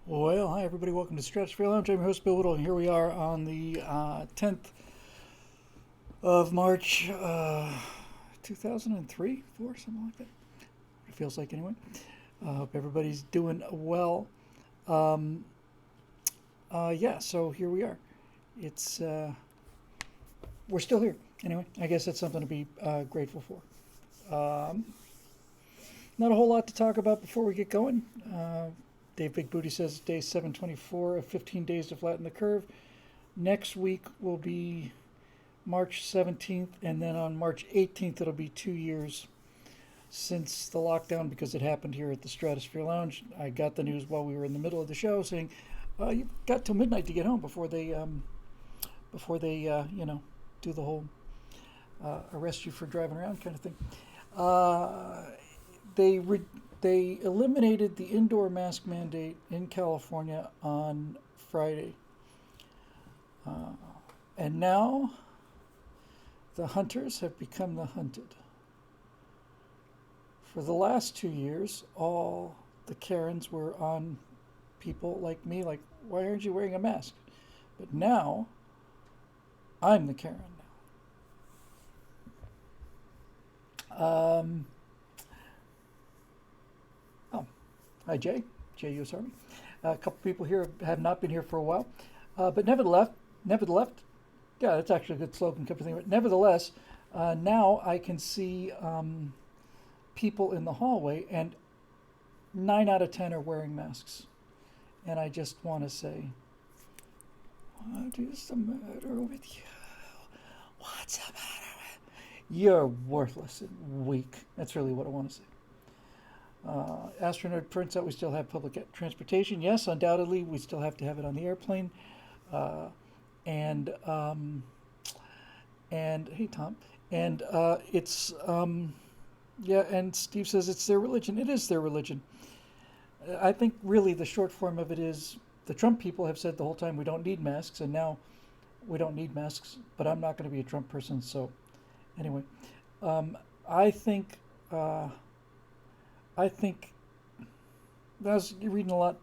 Well, hi everybody. Welcome to Stratosphere Lounge. I'm your host Bill Whittle, and here we are on the 10th of March, 2003, 4, something like that. It feels like anyway. Hope everybody's doing well. Um, yeah, so here we are. It's We're still here. Anyway, I guess that's something to be grateful for. Not a whole lot to talk about before we get going. Dave Big Booty says day 724 of 15 days to flatten the curve. Next week will be March 17th, and then on March 18th, it'll be 2 years since the lockdown because it happened here at the Stratosphere Lounge. I got the news while we were in the middle of the show saying, you've got till midnight to get home before they do the whole arrest you for driving around kind of thing. They they eliminated the indoor mask mandate in California on Friday. And now the hunters have become the hunted. For the last 2 years, all the Karens were on people like me, like, why aren't you wearing a mask? But now, I'm the Karen now. Hi, Jay. J.U.S. Army. A couple people here have not been here for a while. But nevertheless, yeah, that's actually a good slogan. But nevertheless, now I can see people in the hallway, and 9 out of 10 are wearing masks. And I just want to say, what is the matter with you? What's the matter with you? You're worthless and weak. That's really what I want to say. Astronaut prints out we still have public transportation. Yes, undoubtedly, we still have to have it on the airplane. Uh, and hey, Tom. And it's yeah. And Steve says it's their religion. It is their religion. I think really the short form of it is the Trump people have said the whole time we don't need masks, and now we don't need masks. But I'm not going to be a Trump person, so anyway, I think. I think I was reading a lot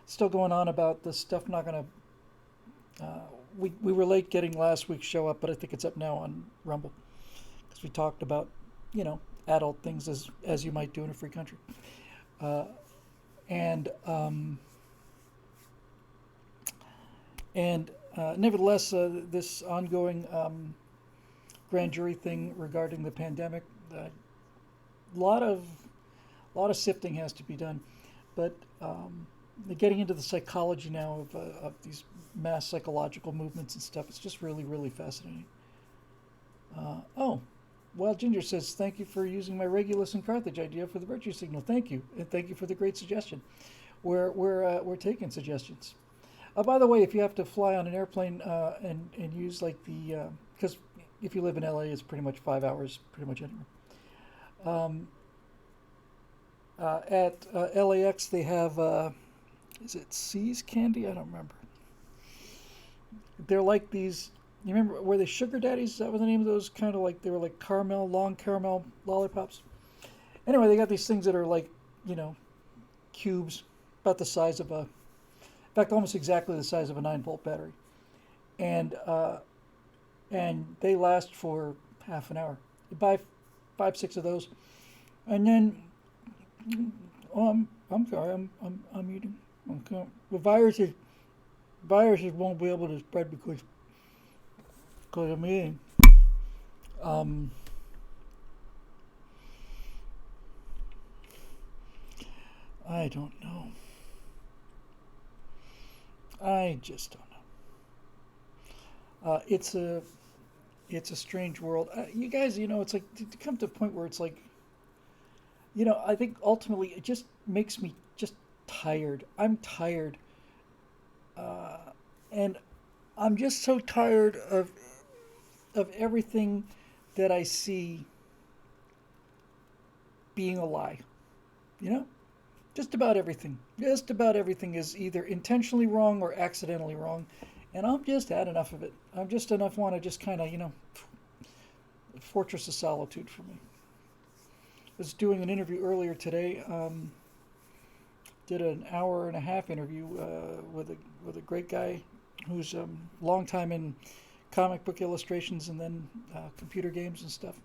still going on about this stuff not going to. We were late getting last week's show up, but I think it's up now on Rumble because we talked about, adult things as you might do in a free country. Uh, and and Nevertheless, this ongoing grand jury thing regarding the pandemic, a lot of sifting has to be done, but getting into the psychology now of these mass psychological movements and stuff, it's just really, really fascinating. Oh, well, Ginger says, thank you for using my Regulus and Carthage idea for the virtue signal. Thank you, and thank you for the great suggestion. We're taking suggestions. By the way, if you have to fly on an airplane and use like the because if you live in LA, it's pretty much 5 hours, pretty much anywhere. Um, at LAX, they have, is it C's candy? I don't remember. They're like these, you remember, were they sugar daddies? Is that what the name of those? Kind of like, they were like caramel, long caramel lollipops. Anyway, they got these things that are like, cubes, about the size of in fact, almost exactly the size of a 9-volt battery. And, and they last for half an hour. You buy 5, 6 of those. And then I'm sorry. I'm eating. Okay. The viruses won't be able to spread because I'm eating. Um, I don't know. I just don't know. It's a strange world. You guys, it's like to come to a point where it's like, I think ultimately it just makes me just tired. I'm tired. Uh, and I'm just so tired of everything that I see being a lie. You know? Just about everything. Just about everything is either intentionally wrong or accidentally wrong. And I'm just had enough of it. I'm just enough want to just kind of, fortress of solitude for me. I was doing an interview earlier today did an hour and a half interview with a great guy who's long time in comic book illustrations and then computer games and stuff.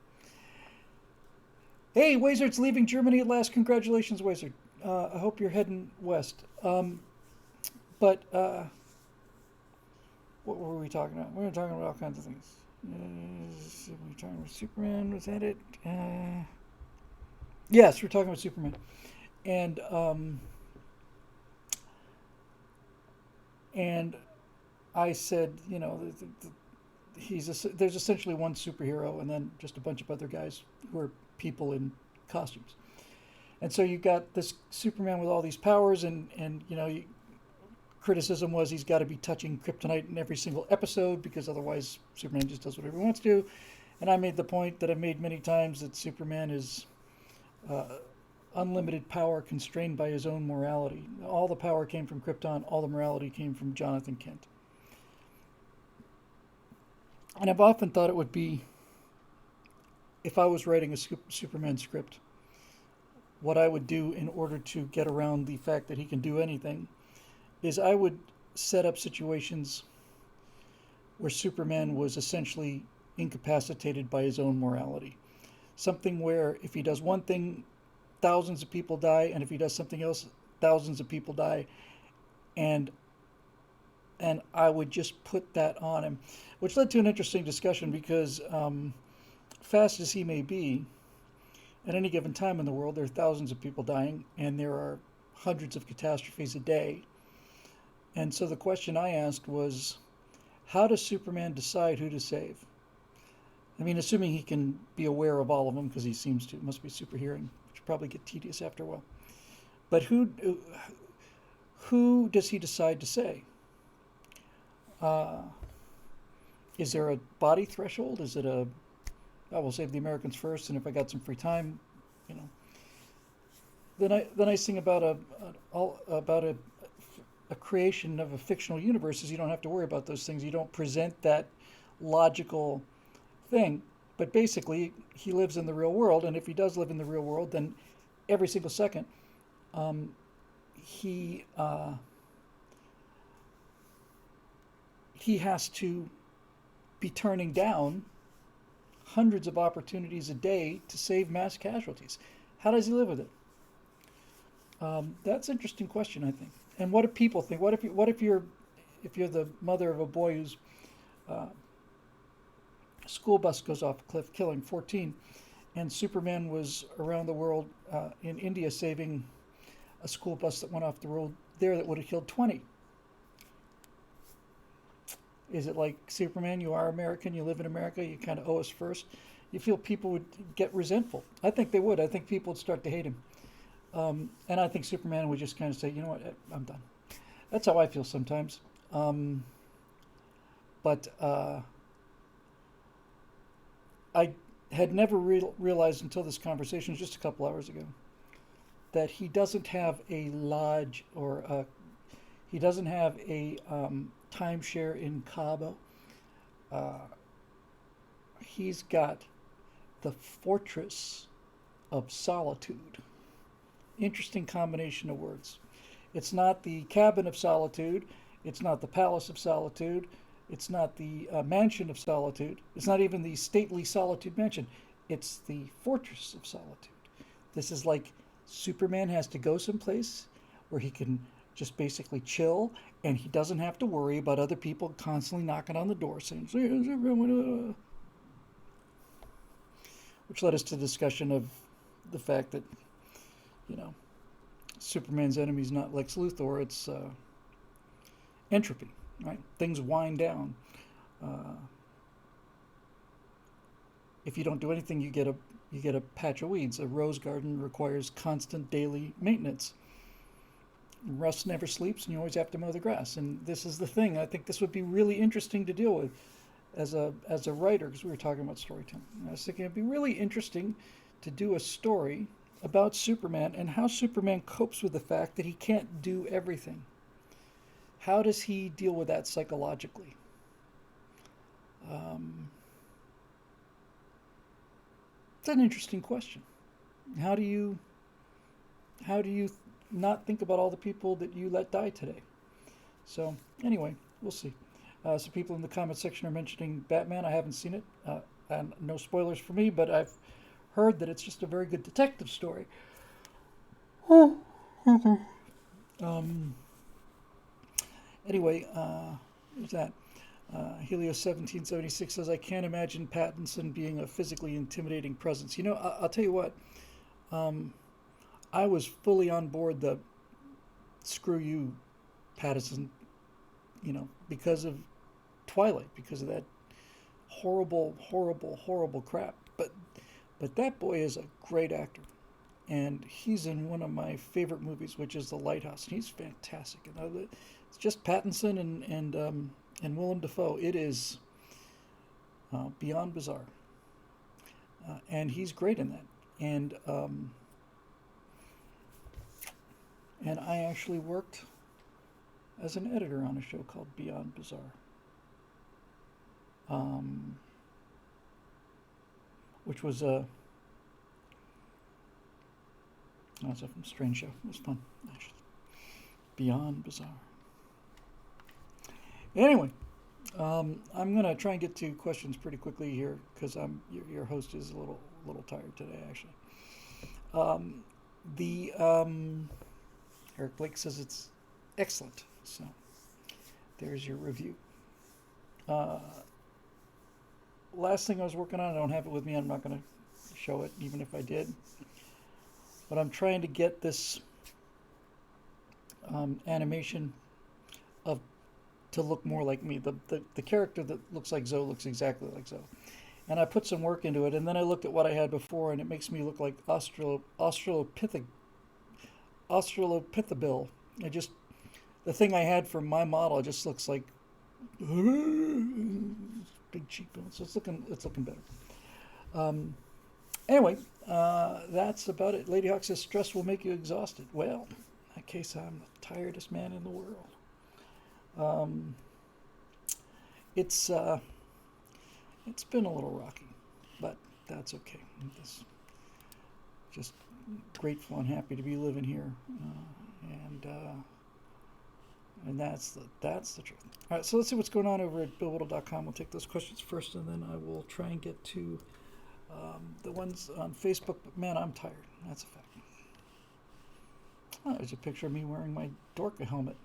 Hey, Wazard's leaving Germany at last. Congratulations, Wazard. I hope you're heading west. But what were we talking about? We were talking about all kinds of things. We were talking about Superman. Was that it? Yes, we're talking about Superman, and and I said, there's essentially one superhero, and then just a bunch of other guys who are people in costumes. And so you got this Superman with all these powers, and criticism was he's got to be touching kryptonite in every single episode because otherwise Superman just does whatever he wants to do. And I made the point that I've made many times that Superman is unlimited power constrained by his own morality. All the power came from Krypton, all the morality came from Jonathan Kent. And I've often thought it would be, if I was writing a Superman script, what I would do in order to get around the fact that he can do anything is I would set up situations where Superman was essentially incapacitated by his own morality. Something where if he does one thing, thousands of people die, and if he does something else, thousands of people die. And I would just put that on him, which led to an interesting discussion because fast as he may be, at any given time in the world, there are thousands of people dying, and there are hundreds of catastrophes a day. And so the question I asked was, how does Superman decide who to save? I mean, assuming he can be aware of all of them, because he seems to, must be super hearing, which probably get tedious after a while. But who does he decide to save? Is there a body threshold? Is it I will save the Americans first, and if I got some free time, The nice thing about a creation of a fictional universe is you don't have to worry about those things. You don't present that logical thing. But basically, he lives in the real world, and if he does live in the real world, then every single second, he has to be turning down hundreds of opportunities a day to save mass casualties. How does he live with it? That's an interesting question, I think. And what do people think? What if you're the mother of a boy whose school bus goes off a cliff, killing 14, and Superman was around the world in India saving a school bus that went off the road there that would have killed 20? Is it like Superman? You are American. You live in America. You kind of owe us first. You feel people would get resentful. I think they would. I think people would start to hate him. And I think Superman would just kind of say, you know what, I'm done. That's how I feel sometimes. But I had never realized until this conversation just a couple hours ago that he doesn't have a lodge or he doesn't have a timeshare in Cabo. He's got the Fortress of Solitude. Interesting combination of words. It's not the Cabin of Solitude. It's not the Palace of Solitude. It's not the Mansion of Solitude. It's not even the stately Solitude Mansion. It's the Fortress of Solitude. This is like Superman has to go someplace where he can just basically chill, and he doesn't have to worry about other people constantly knocking on the door saying, which led us to the discussion of the fact that, Superman's enemy is not Lex Luthor, it's entropy, right? Things wind down. If you don't do anything, you get a patch of weeds. A rose garden requires constant daily maintenance. Rust never sleeps, and you always have to mow the grass. And this is the thing. I think this would be really interesting to deal with as a writer, because we were talking about storytelling. I was thinking it'd be really interesting to do a story about Superman and how Superman copes with the fact that he can't do everything. How does he deal with that psychologically? It's an interesting question. How do you not think about all the people that you let die today. So anyway, we'll see. So people in the comment section are mentioning Batman. I haven't seen it, and no spoilers for me, but I've heard that it's just a very good detective story. Um, anyway, there's that. Helios1776 says, I can't imagine Pattinson being a physically intimidating presence. You know, I'll tell you what, I was fully on board the screw you, Pattinson, you know, because of Twilight, because of that horrible, horrible, horrible crap. But that boy is a great actor. And he's in one of my favorite movies, which is The Lighthouse. And he's fantastic. And it's just Pattinson and Willem Dafoe. It is beyond bizarre, and he's great in that. And I actually worked as an editor on a show called Beyond Bizarre, which was a strange show. It was fun, actually. Beyond Bizarre. Anyway, I'm gonna try and get to questions pretty quickly here because your host is a little tired today, actually. Eric Blake says it's excellent, so there's your review. Last thing I was working on, I don't have it with me. I'm not gonna show it, even if I did. But I'm trying to get this animation to look more like me. The character that looks like Zoe looks exactly like Zoe. And I put some work into it, and then I looked at what I had before, and it makes me look like Australopithecus. The thing I had for my model just looks like big cheekbones. So it's looking better. Anyway, that's about it. Lady Hawk says stress will make you exhausted. Well, in that case, I'm the tiredest man in the world. It's been a little rocky, but that's okay. It's just grateful and happy to be living here, and that's the truth. All right, so let's see what's going on over at BillWhittle.com. We'll take those questions first, and then I will try and get to the ones on Facebook. But man, I'm tired. That's a fact. Oh, there's a picture of me wearing my Dorka helmet.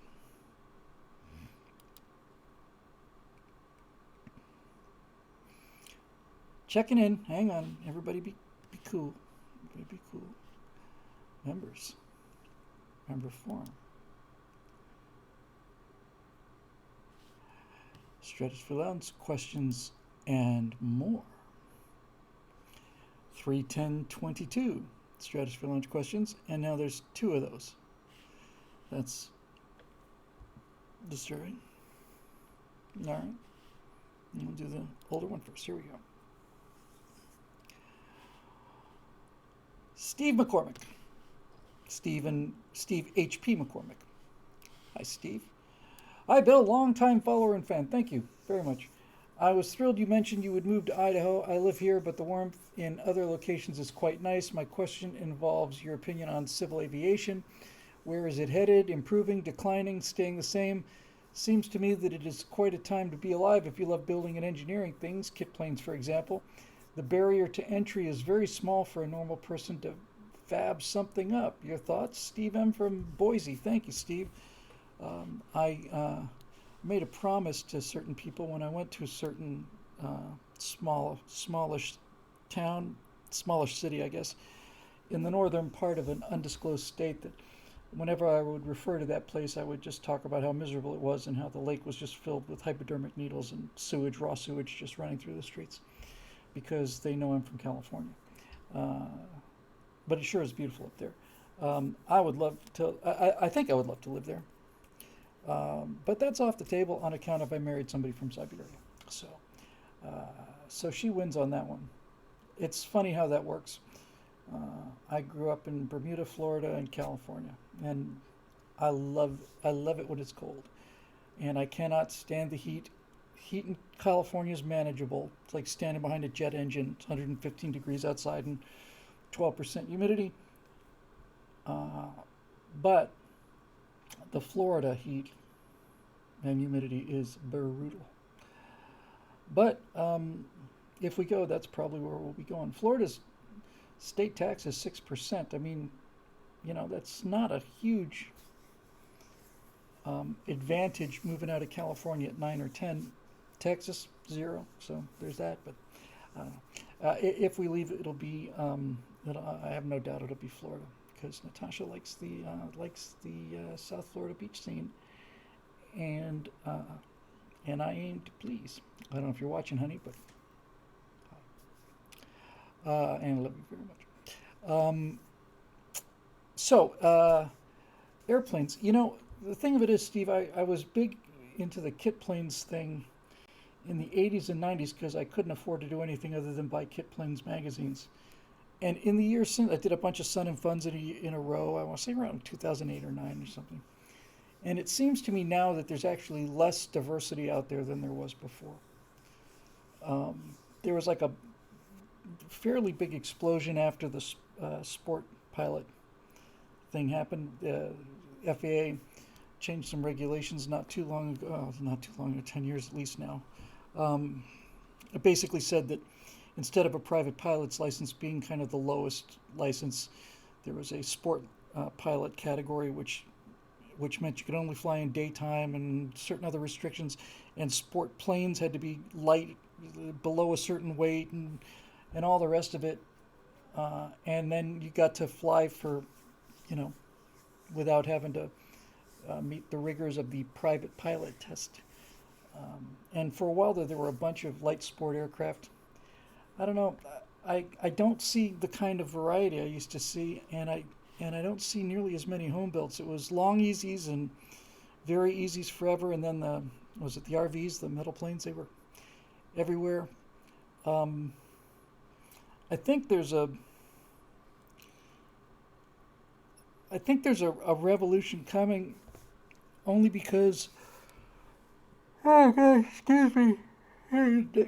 Checking in. Hang on. Everybody be cool. Everybody be cool. Members. Member forum. Stratosphere Lounge questions and more. 31022 Stratosphere Lounge questions, and now there's 2 of those. That's disturbing. All right. We'll do the older one first. Here we go. Steve McCormick. Steve H.P. McCormick. Hi, Steve. Hi, Bill. Long-time follower and fan. Thank you very much. I was thrilled you mentioned you would move to Idaho. I live here, but the warmth in other locations is quite nice. My question involves your opinion on civil aviation. Where is it headed? Improving, declining, staying the same? Seems to me that it is quite a time to be alive if you love building and engineering things, kit planes, for example. The barrier to entry is very small for a normal person to fab something up. Your thoughts? Steve M. from Boise. Thank you, Steve. I made a promise to certain people when I went to a certain smallish town, smallish city, I guess, in the northern part of an undisclosed state, that whenever I would refer to that place, I would just talk about how miserable it was and how the lake was just filled with hypodermic needles and sewage, raw sewage, just running through the streets, because they know I'm from California. But it sure is beautiful up there. I would love to, I think I would love to live there. But that's off the table on account of I married somebody from Siberia. So she wins on that one. It's funny how that works. I grew up in Bermuda, Florida, and California, and I love it when it's cold, and I cannot stand the heat. Heat in California is manageable. It's like standing behind a jet engine. It's 115 degrees outside and 12% humidity. But the Florida heat and humidity is brutal. But if we go, that's probably where we'll be going. Florida's state tax is 6%. I mean, that's not a huge advantage moving out of California at 9 or 10. Texas, 0. So there's that. But if we leave, it'll be, I have no doubt it'll be Florida because Natasha likes the South Florida beach scene. And I aim to please. I don't know if you're watching, honey, but and I love you very much. Airplanes. The thing of it is, Steve, I was big into the kit planes thing in the 80s and 90s because I couldn't afford to do anything other than buy kit planes magazines. And in the years since, I did a bunch of Sun and Funs in a row. I want to say around 2008 or 9 or something. And it seems to me now that there's actually less diversity out there than there was before. There was like a fairly big explosion after the sport pilot thing happened. The FAA changed some regulations not too long ago, 10 years at least now. It basically said that instead of a private pilot's license being kind of the lowest license, there was a sport pilot category which meant you could only fly in daytime and certain other restrictions, and sport planes had to be light, below a certain weight, and all the rest of it. And then you got to fly for, without having to meet the rigors of the private pilot test. And for a while there were a bunch of light sport aircraft. I don't know. I don't see the kind of variety I used to see, and I don't see nearly as many home builds. It was long easies and very easies forever, and then the RVs, the metal planes, they were everywhere. I think there's a revolution coming, only because, oh God, excuse me,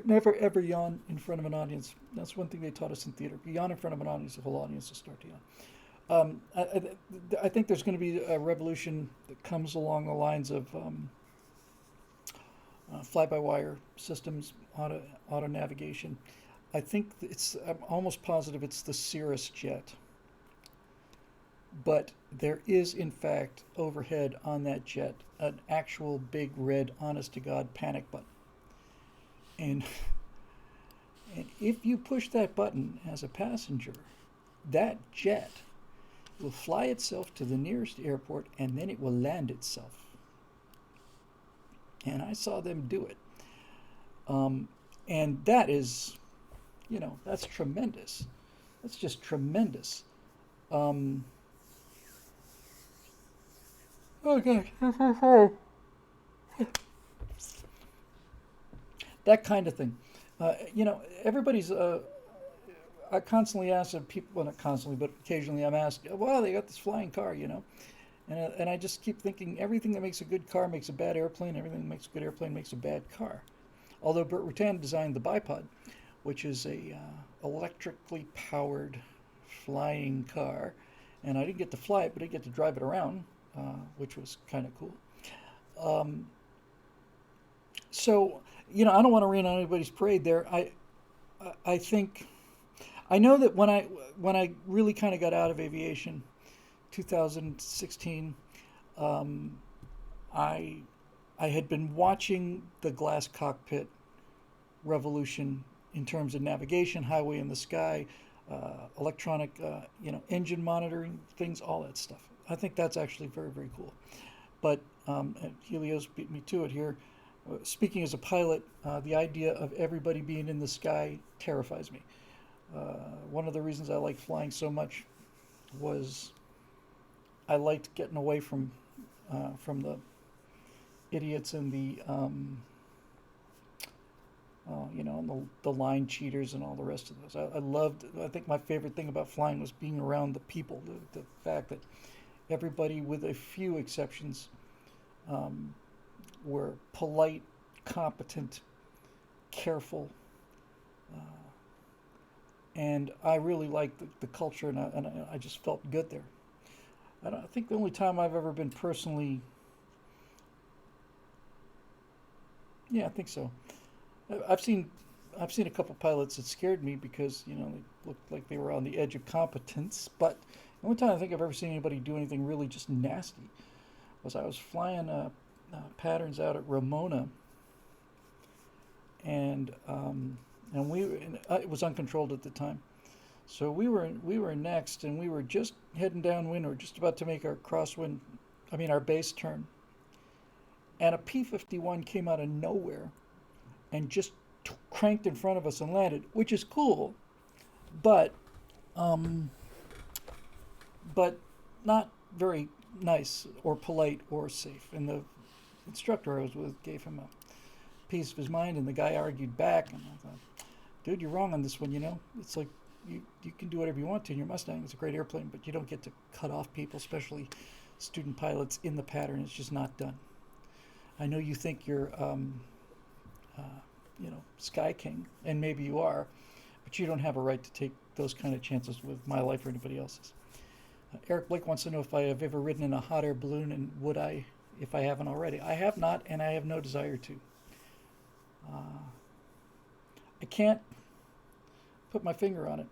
never ever yawn in front of an audience. That's one thing they taught us in theater. If you yawn in front of an audience, the whole audience will start to yawn. I think there's going to be a revolution that comes along the lines of fly-by-wire systems, auto navigation. I'm almost positive it's the Cirrus jet. But there is, in fact, overhead on that jet, an actual big red, honest-to-God panic button. And if you push that button as a passenger, that jet will fly itself to the nearest airport, and then it will land itself. And I saw them do it. And that is, that's tremendous. That's just tremendous. Okay. That kind of thing. Everybody's. I constantly ask people, well, not constantly, but occasionally I'm asked, well, they got this flying car, And I just keep thinking everything that makes a good car makes a bad airplane, everything that makes a good airplane makes a bad car. Although Burt Rutan designed the bipod, which is a electrically powered flying car. And I didn't get to fly it, but I get to drive it around, which was kind of cool. So, I don't want to rain on anybody's parade there. I think, I know that when I really kind of got out of aviation, 2016, I had been watching the glass cockpit revolution in terms of navigation, highway in the sky, electronic, engine monitoring things, all that stuff. I think that's actually very, very cool. But Helios beat me to it here. Speaking as a pilot, the idea of everybody being in the sky terrifies me. One of the reasons I liked flying so much was I liked getting away from the idiots and the the line cheaters and all the rest of those. I think my favorite thing about flying was being around the people, the fact that everybody, with a few exceptions, were polite, competent, careful, and I really liked the culture, and I just felt good there. I think the only time I've ever been personally, yeah, I think so. I've seen a couple pilots that scared me because they looked like they were on the edge of competence. But the only time I think I've ever seen anybody do anything really just nasty was I was flying patterns out at Ramona, and it was uncontrolled at the time. So we were next, and we were just heading downwind, or just about to make our crosswind, our base turn, and a P-51 came out of nowhere and just cranked in front of us and landed, which is cool, but um, but not very nice or polite or safe. And the instructor I was with gave him a piece of his mind, and the guy argued back, and I thought, dude, you're wrong on this one. It's like you can do whatever you want to in your Mustang. It's a great airplane, but you don't get to cut off people, especially student pilots, in the pattern. It's just not done. I know you think you're uh, Sky King, and maybe you are, but you don't have a right to take those kind of chances with my life or anybody else's. Eric Blake wants to know if I have ever ridden in a hot air balloon, and would I if I haven't already. I have not, and I have no desire to. Uh, I can't put my finger on it.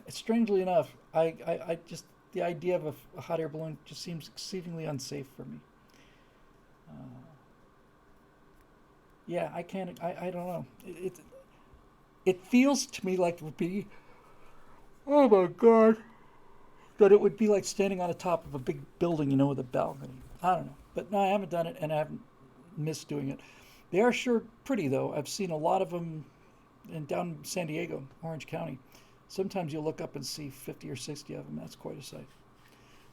Strangely enough, I just, the idea of a hot air balloon just seems exceedingly unsafe for me. Uh, yeah, I can't. I don't know. It feels to me like it would be. Oh my God. That it would be like standing on the top of a big building, with a balcony. I don't know, but no, I haven't done it, and I haven't missed doing it. They are sure pretty, though. I've seen a lot of them down San Diego, Orange County. Sometimes you'll look up and see 50 or 60 of them. That's quite a sight.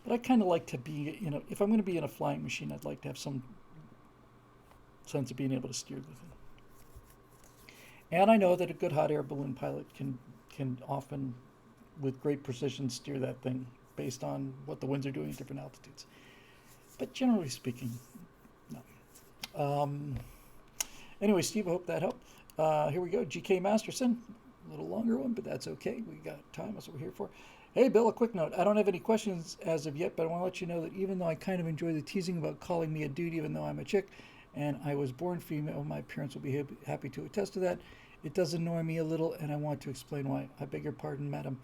But I kind of like to be, if I'm going to be in a flying machine, I'd like to have some sense of being able to steer the thing. And I know that a good hot air balloon pilot can often, with great precision, steer that thing based on what the winds are doing at different altitudes. But generally speaking, no. Anyway, Steve, I hope that helped. Here we go. GK Masterson. A little longer one, but that's okay. We got time. That's what we're here for. Hey, Bill, a quick note. I don't have any questions as of yet, but I want to let you know that even though I kind of enjoy the teasing about calling me a dude, even though I'm a chick and I was born female, my parents will be happy to attest to that. It does annoy me a little, and I want to explain why. I beg your pardon, madam.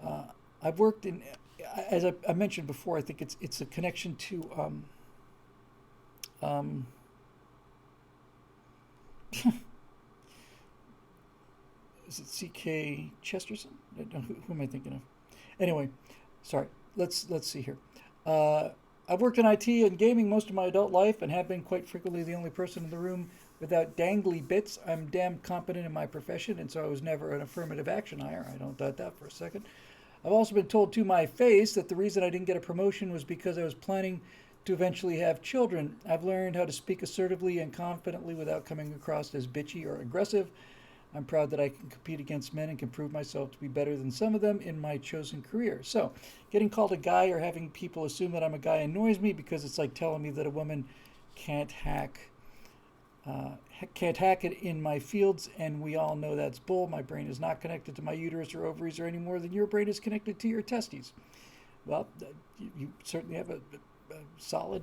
Uh, I've worked in, as I mentioned before, I think it's a connection to um, is it C.K. Chesterton? Who am I thinking of? Anyway, sorry. Let's see here. Uh, I've worked in IT and gaming most of my adult life, and have been quite frequently the only person in the room without dangly bits. I'm damn competent in my profession, and so I was never an affirmative action hire. I don't doubt that for a second. I've also been told to my face that the reason I didn't get a promotion was because I was planning to eventually have children. I've learned how to speak assertively and confidently without coming across as bitchy or aggressive. I'm proud that I can compete against men and can prove myself to be better than some of them in my chosen career. So, getting called a guy or having people assume that I'm a guy annoys me, because it's like telling me that a woman can't hack uh, can't hack it in my fields, and we all know that's bull. My brain is not connected to my uterus or ovaries or any more than your brain is connected to your testes. Well, you certainly have a solid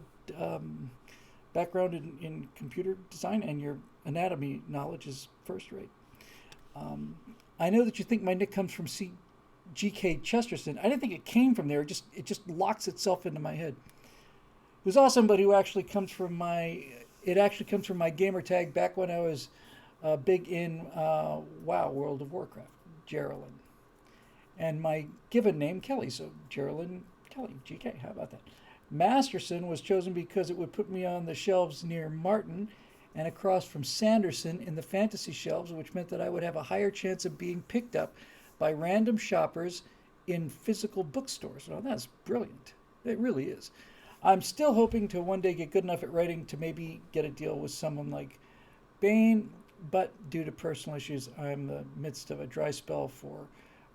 background in computer design, and your anatomy knowledge is first rate. I know that you think my nick comes from G.K. Chesterton. I didn't think it came from there. It just locks itself into my head. Who's awesome, but who actually comes from my it actually comes from my gamer tag back when I was big in WoW, World of Warcraft, Geraldine, and my given name Kelly. So Geraldine Kelly, GK. How about that? Masterson was chosen because it would put me on the shelves near Martin and across from Sanderson in the fantasy shelves, which meant that I would have a higher chance of being picked up by random shoppers in physical bookstores. Well, that's brilliant. It really is. I'm still hoping to one day get good enough at writing to maybe get a deal with someone like Bain, but due to personal issues, I'm in the midst of a dry spell for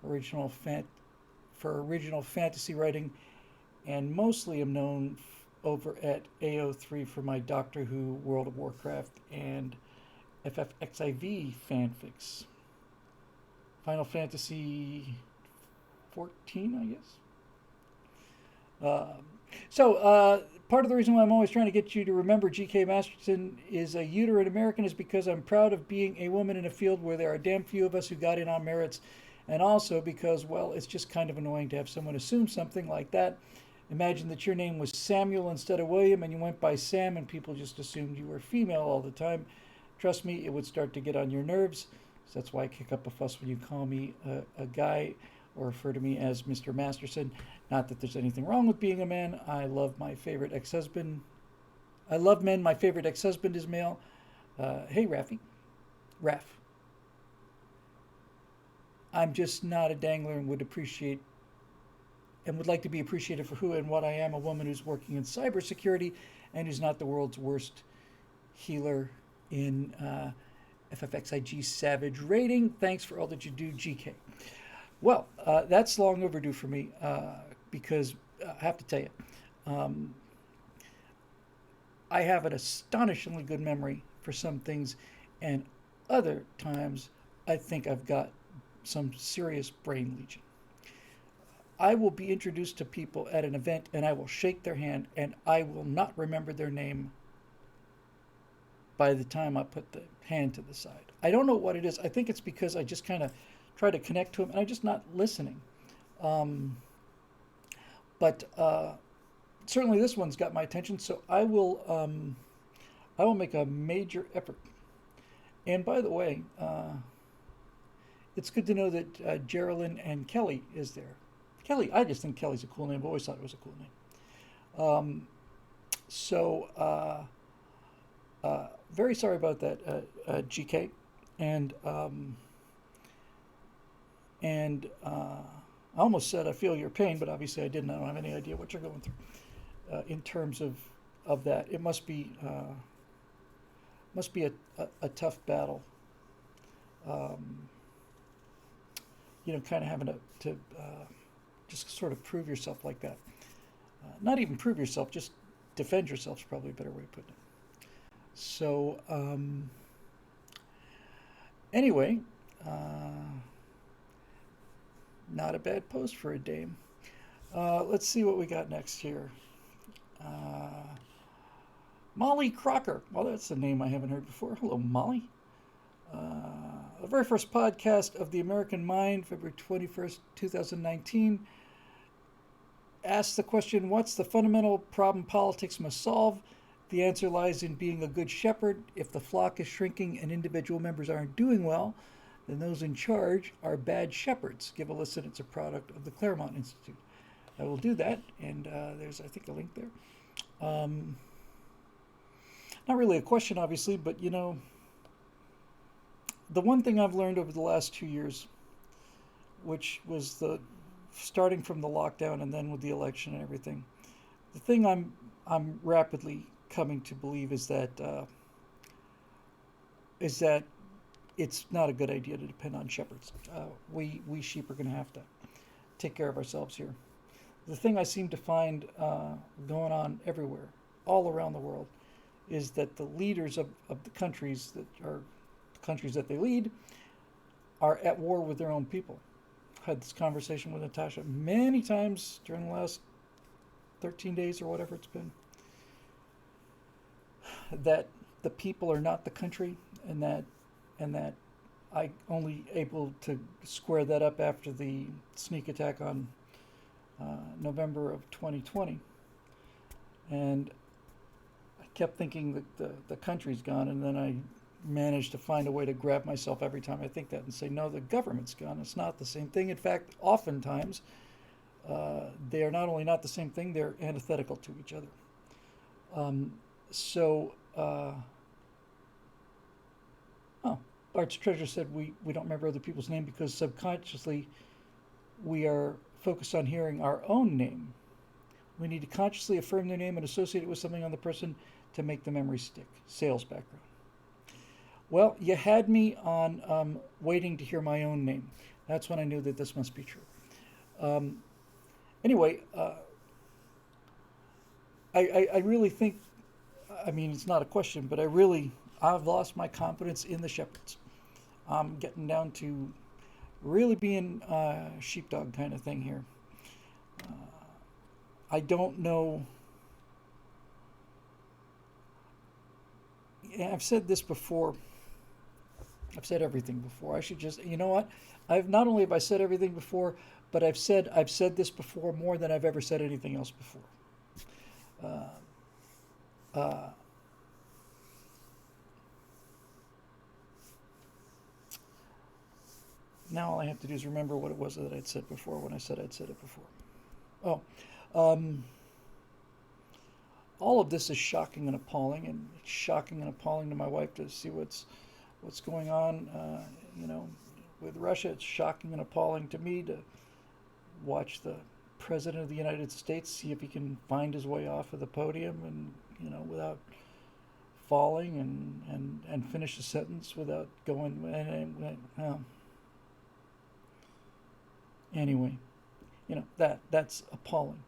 original original fantasy writing, and mostly am known over at AO3 for my Doctor Who, World of Warcraft, and FFXIV fanfics. Final Fantasy 14, I guess. So, part of the reason why I'm always trying to get you to remember G.K. Masterson is a uterine American is because I'm proud of being a woman in a field where there are damn few of us who got in on merits. And also because, well, it's just kind of annoying to have someone assume something like that. Imagine that your name was Samuel instead of William and you went by Sam and people just assumed you were female all the time. Trust me, it would start to get on your nerves. So that's why I kick up a fuss when you call me a guy or refer to me as Mr. Masterson. Not that there's anything wrong with being a man. I love my favorite ex-husband. I love men. My favorite ex-husband is male. Hey, Raffy. Raff. I'm just not a dangler and would appreciate and would like to be appreciated for who and what I am, a woman who's working in cybersecurity and who's not the world's worst healer in FFXIG Savage rating. Thanks for all that you do, GK. Well, that's long overdue for me because I have to tell you, um, I have an astonishingly good memory for some things, and other times I think I've got some serious brain legion. I will be introduced to people at an event and I will shake their hand and I will not remember their name by the time I put the hand to the side. I don't know what it is. I think it's because I just kind of try to connect to them and I'm just not listening. Um, but certainly this one's got my attention, so I will make a major effort. And by the way, it's good to know that Geraldine and Kelly is there. Kelly, I just think Kelly's a cool name. I've always thought it was a cool name. So very sorry about that, GK, and I almost said I feel your pain, but obviously I didn't. I don't have any idea what you're going through in terms of that. It must be a tough battle. Um, kind of having to just sort of prove yourself like that. Not even prove yourself, just defend yourself is probably a better way of putting it. So, anyway, uh, not a bad post for a dame. Let's see what we got next here. Uh, Molly Crocker. Well, that's a name I haven't heard before. Hello, Molly. The very first podcast of The American Mind, February 21st, 2019, asks the question, what's the fundamental problem politics must solve? The answer lies in being a good shepherd. If the flock is shrinking and individual members aren't doing well, then those in charge are bad shepherds. Give a listen. It's a product of the Claremont Institute. I will do that, and there's, I think, a link there. Not really a question, obviously, but the one thing I've learned over the last 2 years, which was the starting from the lockdown and then with the election and everything, the thing I'm rapidly coming to believe is that it's not a good idea to depend on shepherds. We sheep are going to have to take care of ourselves here. The thing I seem to find going on everywhere, all around the world, is that the leaders of the countries that are the countries that they lead are at war with their own people. I had this conversation with Natasha many times during the last 13 days or whatever it's been, that the people are not the country, and that I only able to square that up after the sneak attack on November of 2020, and I kept thinking that the country's gone, and then I managed to find a way to grab myself every time I think that and say, no, the government's gone. It's not the same thing. In fact, oftentimes they are not only not the same thing, they're antithetical to each other. Um, so, oh, Art's Treasure said we don't remember other people's name because subconsciously we are focused on hearing our own name. We need to consciously affirm their name and associate it with something on the person to make the memory stick. Sales background. Well, you had me on waiting to hear my own name. That's when I knew that this must be true. Um, anyway, I really think, I mean, it's not a question, but I've lost my confidence in the shepherds. I'm getting down to really being a sheepdog kind of thing here. I don't know. I've said this before. I've said everything before. I should just, you know what? I've not only have I said everything before, but I've said this before more than I've ever said anything else before. Uh, Now all I have to do is remember what it was that I'd said before when I said I'd said it before. Oh, all of this is shocking and appalling, and it's shocking and appalling to my wife to see what's going on. You know, with Russia, it's shocking and appalling to me to watch the president of the United States see if he can find his way off of the podium and without falling and finish a sentence without going. Anyway, that's appalling.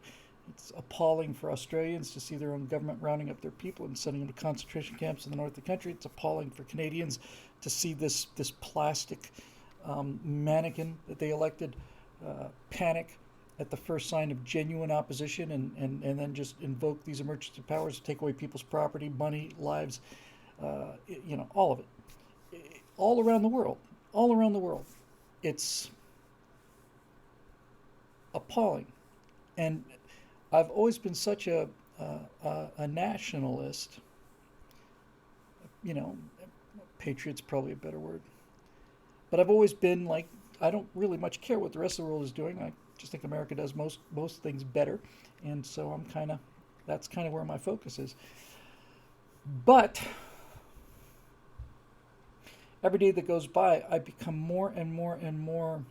It's appalling for Australians to see their own government rounding up their people and sending them to concentration camps in the north of the country. It's appalling for Canadians to see this plastic mannequin that they elected panic at the first sign of genuine opposition and then just invoke these emergency powers to take away people's property, money, lives, all of it. All around the world. All around the world. It's appalling. And I've always been such a nationalist. You know, patriot's probably a better word. But I've always been like, I don't really much care what the rest of the world is doing. I just think America does most things better. And so that's kind of where my focus is. But every day that goes by, I become more and more and more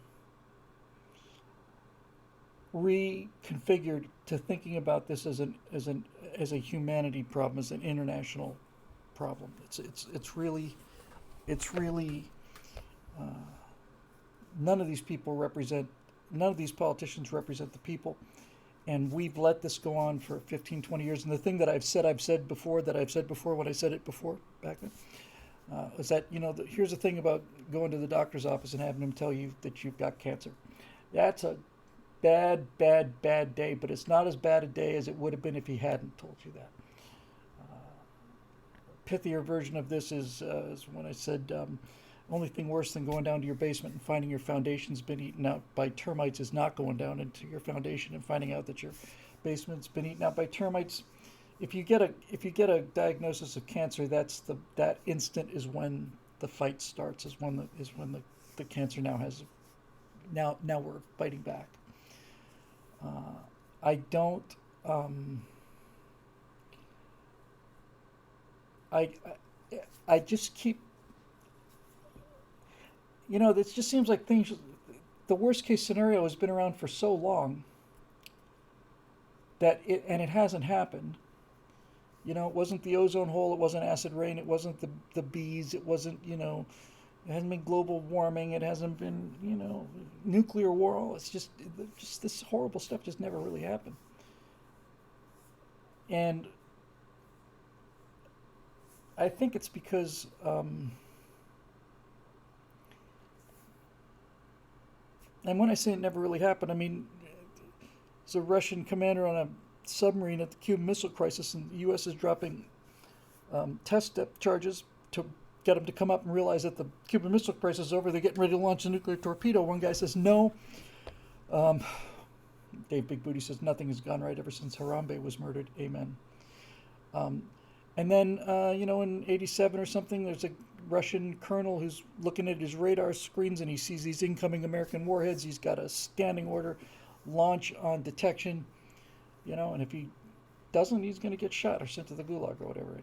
reconfigured to thinking about this as a humanity problem, as an international problem. It's really uh, none of these politicians represent the people, and we've let this go on for 15, 20 years. And the thing that I've said before when I said it before back then, is that here's the thing about going to the doctor's office and having him tell you that you've got cancer. That's a bad day, but it's not as bad a day as it would have been if he hadn't told you that. Pithier version of this is when I said only thing worse than going down to your basement and finding your foundation's been eaten out by termites is not going down into your foundation and finding out that your basement's been eaten out by termites. If you get a diagnosis of cancer, that instant is when the fight starts. Is when the cancer now we're fighting back. I don't. I just keep. This just seems like things. The worst case scenario has been around for so long that it hasn't happened. It wasn't the ozone hole. It wasn't acid rain. It wasn't the bees. It wasn't It hasn't been global warming. It hasn't been nuclear war. It's just this horrible stuff just never really happened. And I think it's because and when I say it never really happened, I mean there's a Russian commander on a submarine at the Cuban Missile Crisis, and the U.S. is dropping test charges to get them to come up and realize that the Cuban Missile Crisis is over. They're getting ready to launch a nuclear torpedo. One guy says no. Dave Big Booty says nothing has gone right ever since Harambe was murdered. Amen. And then, in 87 or something, there's a Russian colonel who's looking at his radar screens and he sees these incoming American warheads. He's got a standing order launch on detection, and if he doesn't, he's going to get shot or sent to the gulag or whatever.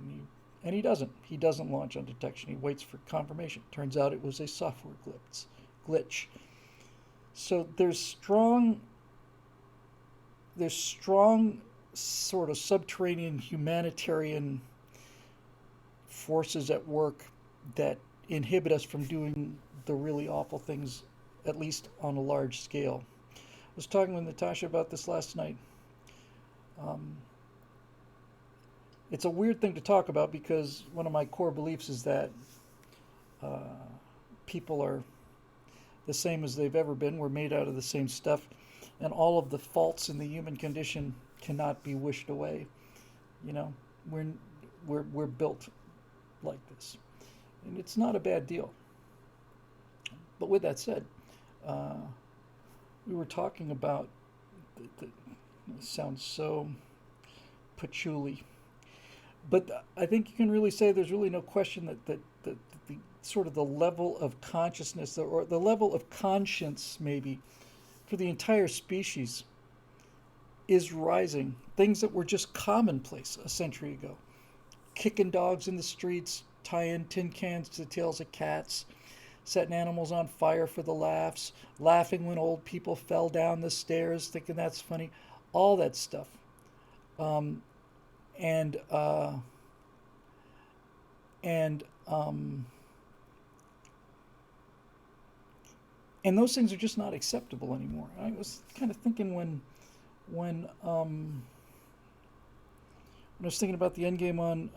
And he doesn't. He doesn't launch on detection. He waits for confirmation. Turns out it was a software glitch. So there's strong sort of subterranean humanitarian forces at work that inhibit us from doing the really awful things, at least on a large scale. I was talking with Natasha about this last night. It's a weird thing to talk about because one of my core beliefs is that people are the same as they've ever been. We're made out of the same stuff. And all of the faults in the human condition cannot be wished away. You know, we're we're built like this, and it's not a bad deal. But with that said, uh, we were talking about it sounds so patchouli, but I think you can really say there's really no question that the sort of the level of consciousness or the level of conscience maybe for the entire species is rising. Things that were just commonplace a century ago, kicking dogs in the streets, tying tin cans to the tails of cats, setting animals on fire for the laughs, laughing when old people fell down the stairs, thinking that's funny, all that stuff. Um, and and and those things are just not acceptable anymore. I was kind of thinking when when I was thinking about the end game on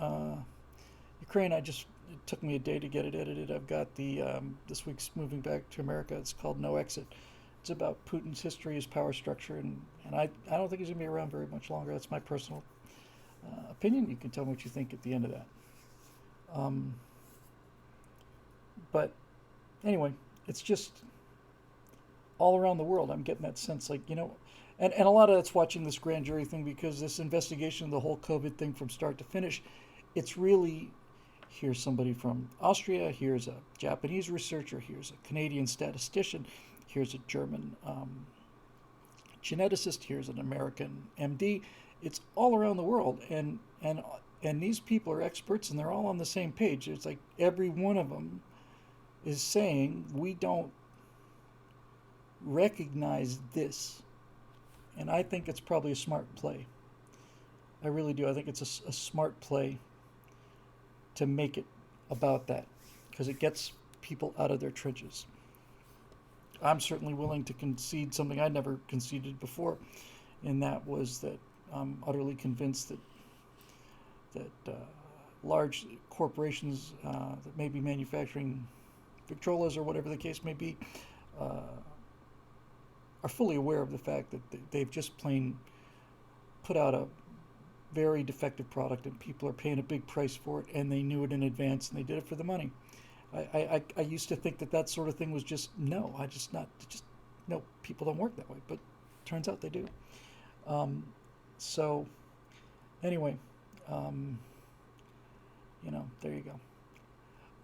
Ukraine, it took me a day to get it edited. I've got the this week's Moving Back to America. It's called No Exit. It's about Putin's history, his power structure, and I don't think he's going to be around very much longer. That's my personal opinion. You can tell me what you think at the end of that. Um, but anyway, it's just all around the world. I'm getting that sense, like, and a lot of that's watching this grand jury thing because this investigation of the whole COVID thing from start to finish, it's really here's somebody from Austria, here's a Japanese researcher, here's a Canadian statistician, here's a German geneticist, here's an American MD. It's all around the world, and these people are experts, and they're all on the same page. It's like every one of them is saying we don't recognize this, and I think it's probably a smart play. I really do. I think it's a smart play to make it about that because it gets people out of their trenches. I'm certainly willing to concede something I never conceded before, and that was that I'm utterly convinced that large corporations that may be manufacturing Victrolas or whatever the case may be are fully aware of the fact that they've just plain put out a very defective product and people are paying a big price for it, and they knew it in advance and they did it for the money. I used to think that sort of thing was just no. No, people don't work that way, but turns out they do. So anyway, there you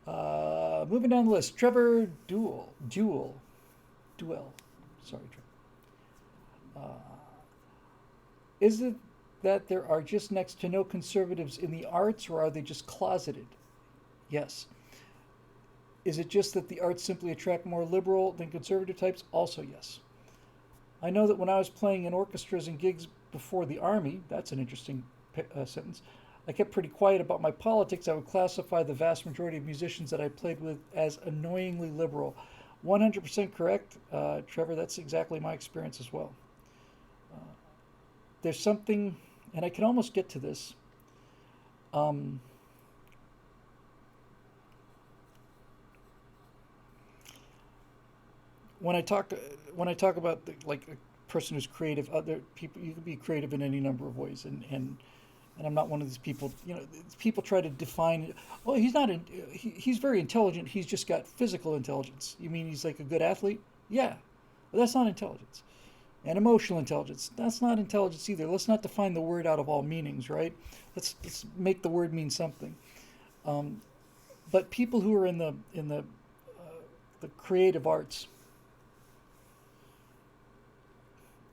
go. Moving down the list, Trevor Duell. Sorry, Trevor. Is it that there are just next to no conservatives in the arts, or are they just closeted? Yes. Is it just that the arts simply attract more liberal than conservative types? Also, yes. I know that when I was playing in orchestras and gigs before the Army, that's an interesting sentence, I kept pretty quiet about my politics. I would classify the vast majority of musicians that I played with as annoyingly liberal. 100% correct, Trevor. That's exactly my experience as well. There's something, and I can almost get to this. When I talk about like a person who's creative, other people, you can be creative in any number of ways, and I'm not one of these people. People try to define. Oh, he's not. He's very intelligent. He's just got physical intelligence. You mean he's like a good athlete? Yeah, but that's not intelligence. And emotional intelligence, that's not intelligence either. Let's not define the word out of all meanings, right? Let's make the word mean something. But people who are in the creative arts,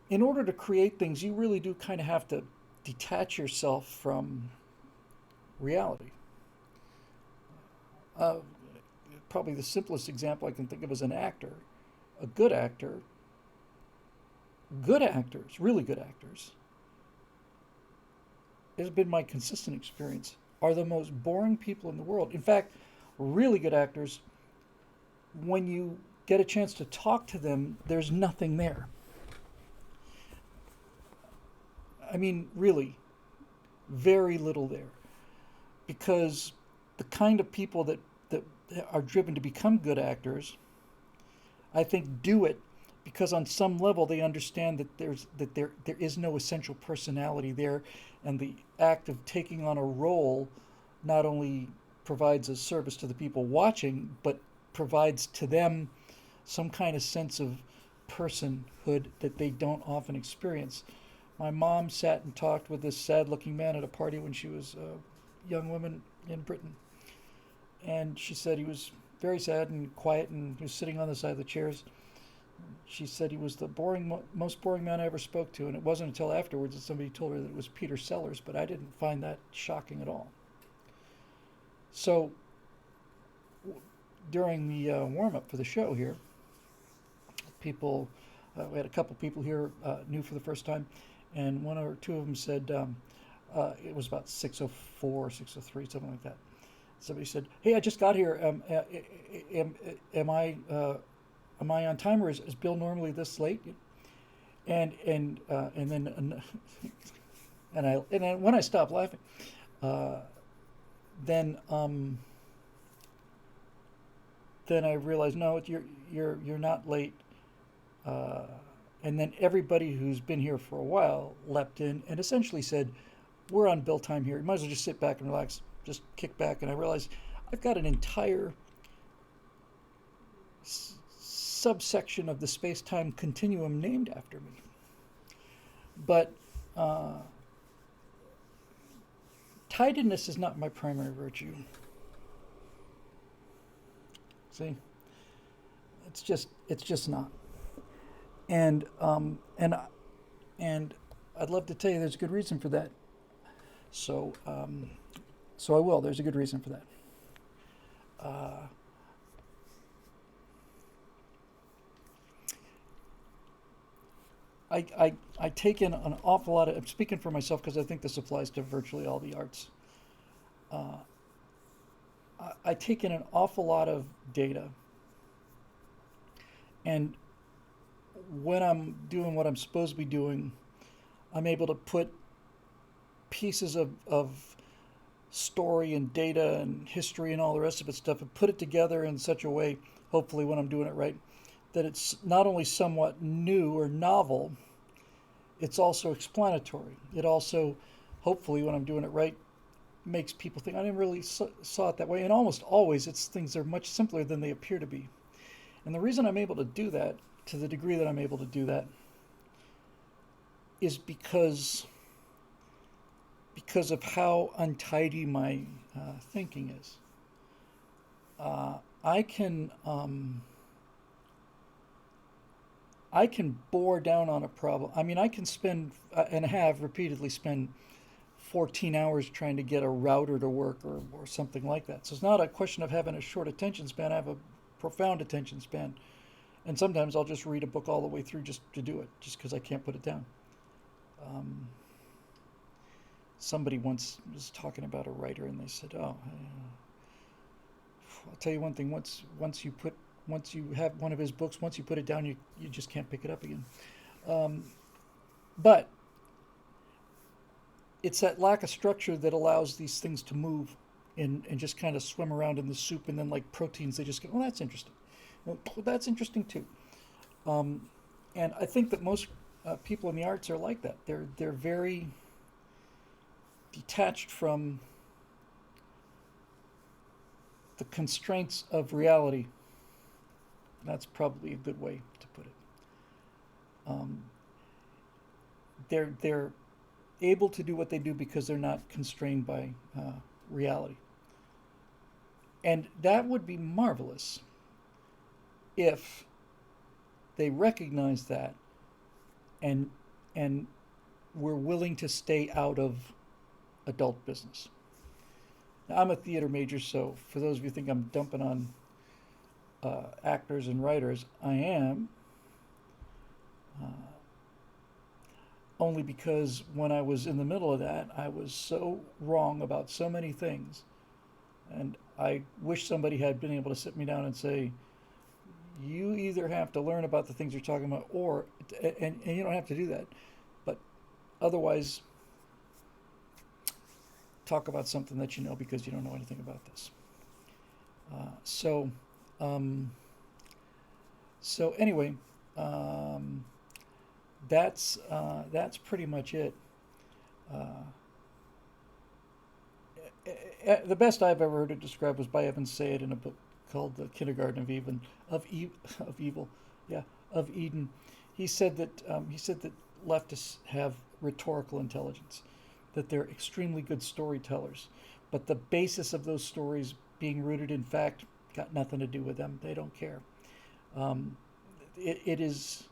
in order to create things, you really do kind of have to detach yourself from reality. Probably the simplest example I can think of is an actor. A good actor, really good actors, has been my consistent experience, are the most boring people in the world. In fact, really good actors, when you get a chance to talk to them, there's nothing there. I mean, really, very little there. Because the kind of people that are driven to become good actors, I think, do it because on some level they understand that there is no essential personality there, and the act of taking on a role not only provides a service to the people watching, but provides to them some kind of sense of personhood that they don't often experience. My mom sat and talked with this sad-looking man at a party when she was a young woman in Britain, and she said he was very sad and quiet, and he was sitting on the side of the chairs. She said he was the most boring man I ever spoke to, and it wasn't until afterwards that somebody told her that it was Peter Sellers, but I didn't find that shocking at all. So during the warm-up for the show here, people, we had a couple people here new for the first time, and one or two of them said, it was about 6:04, 6:03, something like that. Somebody said, "Hey, I just got here. Am I on time, or is Bill normally this late?" And then when I stopped laughing, then I realized, no, you're not late. And then everybody who's been here for a while leapt in and essentially said, "We're on Bill time here. You might as well just sit back and relax, just kick back." And I realized I've got an entire subsection of the space-time continuum named after me. But tidiness is not my primary virtue. See, it's just not. And I'd love to tell you there's a good reason for that. So I will. There's a good reason for that. I take in an awful lot of, I'm speaking for myself because I think this applies to virtually all the arts. I take in an awful lot of data, and when I'm doing what I'm supposed to be doing, I'm able to put pieces of story and data and history and all the rest of it stuff and put it together in such a way, hopefully when I'm doing it right, that it's not only somewhat new or novel, it's also explanatory. It also, hopefully when I'm doing it right, makes people think, I didn't really saw it that way. And almost always it's things that are much simpler than they appear to be. And the reason I'm able to do that, to the degree that I'm able to do that, is because of how untidy my thinking is. I can bore down on a problem. I mean, I can spend, and have repeatedly spent 14 hours trying to get a router to work or something like that. So it's not a question of having a short attention span. I have a profound attention span. And sometimes I'll just read a book all the way through just to do it, just because I can't put it down. Somebody once was talking about a writer, and they said, "Oh, I'll tell you one thing. Once you have one of his books, once you put it down, you just can't pick it up again." But it's that lack of structure that allows these things to move and just kind of swim around in the soup, and then like proteins, they just go, "Oh, that's interesting. Well, that's interesting too." And I think that most people in the arts are like that. They're very detached from the constraints of reality. That's probably a good way to put it. They're able to do what they do because they're not constrained by reality. And that would be marvelous if they recognize that and were willing to stay out of adult business. Now, I'm a theater major, so for those of you who think I'm dumping on actors and writers, I am. Only because when I was in the middle of that, I was so wrong about so many things. And I wish somebody had been able to sit me down and say, you either have to learn about the things you're talking about, or, and you don't have to do that, but otherwise talk about something that you know, because you don't know anything about this. So anyway, That's pretty much it. Uh, the best I've ever heard it described was by Evan Sayed in a book called "The Kindergarten of Even of Evil," yeah, of Eden. He said that leftists have rhetorical intelligence, that they're extremely good storytellers, but the basis of those stories being rooted in fact got nothing to do with them. They don't care. Um, it is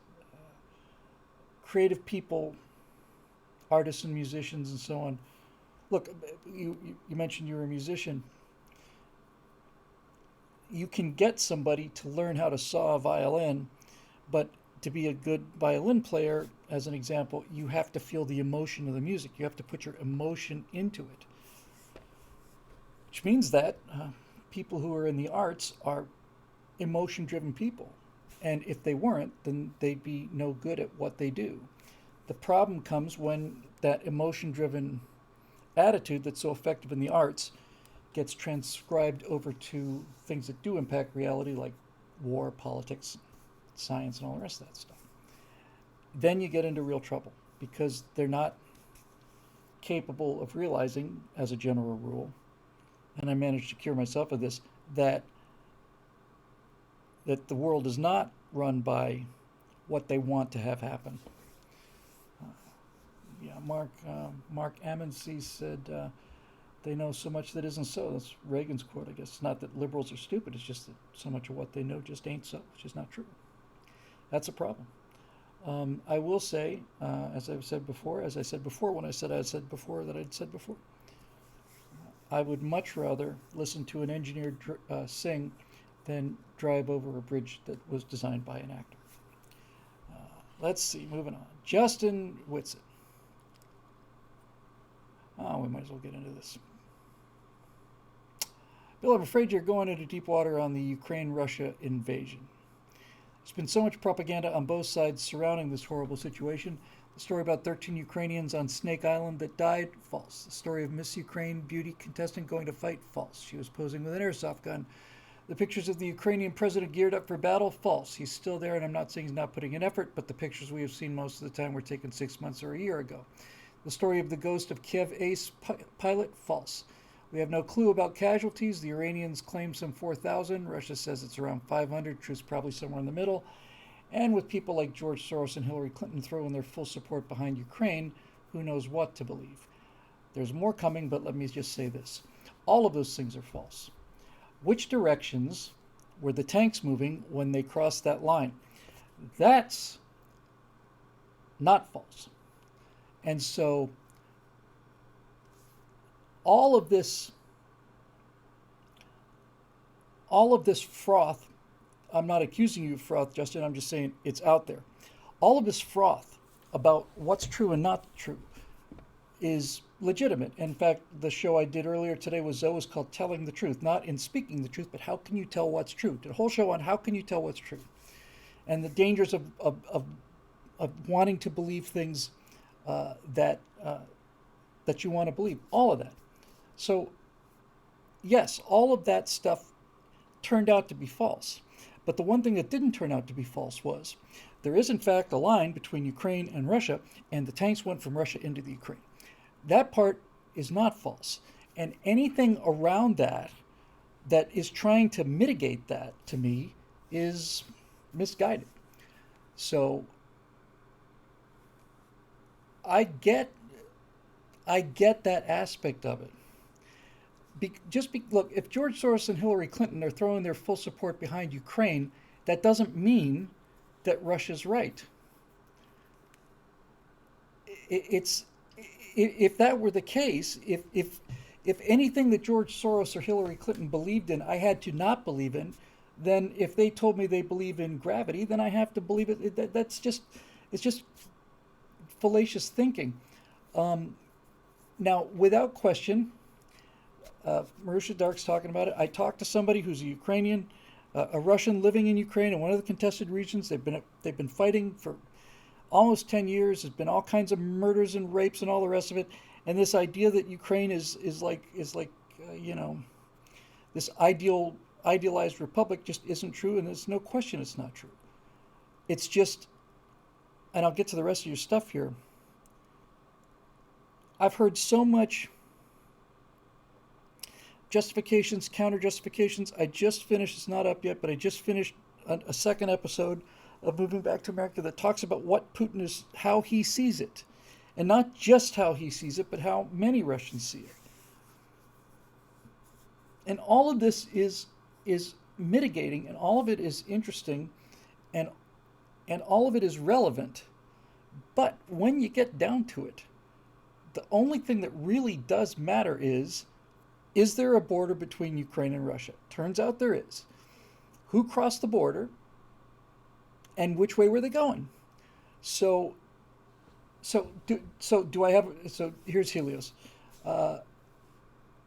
creative people, artists and musicians and so on. Look, you mentioned you're a musician. You can get somebody to learn how to saw a violin, but to be a good violin player, as an example, you have to feel the emotion of the music. You have to put your emotion into it, which means that people who are in the arts are emotion driven people. And if they weren't, then they'd be no good at what they do. The problem comes when that emotion driven attitude that's so effective in the arts gets transcribed over to things that do impact reality, like war, politics, science, and all the rest of that stuff. Then you get into real trouble because they're not capable of realizing, as a general rule, and I managed to cure myself of this, that the world is not run by what they want to have happen. Uh, yeah, Mark Amonsey said they know so much that isn't so. That's Reagan's quote, I guess. It's not that liberals are stupid. It's just that so much of what they know just ain't so, which is not true. That's a problem. I will say, as I said before, when I said before that I'd said before, I would much rather listen to an engineer sing than drive over a bridge that was designed by an actor. Let's see, moving on. Justin Whitsett. Oh, we might as well get into this. Bill, I'm afraid you're going into deep water on the Ukraine-Russia invasion. There's been so much propaganda on both sides surrounding this horrible situation. The story about 13 Ukrainians on Snake Island that died, false. The story of Miss Ukraine beauty contestant going to fight, false. She was posing with an airsoft gun. The pictures of the Ukrainian president geared up for battle, false. He's still there, and I'm not saying he's not putting in effort, but the pictures we have seen most of the time were taken 6 months or a year ago. The story of the ghost of Kiev ace pilot, false. We have no clue about casualties. The Iranians claim some 4,000. Russia says it's around 500. Truth's probably somewhere in the middle. And with people like George Soros and Hillary Clinton throwing their full support behind Ukraine, who knows what to believe. There's more coming, but let me just say this. All of those things are false. Which directions were the tanks moving when they crossed that line? That's not false. And so all of this froth, I'm not accusing you of froth, Justin, I'm just saying it's out there. All of this froth about what's true and not true is legitimate. In fact, the show I did earlier today was called Telling the Truth, not in speaking the truth, but how can you tell what's true? Did a whole show on how can you tell what's true and the dangers of wanting to believe things that you want to believe, all of that. So, yes, all of that stuff turned out to be false. But the one thing that didn't turn out to be false was there is, in fact, a line between Ukraine and Russia, and the tanks went from Russia into the Ukraine. That part is not false. And anything around that is trying to mitigate that, to me, is misguided. So I get that aspect of it. Look, if George Soros and Hillary Clinton are throwing their full support behind Ukraine, that doesn't mean that Russia's right. If that were the case, if anything that George Soros or Hillary Clinton believed in, I had to not believe in, then if they told me they believe in gravity, then I have to believe it. It's just fallacious thinking. Now, without question, Marusha Dark's talking about it. I talked to somebody who's a Ukrainian, a Russian living in Ukraine in one of the contested regions. They've been fighting for almost 10 years. There's been all kinds of murders and rapes and all the rest of it. And this idea that Ukraine is like this idealized republic just isn't true. And there's no question it's not true. It's just, and I'll get to the rest of your stuff here. I've heard so much justifications, counter justifications. I just finished, it's not up yet, but I just finished a second episode of Moving Back to America that talks about what Putin is, how he sees it. And not just how he sees it, but how many Russians see it. And all of this is mitigating, and all of it is interesting, and all of it is relevant. But when you get down to it, the only thing that really does matter is there a border between Ukraine and Russia? Turns out there is. Who crossed the border, and which way were they going? So do I have? So here's Helios.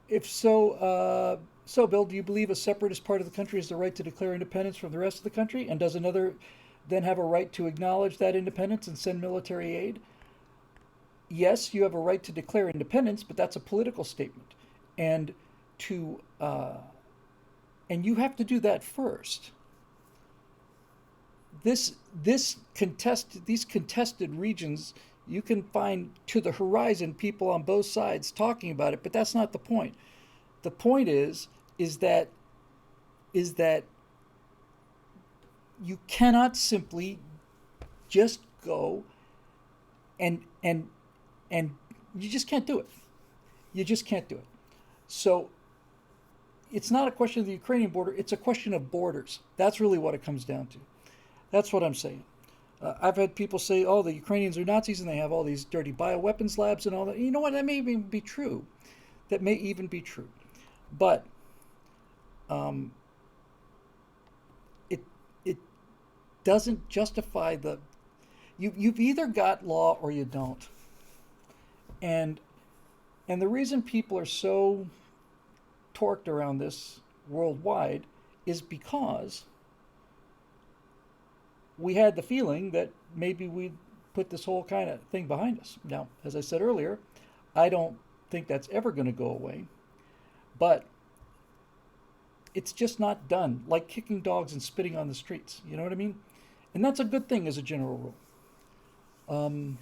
If so, Bill, do you believe a separatist part of the country has the right to declare independence from the rest of the country, and does another then have a right to acknowledge that independence and send military aid? Yes, you have a right to declare independence, but that's a political statement, and to and you have to do that first. These contested regions, you can find to the horizon people on both sides talking about it, but that's not the point. The point is that you cannot simply just go and you just can't do it. You just can't do it. So it's not a question of the Ukrainian border, it's a question of borders. That's really what it comes down to. That's what I'm saying. I've had people say, oh, the Ukrainians are Nazis and they have all these dirty bioweapons labs and all that. You know what? That may even be true. That may even be true. But it doesn't justify the... You've either got law or you don't. And the reason people are so torqued around this worldwide is because we had the feeling that maybe we'd put this whole kind of thing behind us. Now, as I said earlier, I don't think that's ever going to go away, but it's just not done, like kicking dogs and spitting on the streets. You know what I mean? And that's a good thing as a general rule.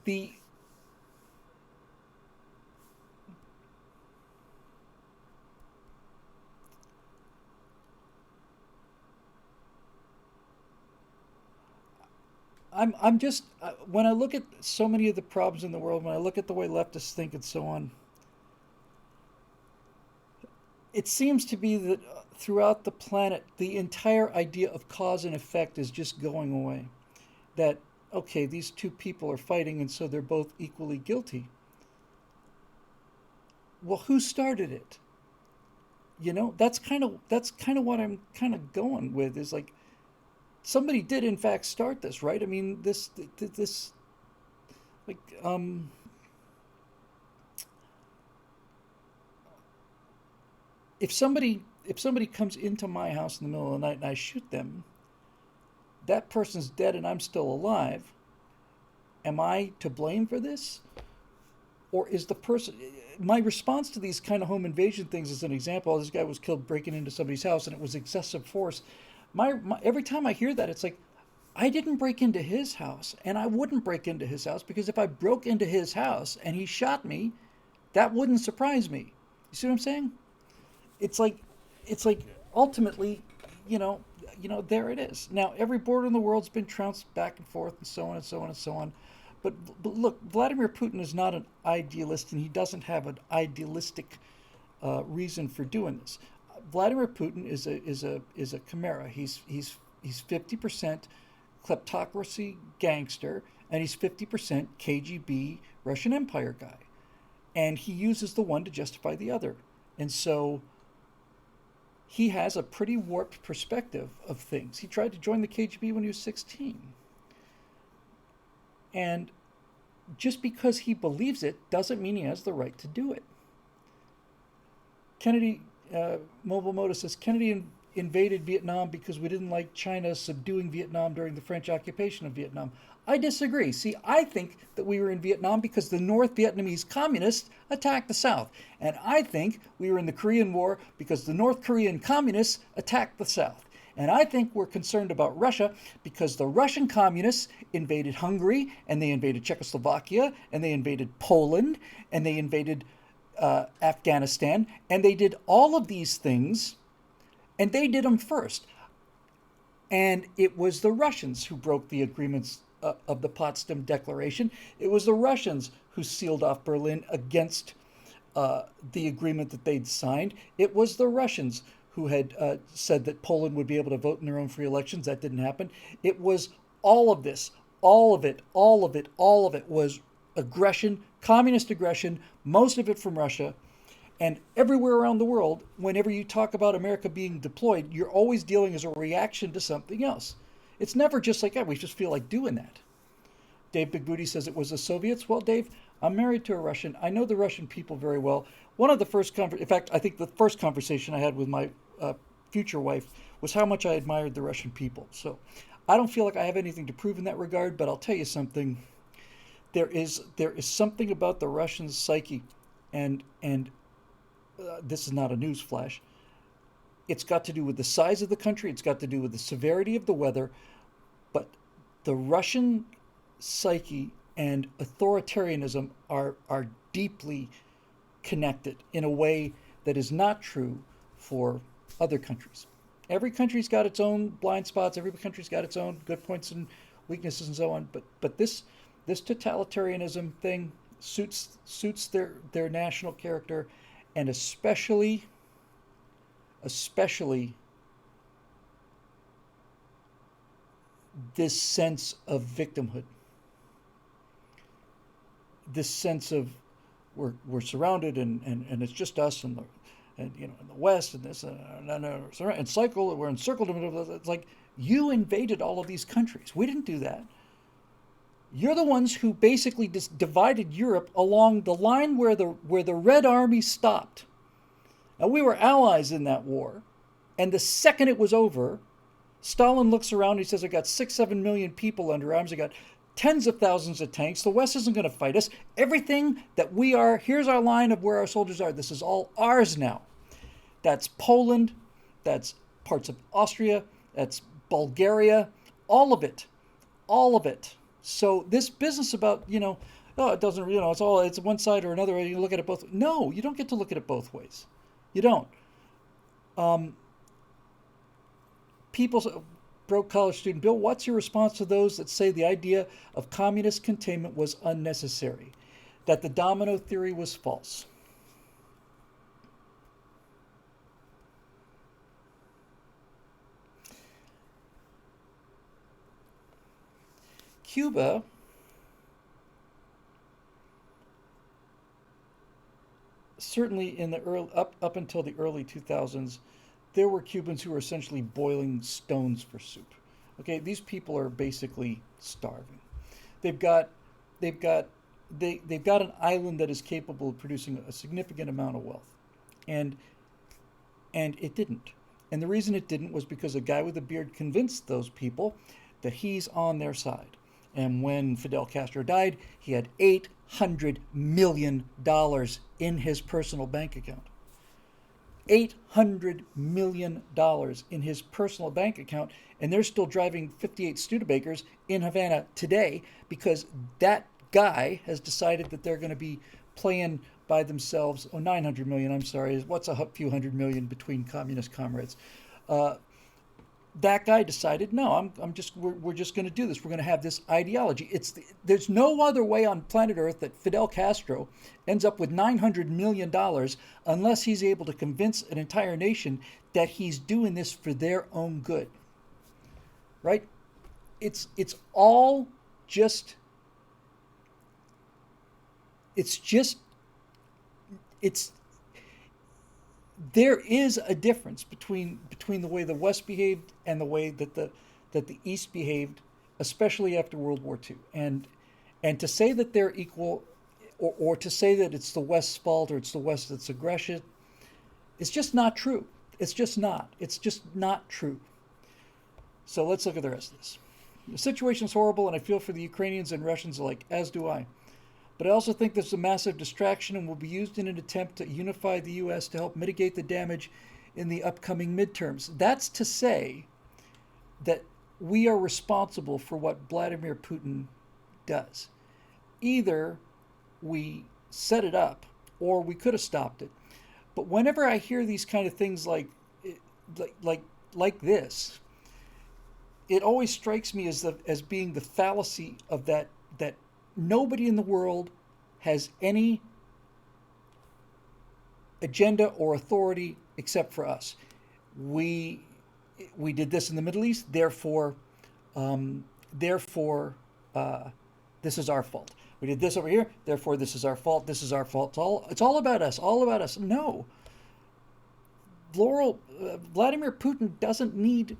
The I'm just when I look at so many of the problems in the world, when I look at the way leftists think and so on, it seems to be that throughout the planet, the entire idea of cause and effect is just going away. That, okay, these two people are fighting and so they're both equally guilty. Well, who started it? You know, that's kind of what I'm kind of going with, is like, somebody did in fact start this, right? I mean, this like if somebody comes into my house in the middle of the night and I shoot them, that person's dead and I'm still alive. Am I to blame for this? Or is the person... My response to these kind of home invasion things is an example. This guy was killed breaking into somebody's house and it was excessive force. My every time I hear that, it's like, I didn't break into his house, and I wouldn't break into his house, because if I broke into his house and he shot me, that wouldn't surprise me. You see what I'm saying? It's like ultimately, you know, there it is. Now, every border in the world's been trounced back and forth and so on and so on and so on. But look, Vladimir Putin is not an idealist, and he doesn't have an idealistic reason for doing this. Vladimir Putin is a chimera. He's 50% kleptocracy gangster, and he's 50% KGB Russian Empire guy, and he uses the one to justify the other. And so he has a pretty warped perspective of things. He tried to join the KGB when he was 16. And just because he believes it doesn't mean he has the right to do it. Kennedy, Mobile Moto says, Kennedy invaded Vietnam because we didn't like China subduing Vietnam during the French occupation of Vietnam. I disagree. See, I think that we were in Vietnam because the North Vietnamese communists attacked the South. And I think we were in the Korean War because the North Korean communists attacked the South. And I think we're concerned about Russia because the Russian communists invaded Hungary, and they invaded Czechoslovakia, and they invaded Poland, and they invaded Afghanistan, and they did all of these things, and they did them first. And it was the Russians who broke the agreements of the Potsdam Declaration. It was the Russians who sealed off Berlin against the agreement that they'd signed. It was the Russians who had said that Poland would be able to vote in their own free elections. That didn't happen. It was all of this, all of it, all of it, all of it was aggression, communist aggression, most of it from Russia. And everywhere around the world, whenever you talk about America being deployed, you're always dealing as a reaction to something else. It's never just like, we just feel like doing that. Dave Big Booty says it was the Soviets. Well, Dave, I'm married to a Russian. I know the Russian people very well. One of the first, in fact, I think the first conversation I had with my future wife was how much I admired the Russian people. So I don't feel like I have anything to prove in that regard, but I'll tell you something. There is something about the Russian psyche, and this is not a news flash. It's got to do with the size of the country. It's got to do with the severity of the weather. But the Russian psyche and authoritarianism are deeply connected in a way that is not true for other countries. Every country's got its own blind spots. Every country's got its own good points and weaknesses and so on. But this totalitarianism thing suits their national character, and especially this sense of victimhood, this sense of we're surrounded and it's just us and in the West and this and cycle we're encircled. It's like you invaded all of these countries. We didn't do that. You're the ones who basically divided Europe along the line where the Red Army stopped. Now, we were allies in that war, and the second it was over, Stalin looks around and he says, I got 6-7 million people under arms. I got tens of thousands of tanks. The West isn't going to fight us. Everything that we are, here's our line of where our soldiers are. This is all ours now. That's Poland. That's parts of Austria. That's Bulgaria. All of it. All of it. So this business about, it doesn't, it's one side or another. You look at it both. No, you don't get to look at it both ways. You don't. People, broke college student Bill, what's your response to those that say the idea of communist containment was unnecessary, that the domino theory was false? Cuba certainly in the early up until the early 2000s, there were Cubans who were essentially boiling stones for soup. Okay, these people are basically starving. They've got they've got they've got an island that is capable of producing a significant amount of wealth, and it didn't. And the reason it didn't was because a guy with a beard convinced those people that he's on their side. And when Fidel Castro died, he had $800 million in his personal bank account. $800 million in his personal bank account, and they're still driving 58 Studebakers in Havana today because that guy has decided that they're going to be playing by themselves. 900 million, I'm sorry. What's a few hundred million between communist comrades? That guy decided, no, we're just going to do this. We're going to have this ideology. There's no other way on planet Earth that Fidel Castro ends up with $900 million unless he's able to convince an entire nation that he's doing this for their own good. Right? It's all just, there is a difference between the way the West behaved and the way that the East behaved, especially after World War II. And to say that they're equal, or to say that it's the West's fault or it's the West that's aggression, it's just not true. It's just not. It's just not true. So let's look at the rest of this. The situation's horrible, and I feel for the Ukrainians and Russians alike, as do I. But I also think this is a massive distraction and will be used in an attempt to unify the U.S. to help mitigate the damage in the upcoming midterms. That's to say that we are responsible for what Vladimir Putin does. Either we set it up or we could have stopped it. But whenever I hear these kind of things like like like this, it always strikes me as being the fallacy of that nobody in the world has any agenda or authority except for us. We we did this in the Middle East, um, therefore this is our fault. We did this over here, therefore this is our fault. This is our fault. It's all about us. All about us. No, Vladimir Putin doesn't need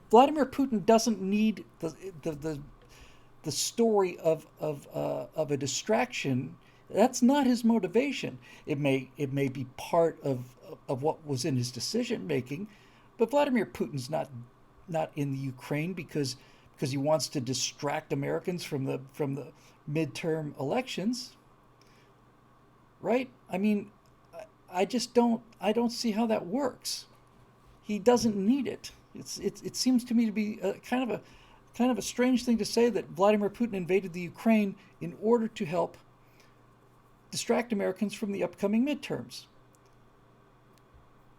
Vladimir Putin doesn't need the story of a distraction. That's not his motivation. It may be part of what was in his decision making, but Vladimir Putin's not in the Ukraine because he wants to distract Americans from the midterm elections, right? I mean, I just don't see how that works. He doesn't need it. It seems to me to be kind of a strange thing to say that Vladimir Putin invaded the Ukraine in order to help distract Americans from the upcoming midterms.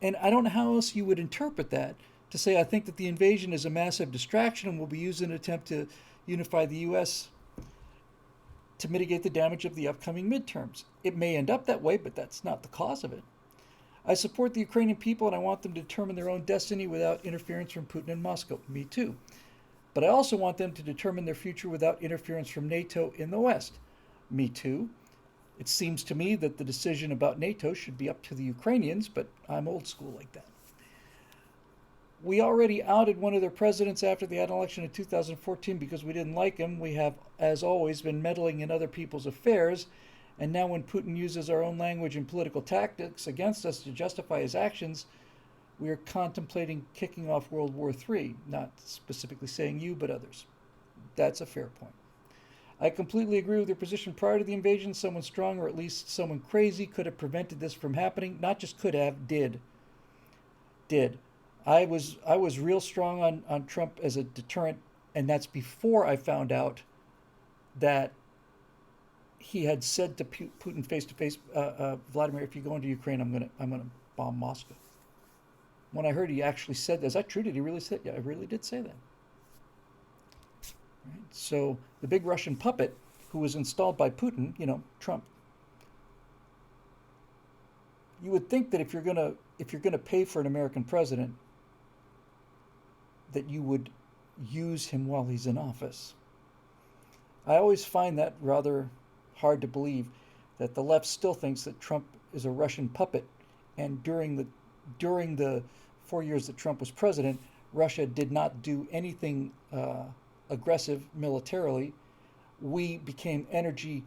And I don't know how else you would interpret that to say I think that the invasion is a massive distraction and will be used in an attempt to unify the U.S. to mitigate the damage of the upcoming midterms. It may end up that way, but that's not the cause of it. I support the Ukrainian people and I want them to determine their own destiny without interference from Putin and Moscow. Me too. But I also want them to determine their future without interference from NATO in the West. Me too. It seems to me that the decision about NATO should be up to the Ukrainians, but I'm old school like that. We already outed one of their presidents after they had an election in 2014 because we didn't like him. We have, as always, been meddling in other people's affairs. And now when Putin uses our own language and political tactics against us to justify his actions, we are contemplating kicking off World War III, not specifically saying you, but others. That's a fair point. I completely agree with your position. Prior to the invasion, someone strong or at least someone crazy could have prevented this from happening. Not just could have, did. Did. I was real strong on Trump as a deterrent, and that's before I found out that he had said to Putin face to face, Vladimir, if you go into Ukraine, I'm gonna bomb Moscow. When I heard he actually said that, is that true? Did he really say? Yeah, I really did say that. Right? So the big Russian puppet who was installed by Putin, Trump. You would think that if you're gonna pay for an American president, that you would use him while he's in office. I always find that rather hard to believe that the left still thinks that Trump is a Russian puppet, and during the 4 years that Trump was president, Russia did not do anything aggressive militarily. We became energy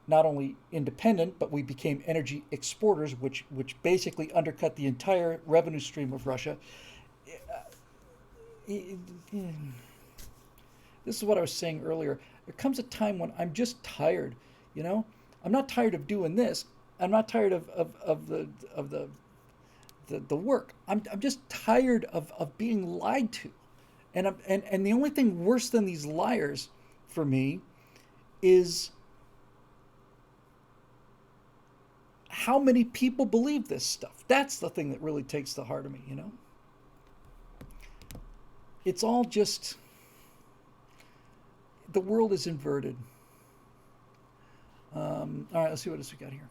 not only independent, but we became energy exporters, which basically undercut the entire revenue stream of Russia. This is what I was saying earlier. There comes a time when I'm just tired. I'm not tired of doing this. I'm not tired of the work. I'm just tired of being lied to. And the only thing worse than these liars for me is how many people believe this stuff. That's the thing that really takes the heart of me. It's all just, the world is inverted. All right, let's see what else we got here.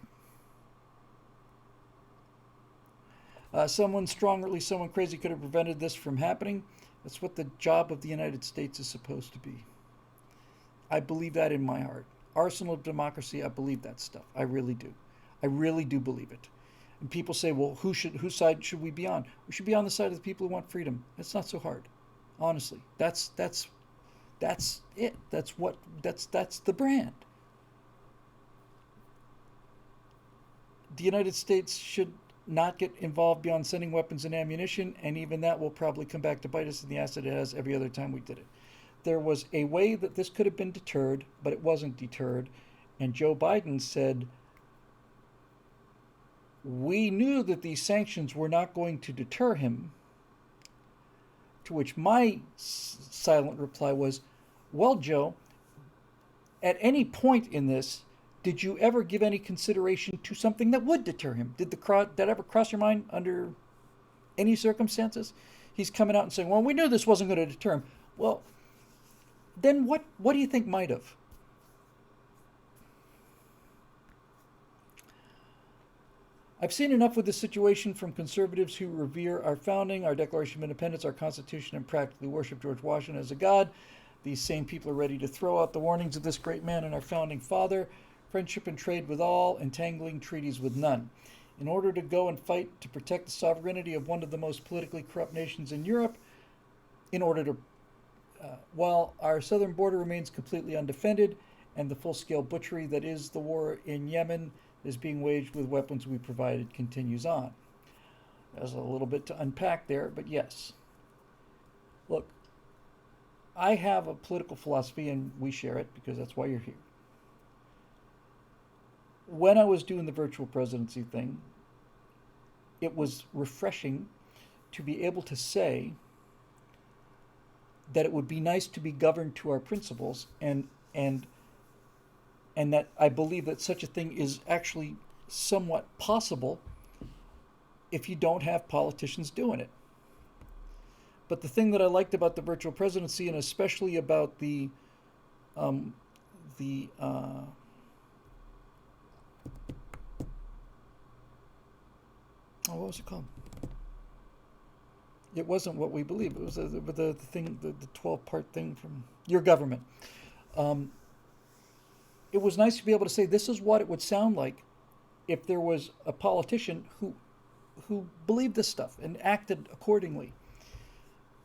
Someone strong, or at least someone crazy, could have prevented this from happening. That's what the job of the United States is supposed to be. I believe that in my heart. Arsenal of democracy, I believe that stuff. I really do. I really do believe it. And people say, well, whose side should we be on? We should be on the side of the people who want freedom. It's not so hard. Honestly. That's it. That's the brand. The United States should not get involved beyond sending weapons and ammunition, and even that will probably come back to bite us in the ass that it has every other time we did it. There was a way that this could have been deterred, but it wasn't deterred. And Joe Biden said, we knew that these sanctions were not going to deter him, To which my silent reply was, well, Joe, at any point in this, did you ever give any consideration to something that would deter him? Did that ever cross your mind under any circumstances? He's coming out and saying, well, we knew this wasn't going to deter him. Well, then what do you think might have? I've seen enough with this situation from conservatives who revere our founding, our Declaration of Independence, our Constitution, and practically worship George Washington as a god. These same people are ready to throw out the warnings of this great man and our founding father, friendship and trade with all, entangling treaties with none. In order to go and fight to protect the sovereignty of one of the most politically corrupt nations in Europe, while our southern border remains completely undefended and the full-scale butchery that is the war in Yemen is being waged with weapons we provided continues on. There's a little bit to unpack there, but yes. Look, I have a political philosophy and we share it because that's why you're here. When I was doing the virtual presidency thing, it was refreshing to be able to say that it would be nice to be governed to our principles and that I believe that such a thing is actually somewhat possible if you don't have politicians doing it. But the thing that I liked about the virtual presidency, and especially about what was it called? It wasn't What We Believe. It was the thing, the 12-part thing from Your Government. It was nice to be able to say this is what it would sound like if there was a politician who believed this stuff and acted accordingly.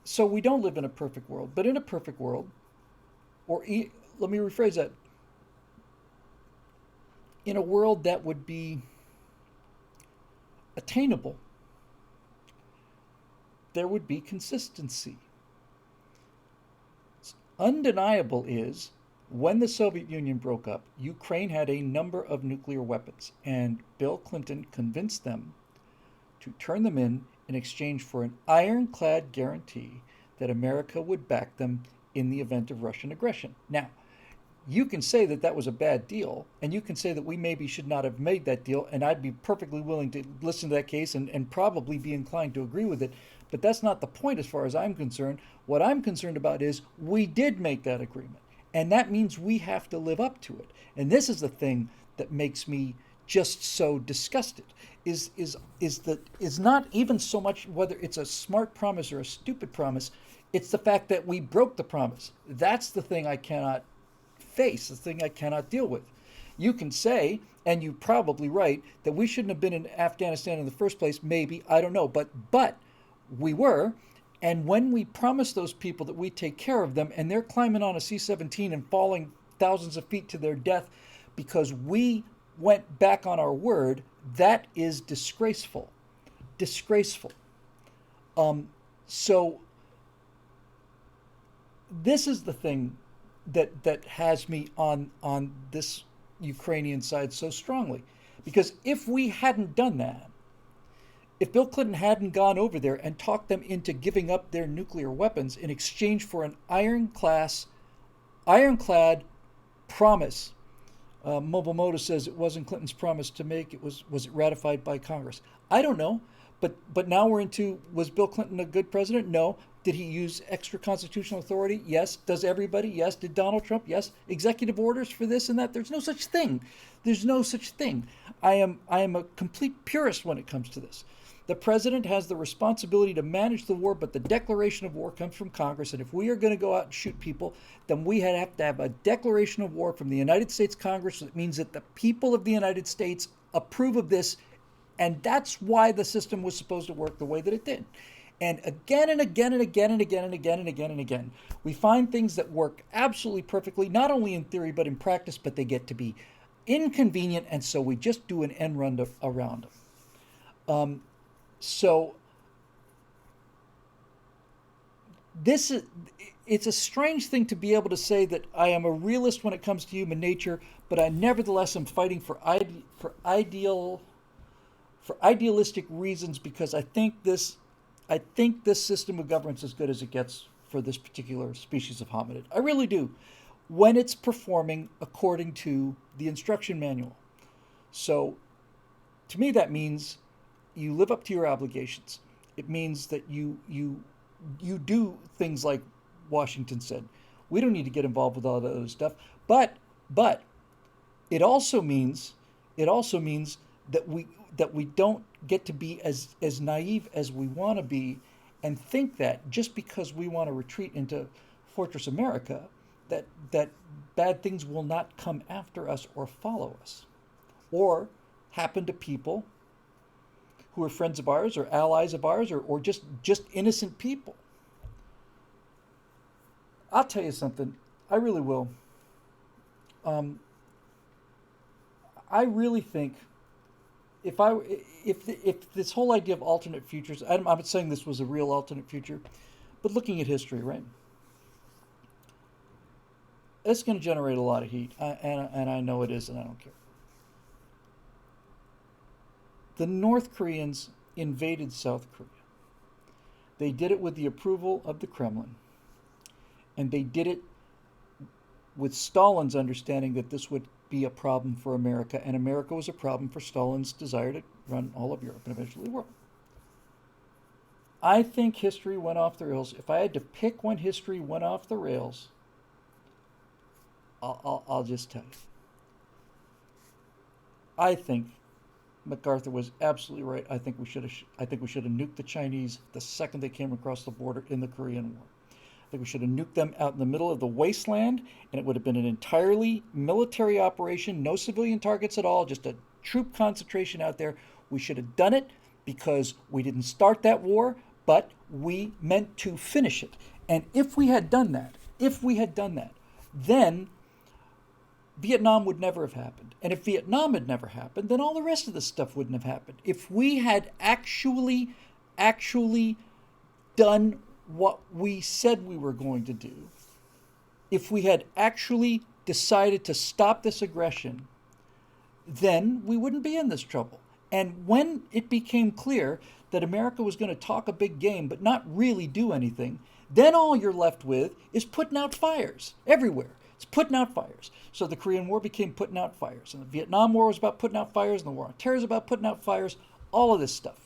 So we don't live in a perfect world, but in a perfect world, let me rephrase that, in a world that would be attainable, there would be consistency. Undeniable is when the Soviet Union broke up, Ukraine had a number of nuclear weapons, and Bill Clinton convinced them to turn them in exchange for an ironclad guarantee that America would back them in the event of Russian aggression. Now, you can say that that was a bad deal, and you can say that we maybe should not have made that deal, and I'd be perfectly willing to listen to that case and probably be inclined to agree with it, but that's not the point as far as I'm concerned. What I'm concerned about is we did make that agreement, and that means we have to live up to it. And this is the thing that makes me just so disgusted, is not even so much whether it's a smart promise or a stupid promise, it's the fact that we broke the promise. That's the thing I cannot face, the thing I cannot deal with. You can say, and you're probably right, that we shouldn't have been in Afghanistan in the first place, maybe, I don't know, but we were, and when we promised those people that we'd take care of them, and they're climbing on a C-17 and falling thousands of feet to their death because we went back on our word, that is disgraceful. Disgraceful. So this is the thing that has me on this Ukrainian side so strongly. Because if we hadn't done that, if Bill Clinton hadn't gone over there and talked them into giving up their nuclear weapons in exchange for an ironclad promise, Mobile Moto says it wasn't Clinton's promise to make, was it ratified by Congress? I don't know, but now we're into, was Bill Clinton a good president? No. Did he use extra constitutional authority? Yes. Does everybody? Yes. Did Donald Trump? Yes. Executive orders for this and that? There's no such thing. There's no such thing. I am a complete purist when it comes to this. The president has the responsibility to manage the war, but the declaration of war comes from Congress. And if we are going to go out and shoot people, then we have to have a declaration of war from the United States Congress. That means that the people of the United States approve of this. And that's why the system was supposed to work the way that it did. And again and again and again and again and again and again and again, we find things that work absolutely perfectly, not only in theory, but in practice, but they get to be inconvenient. And so we just do an end run around them. So it's a strange thing to be able to say that I am a realist when it comes to human nature, but I nevertheless am fighting for idealistic reasons, because I think this I think this system of governance is as good as it gets for this particular species of hominid. I really do. When it's performing according to the instruction manual. So to me that means you live up to your obligations. It means that you do things like Washington said. We don't need to get involved with all that other stuff. But it also means that we don't get to be as naive as we want to be and think that just because we want to retreat into Fortress America that bad things will not come after us or follow us or happen to people who are friends of ours or allies of ours or just innocent people. I'll tell you something. I really will. I really think if this whole idea of alternate futures, I'm not saying this was a real alternate future, but looking at history, right? It's going to generate a lot of heat, and I know it is, and I don't care. The North Koreans invaded South Korea. They did it with the approval of the Kremlin, and they did it with Stalin's understanding that this would be a problem for America, and America was a problem for Stalin's desire to run all of Europe and eventually the world. I think history went off the rails. If I had to pick when history went off the rails, I'll just tell you. I think MacArthur was absolutely right. I think we should have nuked the Chinese the second they came across the border in the Korean War. I think we should have nuked them out in the middle of the wasteland, and it would have been an entirely military operation, no civilian targets at all, just a troop concentration out there. We should have done it because we didn't start that war, but we meant to finish it. And if we had done that, then Vietnam would never have happened. And if Vietnam had never happened, then all the rest of this stuff wouldn't have happened. If we had actually done what we said we were going to do, if we had actually decided to stop this aggression, then we wouldn't be in this trouble. And when it became clear that America was going to talk a big game but not really do anything, then all you're left with is putting out fires everywhere. It's putting out fires. So the Korean War became putting out fires. And the Vietnam War was about putting out fires. And the War on Terror is about putting out fires. All of this stuff.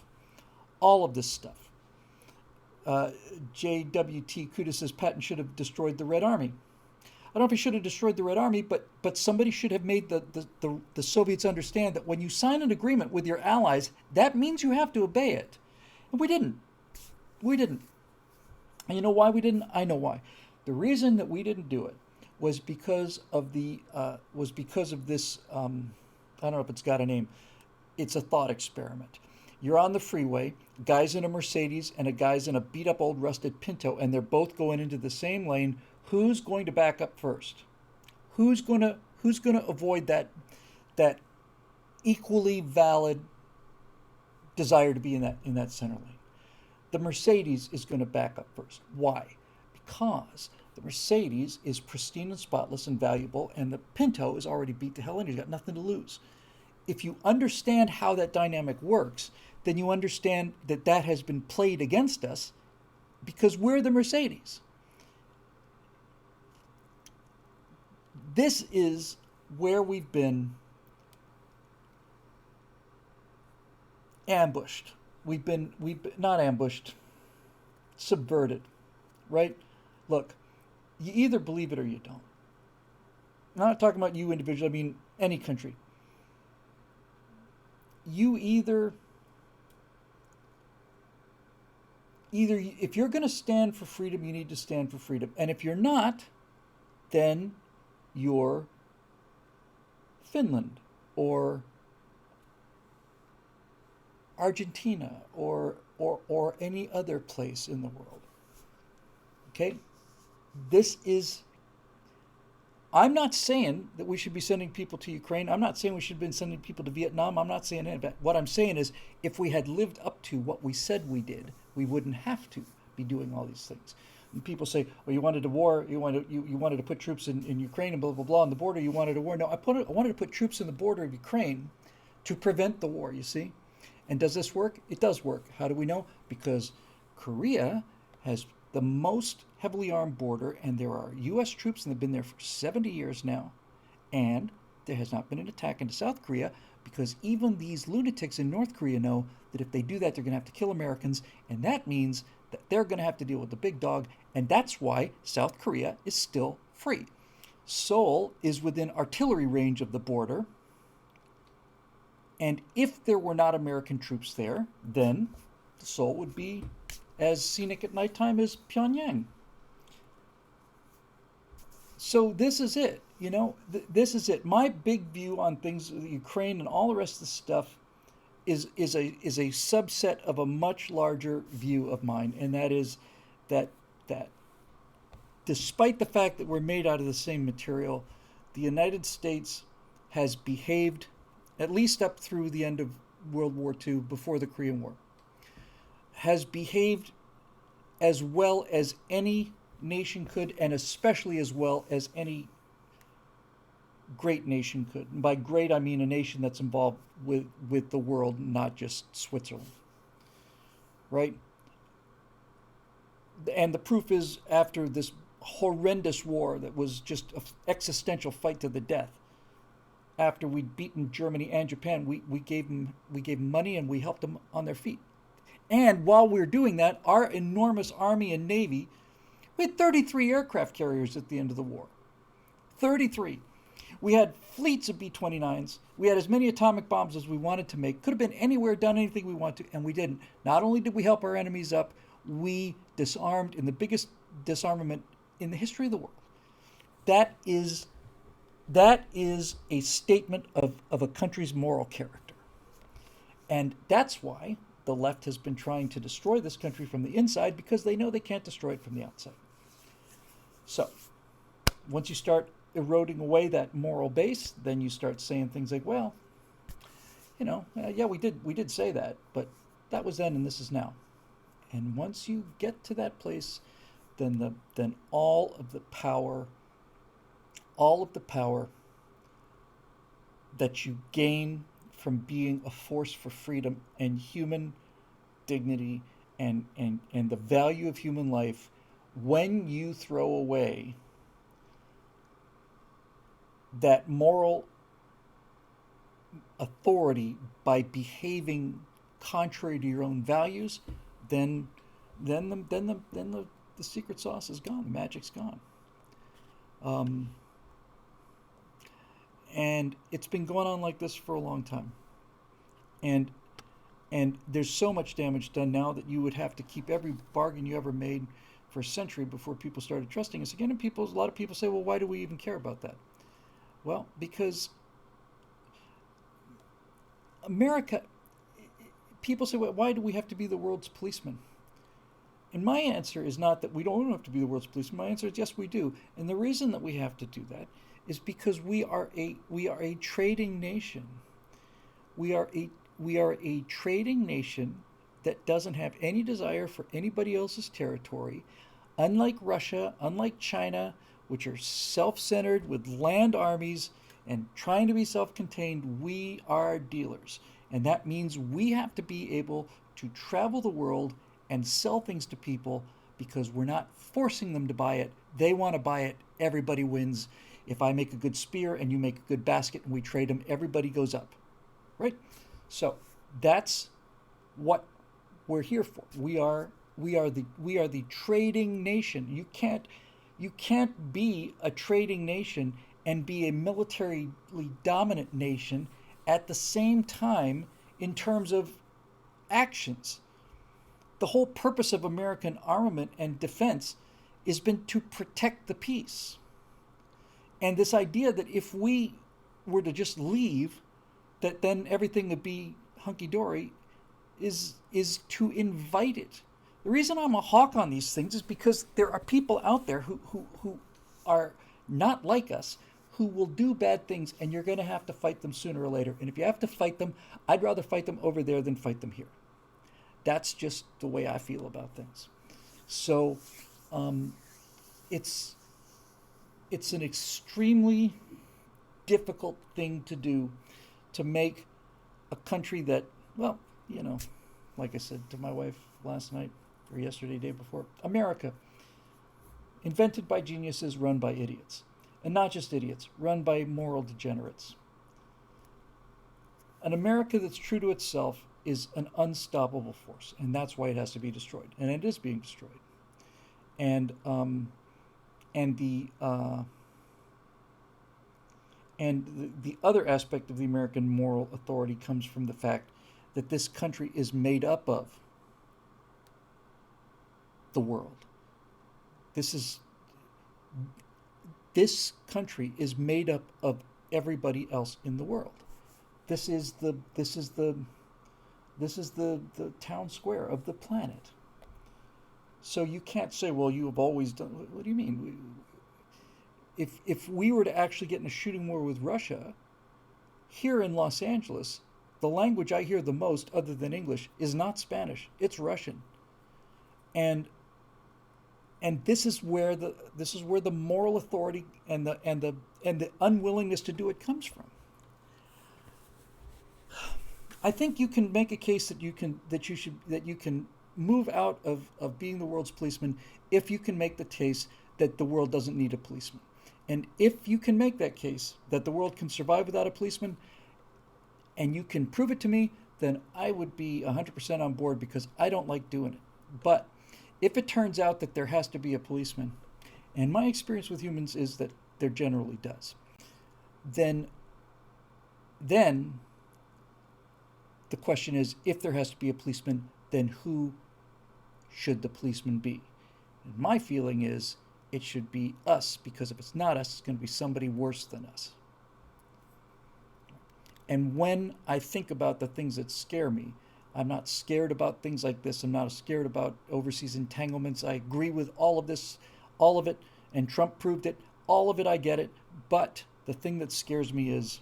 J.W.T. Kuda says Patton should have destroyed the Red Army. I don't know if he should have destroyed the Red Army, but somebody should have made the Soviets understand that when you sign an agreement with your allies, that means you have to obey it. And we didn't. And you know why we didn't? I know why. The reason that we didn't do it was because of this. I don't know if it's got a name. It's a thought experiment. You're on the freeway, a guy's in a Mercedes and a guy's in a beat up old rusted Pinto, and they're both going into the same lane. Who's going to back up first? Who's going to avoid that equally valid desire to be in that center lane? The Mercedes is going to back up first. Why? Because the Mercedes is pristine and spotless and valuable, and the Pinto is already beat to hell and he's got nothing to lose. If you understand how that dynamic works, then you understand that has been played against us because we're the Mercedes. This is where we've been ambushed. We've been not ambushed, subverted, right? Look, you either believe it or you don't. I'm not talking about you individually, I mean any country. You either if you're going to stand for freedom, you need to stand for freedom. And if you're not, then you're Finland or Argentina or any other place in the world. Okay? I'm not saying that we should be sending people to Ukraine. I'm not saying we should have been sending people to Vietnam. I'm not saying that. What I'm saying is if we had lived up to what we said we did, we wouldn't have to be doing all these things. And people say, well, you wanted a war, you wanted to put troops in Ukraine and blah, blah, blah, on the border, you wanted a war. No, I wanted to put troops in the border of Ukraine to prevent the war, you see? And does this work? It does work. How do we know? Because Korea has the most heavily armed border, and there are U.S. troops, and they've been there for 70 years now. And there has not been an attack into South Korea because even these lunatics in North Korea know that if they do that, they're going to have to kill Americans, and that means that they're going to have to deal with the big dog, and that's why South Korea is still free. Seoul is within artillery range of the border, and if there were not American troops there, then Seoul would be as scenic at nighttime as Pyongyang. So this is it. This is it. My big view on things, Ukraine and all the rest of the stuff, is a subset of a much larger view of mine, and that is that despite the fact that we're made out of the same material, the United States has behaved, at least up through the end of World War II, before the Korean War, has behaved as well as any nation could, and especially as well as any great nation could. And by great, I mean a nation that's involved with the world, not just Switzerland. Right? And the proof is, after this horrendous war that was just an existential fight to the death, after we'd beaten Germany and Japan, we gave them money and we helped them on their feet. And while we were doing that, our enormous army and navy, we had 33 aircraft carriers at the end of the war. 33. We had fleets of B-29s. We had as many atomic bombs as we wanted to make. Could have been anywhere, done anything we wanted to, and we didn't. Not only did we help our enemies up, we disarmed in the biggest disarmament in the history of the world. That is a statement of a country's moral character. And that's why the left has been trying to destroy this country from the inside, because they know they can't destroy it from the outside. So, once you start eroding away that moral base, then you start saying things like, well, yeah, we did say that, but that was then and this is now. And once you get to that place, then all of the power that you gain from being a force for freedom and human dignity and the value of human life, when you throw away that moral authority by behaving contrary to your own values, then the secret sauce is gone. The magic's gone. And it's been going on like this for a long time. And there's so much damage done now that you would have to keep every bargain you ever made for a century before people started trusting us again. And a lot of people say, well, why do we even care about that? Well, because America, people say, well, why do we have to be the world's policeman? And my answer is not that we don't have to be the world's policeman. My answer is yes, we do. And the reason that we have to do that is because we are a trading nation. We are a trading nation that doesn't have any desire for anybody else's territory. Unlike Russia, unlike China, which are self-centered with land armies and trying to be self-contained, we are dealers. And that means we have to be able to travel the world and sell things to people, because we're not forcing them to buy it. They want to buy it. Everybody wins. If I make a good spear and you make a good basket and we trade them, everybody goes up, right? So that's what we're here for. We are the trading nation. You can't be a trading nation and be a militarily dominant nation at the same time in terms of actions. The whole purpose of American armament and defense has been to protect the peace. And this idea that if we were to just leave, that then everything would be hunky-dory is to invite it. The reason I'm a hawk on these things is because there are people out there who are not like us, who will do bad things, and you're going to have to fight them sooner or later. And if you have to fight them, I'd rather fight them over there than fight them here. That's just the way I feel about things. So it's an extremely difficult thing to do, to make a country that, well, like I said to my wife last night, or yesterday, day before. America, invented by geniuses, run by idiots. And not just idiots, run by moral degenerates. An America that's true to itself is an unstoppable force, and that's why it has to be destroyed, and it is being destroyed. And and the uh, the other aspect of the American moral authority comes from the fact that this country is made up of the world. This is this country is made up of everybody else in the world. This is the town square of the planet. So you can't say, well, you have always done. What do you mean? If we were to actually get in a shooting war with Russia, here in Los Angeles, the language I hear the most, other than English, is not Spanish. It's Russian. And this is where the moral authority and the unwillingness to do it comes from. I think you can make a case that you can move out of being the world's policeman if you can make the case that the world doesn't need a policeman. And if you can make that case that the world can survive without a policeman, and you can prove it to me, then I would be 100% on board, because I don't like doing it. But if it turns out that there has to be a policeman, and my experience with humans is that there generally does, then the question is, if there has to be a policeman, then who should the policeman be? And my feeling is it should be us, because if it's not us, it's going to be somebody worse than us. And when I think about the things that scare me, I'm not scared about things like this. I'm not scared about overseas entanglements. I agree with all of this, all of it, and Trump proved it. All of it, I get it. But the thing that scares me is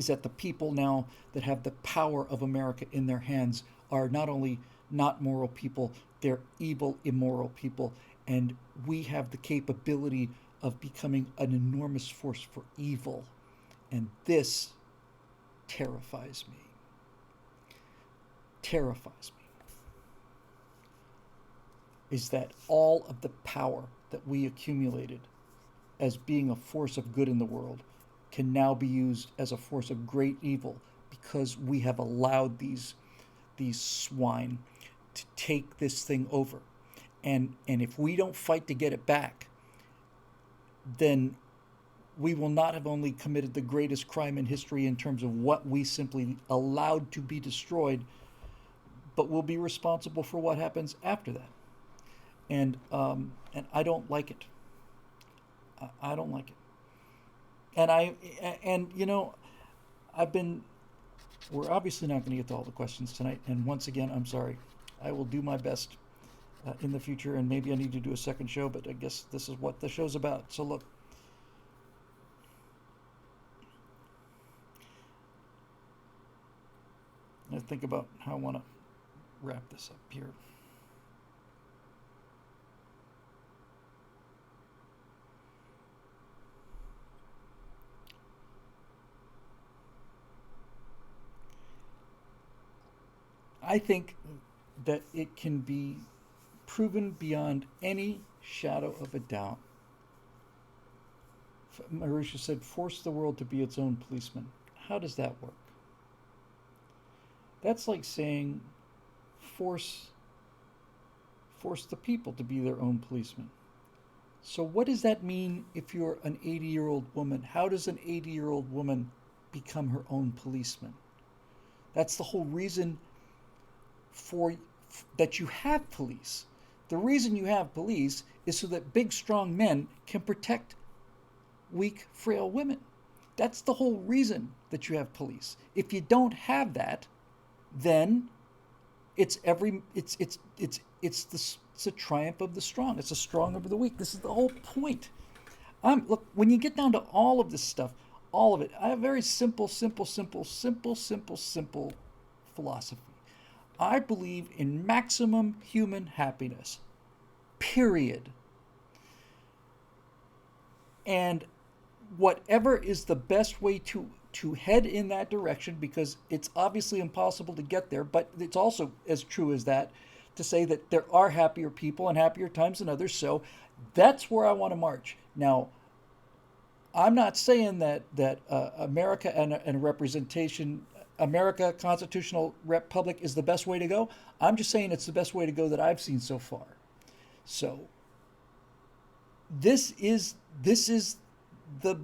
that the people now that have the power of America in their hands are not only not moral people, they're evil, immoral people. And we have the capability of becoming an enormous force for evil. And this terrifies me. Terrifies me. Is that all of the power that we accumulated as being a force of good in the world can now be used as a force of great evil, because we have allowed these swine to take this thing over. And if we don't fight to get it back, then we will not have only committed the greatest crime in history in terms of what we simply allowed to be destroyed, but we'll be responsible for what happens after that. And I don't like it. I don't like it. And we're obviously not going to get to all the questions tonight. And once again, I'm sorry. I will do my best in the future, and maybe I need to do a second show, but I guess this is what the show's about. So look, I think about how I want to wrap this up here. I think that it can be proven beyond any shadow of a doubt. Marusha said, force the world to be its own policeman. How does that work? That's like saying force the people to be their own policeman. So what does that mean if you're an 80-year-old woman? How does an 80-year-old woman become her own policeman? That's the whole reason that you have police. The reason you have police is so that big, strong men can protect weak, frail women. That's the whole reason that you have police. If you don't have that, then it's a triumph of the strong. It's a strong over the weak. This is the whole point. Look, when you get down to all of this stuff, all of it, I have a very simple philosophy. I believe in maximum human happiness, period. And whatever is the best way to head in that direction, because it's obviously impossible to get there, but it's also as true as that to say that there are happier people and happier times than others. So that's where I want to march. Now, I'm not saying that America and representation, America constitutional republic is the best way to go. I'm just saying it's the best way to go that I've seen so far. So this is the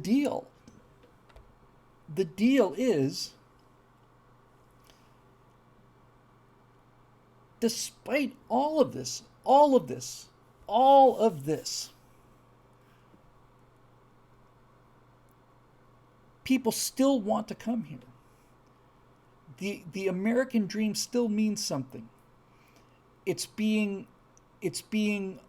deal. The deal is, despite all of this, people still want to come here. The American dream still means something. It's being it's being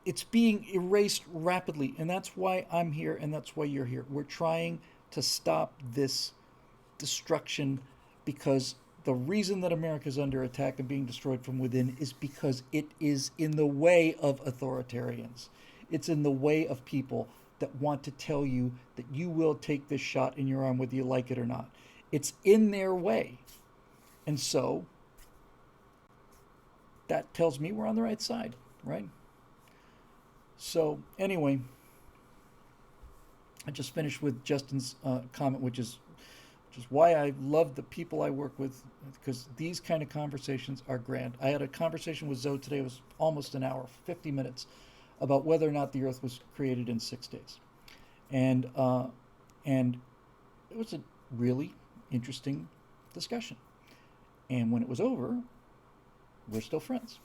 it's being erased rapidly, and that's why I'm here, and that's why you're here. We're trying to stop this destruction, because the reason that America is under attack and being destroyed from within is because it is in the way of authoritarians. It's in the way of people that want to tell you that you will take this shot in your arm whether you like it or not. It's in their way. And so that tells me we're on the right side, right? So anyway, I just finished with Justin's comment, which is why I love the people I work with, because these kind of conversations are grand. I had a conversation with Zoe today. It was almost an hour, 50 minutes, about whether or not the Earth was created in 6 days, and it was a really interesting discussion. And when it was over, we're still friends.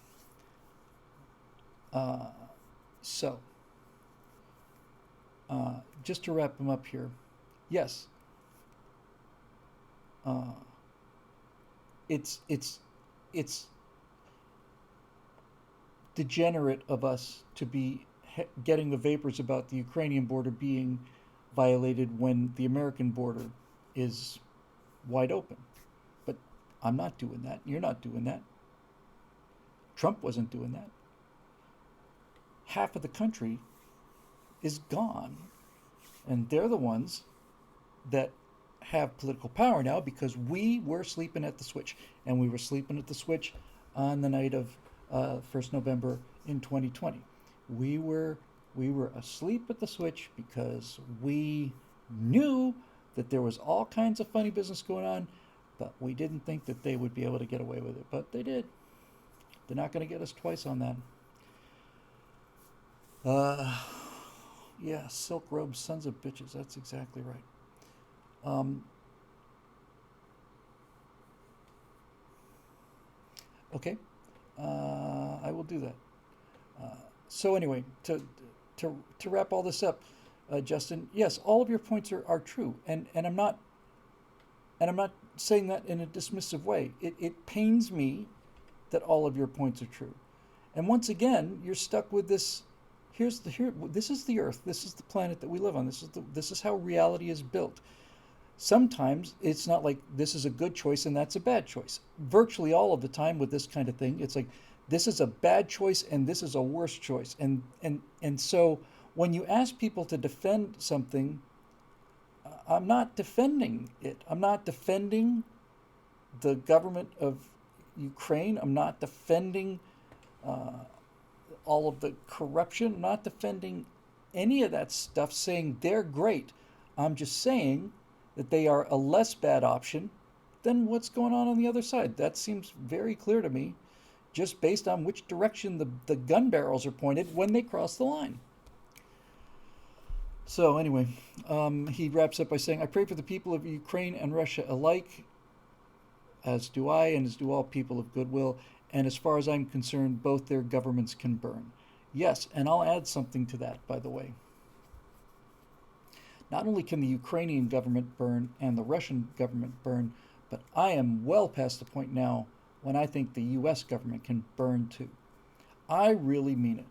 So, just to wrap them up here, yes, it's degenerate of us to be getting the vapors about the Ukrainian border being violated when the American border is wide open. But I'm not doing that. You're not doing that. Trump wasn't doing that. Half of the country is gone, and they're the ones that have political power now, because we were sleeping at the switch, and we were sleeping at the switch on the night of 1st November in 2020. We were asleep at the switch because we knew that there was all kinds of funny business going on, but we didn't think that they would be able to get away with it. But they did. They're not going to get us twice on that. Yeah, silk robes, sons of bitches. That's exactly right. Okay, I will do that. So anyway, to wrap all this up, Justin, yes, all of your points are true, and I'm not saying that in a dismissive way. It pains me that all of your points are true, and once again, you're stuck with this. This is the Earth. This is the planet that we live on. This is how reality is built. Sometimes it's not like this is a good choice and that's a bad choice. Virtually all of the time with this kind of thing, it's like this is a bad choice and this is a worse choice. And so when you ask people to defend something, I'm not defending it. I'm not defending the government of Ukraine. I'm not defending all of the corruption. I'm not defending any of that stuff, saying they're great. I'm just saying that they are a less bad option than what's going on the other side. That seems very clear to me, just based on which direction the gun barrels are pointed when they cross the line. So anyway, he wraps up by saying, I pray for the people of Ukraine and Russia alike, as do I, and as do all people of goodwill. And as far as I'm concerned, both their governments can burn. Yes, and I'll add something to that, by the way. Not only can the Ukrainian government burn and the Russian government burn, but I am well past the point now when I think the U.S. government can burn too. I really mean it.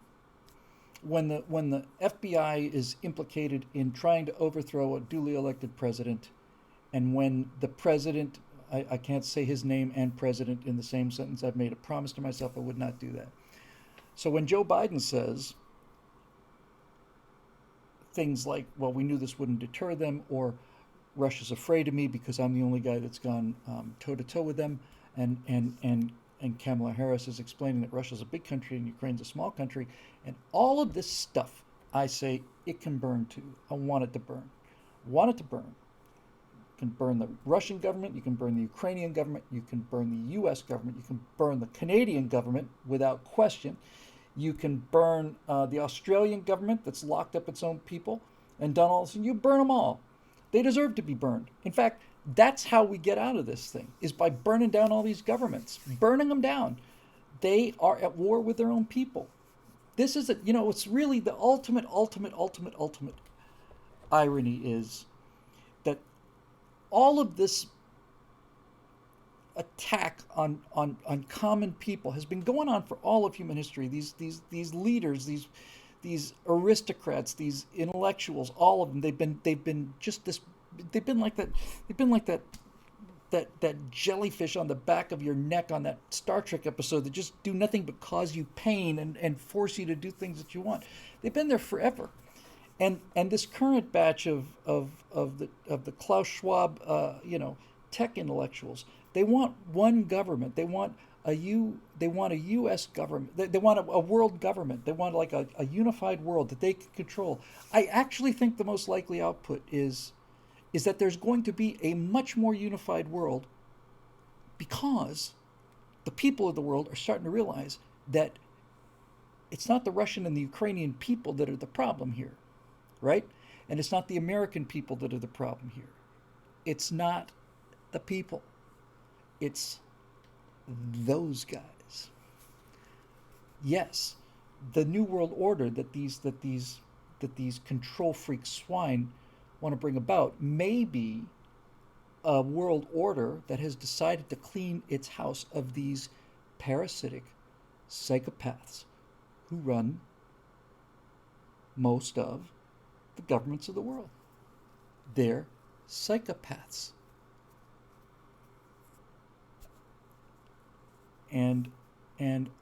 When the FBI is implicated in trying to overthrow a duly elected president, and when the president, I can't say his name and president in the same sentence. I've made a promise to myself I would not do that. So when Joe Biden says things like, well, we knew this wouldn't deter them, or Russia's afraid of me because I'm the only guy that's gone toe to toe with them, and Kamala Harris is explaining that Russia's a big country and Ukraine's a small country, and all of this stuff. I say it can burn too. I want it to burn. I want it to burn. You can burn the Russian government. You can burn the Ukrainian government. You can burn the U.S. government. You can burn the Canadian government without question. You can burn the Australian government that's locked up its own people and done all this. And you burn them all. They deserve to be burned. In fact, that's how we get out of this thing, is by burning down all these governments, burning them down. They are at war with their own people. This is, it's really the ultimate irony is that all of this attack on common people has been going on for all of human history. These leaders, these aristocrats, these intellectuals, all of them, they've been just this. They've been like that. They've been like that jellyfish on the back of your neck on that Star Trek episode that just do nothing but cause you pain and force you to do things that you want. They've been there forever. And this current batch of the Klaus Schwab tech intellectuals, they want one government. They want a U.S. government. They want a world government. They want like a unified world that they can control. I actually think the most likely output is that there's going to be a much more unified world because the people of the world are starting to realize that it's not the Russian and the Ukrainian people that are the problem here, right? And it's not the American people that are the problem here. It's not the people. It's those guys. Yes, the New World Order that these control freak swine want to bring about may be a world order that has decided to clean its house of these parasitic psychopaths who run most of the governments of the world. They're psychopaths. And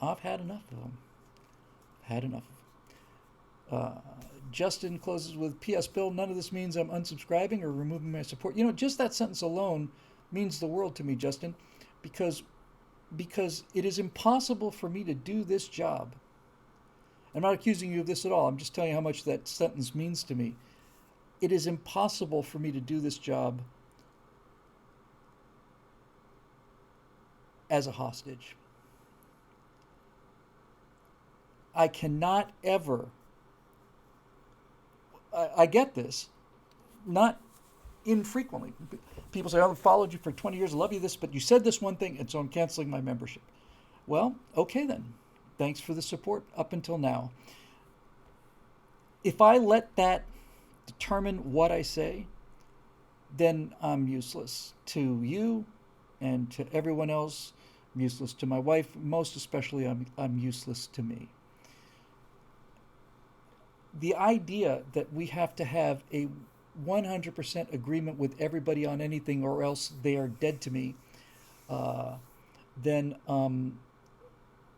I've had enough of them. Had enough of them. Justin closes with, P.S. Bill, none of this means I'm unsubscribing or removing my support. Just that sentence alone means the world to me, Justin, because it is impossible for me to do this job. I'm not accusing you of this at all. I'm just telling you how much that sentence means to me. It is impossible for me to do this job as a hostage. I cannot ever... I get this, not infrequently. People say, I've followed you for 20 years, I love you this, but you said this one thing, and so I'm canceling my membership. Well, okay then. Thanks for the support up until now. If I let that determine what I say, then I'm useless to you and to everyone else. I'm useless to my wife. Most especially, I'm useless to me. The idea that we have to have a 100% agreement with everybody on anything or else they are dead to me, then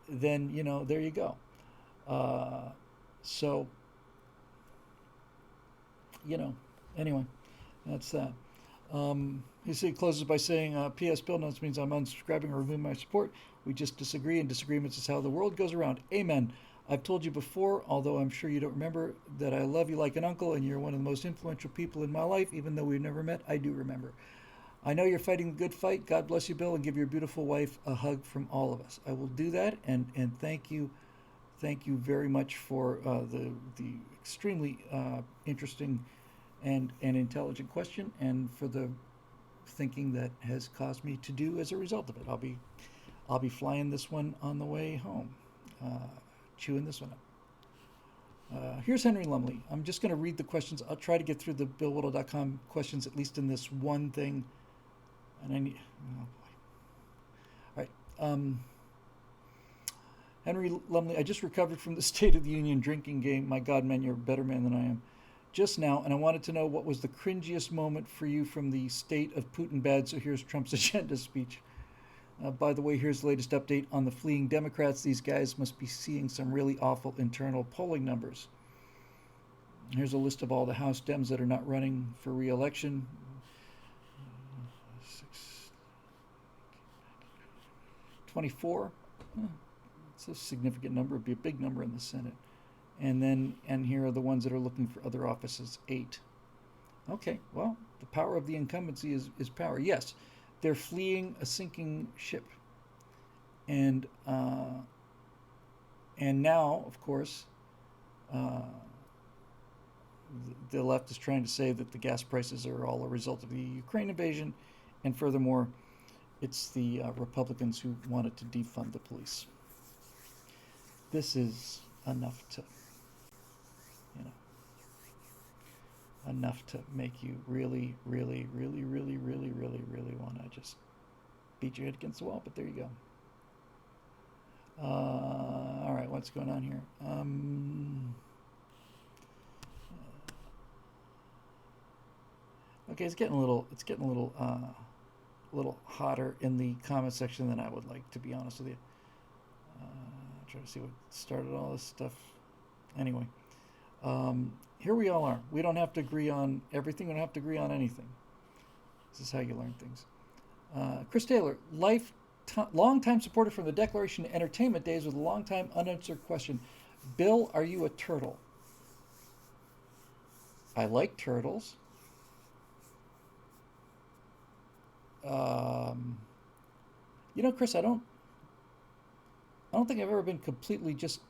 there you go. So anyway, that's that. He closes by saying, P.S. Bill, notes means I'm unsubscribing or removing my support. We just disagree, and disagreements is how the world goes around. Amen. I've told you before, although I'm sure you don't remember, that I love you like an uncle and you're one of the most influential people in my life. Even though we've never met, I do remember. I know you're fighting a good fight. God bless you, Bill, and give your beautiful wife a hug from all of us. I will do that, and thank you very much for the extremely interesting and intelligent question, and for the thinking that has caused me to do as a result of it. I'll be flying this one on the way home. Chewing this one up. Here's Henry Lumley. I'm just going to read the questions. I'll try to get through the BillWhittle.com questions, at least in this one thing. And I need... Oh, boy. All right. Henry Lumley, I just recovered from the State of the Union drinking game. My God, man, you're a better man than I am. Just now, and I wanted to know what was the cringiest moment for you from the State of Putin Bad, so here's Trump's agenda speech. By the way, here's the latest update on the fleeing Democrats. These guys must be seeing some really awful internal polling numbers. Here's a list of all the House Dems that are not running for re-election. 6, 24. It's a significant number. It'd be a big number in the Senate. And here are the ones that are looking for other offices, 8. Okay, well, the power of the incumbency is power. Yes, they're fleeing a sinking ship. And now, of course, uh, the left is trying to say that the gas prices are all a result of the Ukraine invasion, and furthermore, it's the Republicans who wanted to defund the police. This is enough to, enough to make you really, really, really, really, really, really, really want to just beat your head against the wall. But there you go. All right, what's going on here? Okay, it's getting a little hotter in the comment section than I would like, to be honest with you. Try to see what started all this stuff. Anyway, here we all are. We don't have to agree on everything. We don't have to agree on anything. This is how you learn things. Chris Taylor, long-time supporter from the Declaration to Entertainment days with a long-time unanswered question. Bill, are you a turtle? I like turtles. Chris, I don't think I've ever been completely just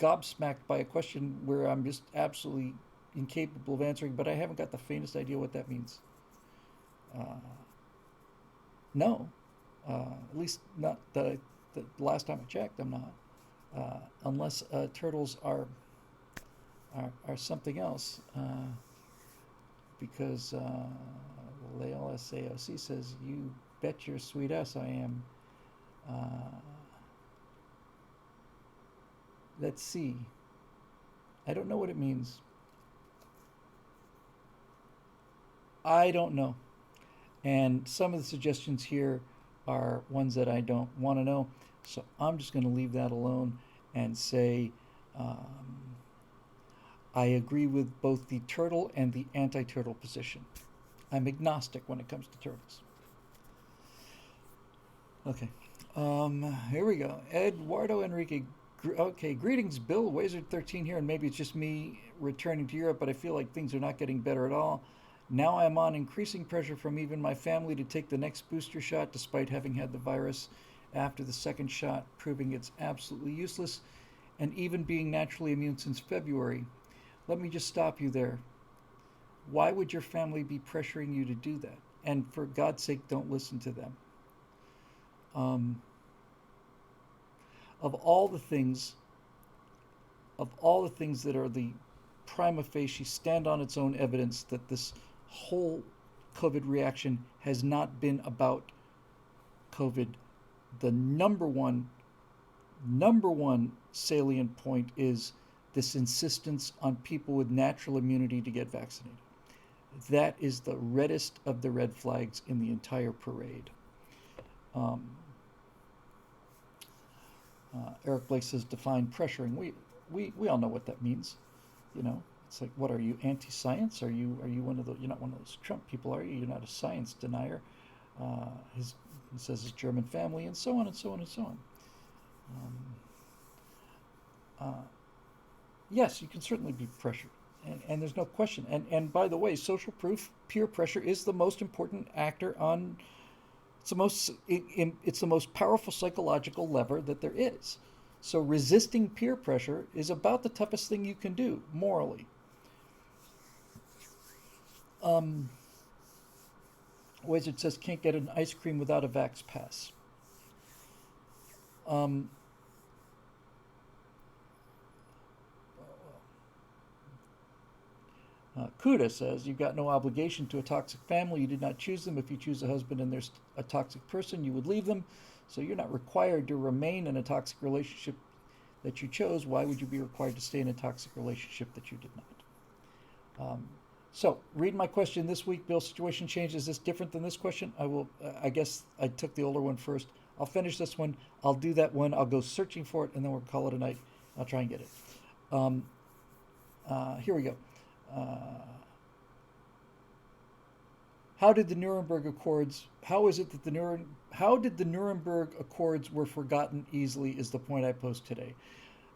gobsmacked by a question where I'm just absolutely incapable of answering, but I haven't got the faintest idea what that means. No, at least not the last time I checked. I'm not, unless turtles are something else, because Lael SAOC says, "You bet your sweet ass I am." Let's see. I don't know what it means. I don't know. And some of the suggestions here are ones that I don't want to know. So I'm just going to leave that alone and say I agree with both the turtle and the anti-turtle position. I'm agnostic when it comes to turtles. Okay. Here we go. Eduardo Enrique. Okay, greetings, Bill. Wazard13 here, and maybe it's just me returning to Europe, but I feel like things are not getting better at all. Now I'm on increasing pressure from even my family to take the next booster shot, despite having had the virus after the second shot, proving it's absolutely useless, and even being naturally immune since February. Let me just stop you there. Why would your family be pressuring you to do that? And for God's sake, don't listen to them. Of all the things that are the prima facie stand on its own evidence that this whole COVID reaction has not been about COVID, the number one salient point is this insistence on people with natural immunity to get vaccinated. That is the reddest of the red flags in the entire parade. Eric Blake says define pressuring. We all know what that means. It's like, what are you, anti-science? Are you one of the? You're not one of those Trump people, are you? You're not a science denier. He says his German family, and so on and so on and so on. Yes, you can certainly be pressured, and there's no question. And by the way, social proof, peer pressure is the most important actor on. It's the most powerful psychological lever that there is. So resisting peer pressure is about the toughest thing you can do morally. Wizard says can't get an ice cream without a vax pass. Kuda says, you've got no obligation to a toxic family. You did not choose them. If you choose a husband and there's a toxic person, you would leave them. So you're not required to remain in a toxic relationship that you chose. Why would you be required to stay in a toxic relationship that you did not? So read my question this week. Bill, situation change. Is this different than this question? I guess I took the older one first. I'll finish this one. I'll do that one. I'll go searching for it, and then we'll call it a night. I'll try and get it. Here we go. how did the Nuremberg Accords? How is it that how did the Nuremberg Accords were forgotten easily? Is the point I post today.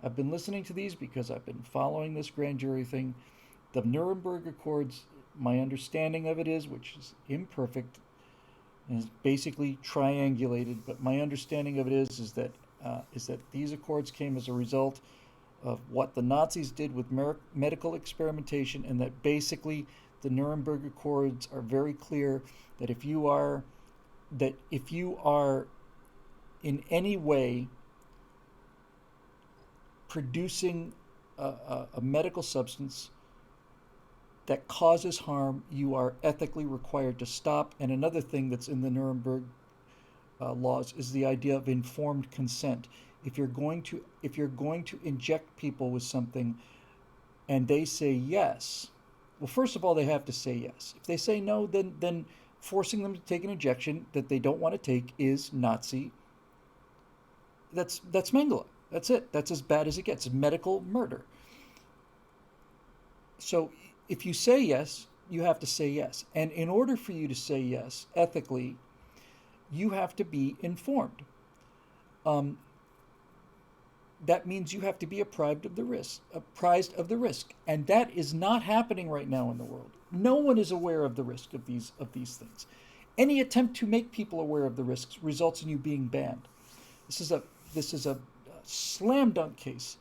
I've been listening to these because I've been following this grand jury thing. The Nuremberg Accords, my understanding of it is, which is imperfect, and is basically triangulated. But my understanding of it is that these accords came as a result of what the Nazis did with medical experimentation, and that basically the Nuremberg Accords are very clear that if you are in any way producing a medical substance that causes harm, you are ethically required to stop. And another thing that's in the Nuremberg laws is the idea of informed consent. If you're going to inject people with something, and they say yes, well, first of all, they have to say yes. If they say no, then forcing them to take an injection that they don't want to take is Nazi. That's Mengele. That's it. That's as bad as it gets. Medical murder. So if you say yes, you have to say yes. And in order for you to say yes, ethically, you have to be informed. That means you have to be apprised of the risk, and that is not happening right now in the world. No one is aware of the risk of these things. Any attempt to make people aware of the risks results in you being banned. This is a slam dunk case.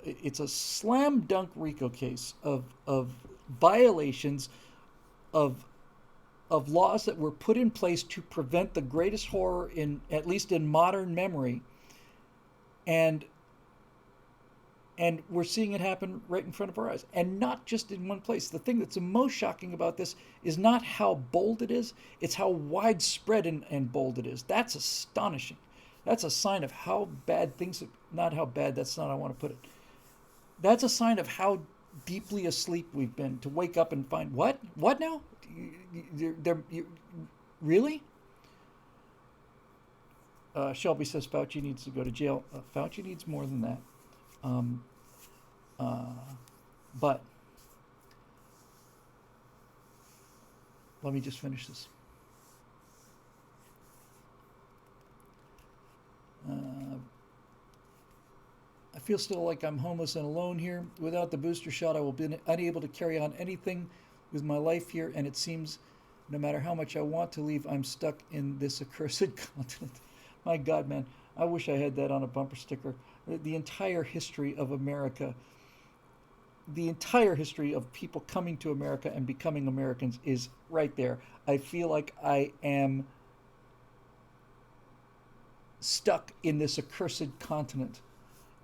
It's a slam dunk RICO case of violations of laws that were put in place to prevent the greatest horror in at least in modern memory, and we're seeing it happen right in front of our eyes, and not just in one place. The thing that's the most shocking about this is not how bold it is, it's how widespread and bold it is. That's astonishing. That's a sign of how bad things, not how bad, that's not how I want to put it. That's a sign of how deeply asleep we've been, to wake up and find, what now? Really? Shelby says Fauci needs to go to jail. Fauci needs more than that. But let me just finish this. I feel still like I'm homeless and alone here. Without the booster shot, I will be unable to carry on anything with my life here, and it seems no matter how much I want to leave, I'm stuck in this accursed continent. My God, man, I wish I had that on a bumper sticker. The entire history of America, the entire history of people coming to America and becoming Americans is right there. I feel like I am stuck in this accursed continent.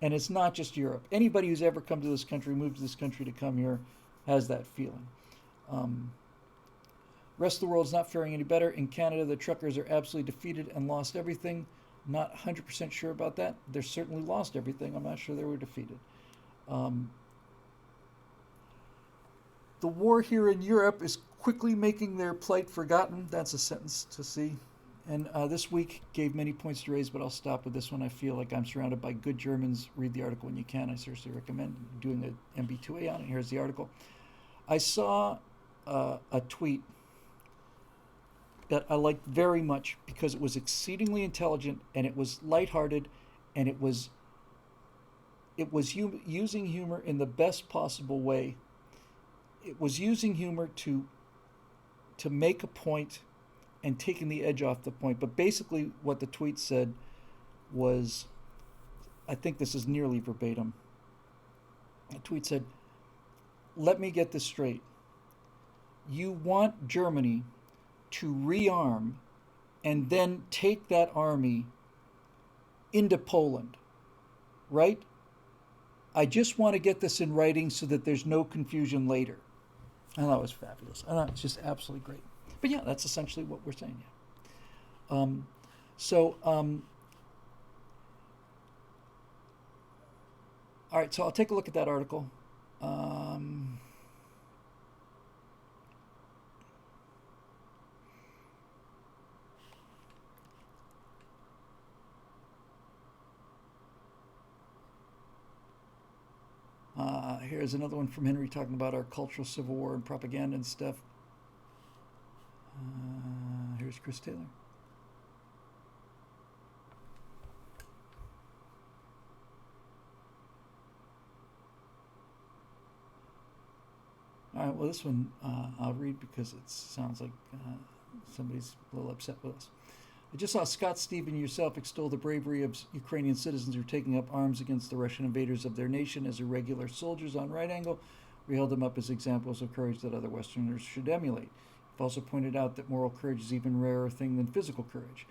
And it's not just Europe. Anybody who's ever come to this country, moved to this country to come here, has that feeling. Rest of the world's not faring any better. In Canada, the truckers are absolutely defeated and lost everything. Not 100% sure about that. They certainly lost everything. I'm not sure they were defeated. The war here in Europe is quickly making their plight forgotten. That's a sentence to see. And this week gave many points to raise, but I'll stop with this one. I feel like I'm surrounded by good Germans. Read the article when you can. I seriously recommend doing an MB2A on it. Here's the article. I saw a tweet that I liked very much because it was exceedingly intelligent and it was lighthearted, and it was using humor in the best possible way. It was using humor to make a point and taking the edge off the point. But basically what the tweet said was, I think this is nearly verbatim. The tweet said, let me get this straight. You want Germany to rearm and then take that army into Poland, right? I just want to get this in writing so that there's no confusion later. I thought it was fabulous. I thought it's just absolutely great. But yeah, that's essentially what we're saying. Yeah. All right, so I'll take a look at that article. Here's another one from Henry talking about our cultural civil war and propaganda and stuff. There's Chris Taylor. All right, well, this one I'll read because it sounds like somebody's a little upset with us. I just saw Scott, Steve, and yourself extol the bravery of Ukrainian citizens who are taking up arms against the Russian invaders of their nation as irregular soldiers on right angle. We held them up as examples of courage that other Westerners should emulate. We've also pointed out that moral courage is an even rarer thing than physical courage.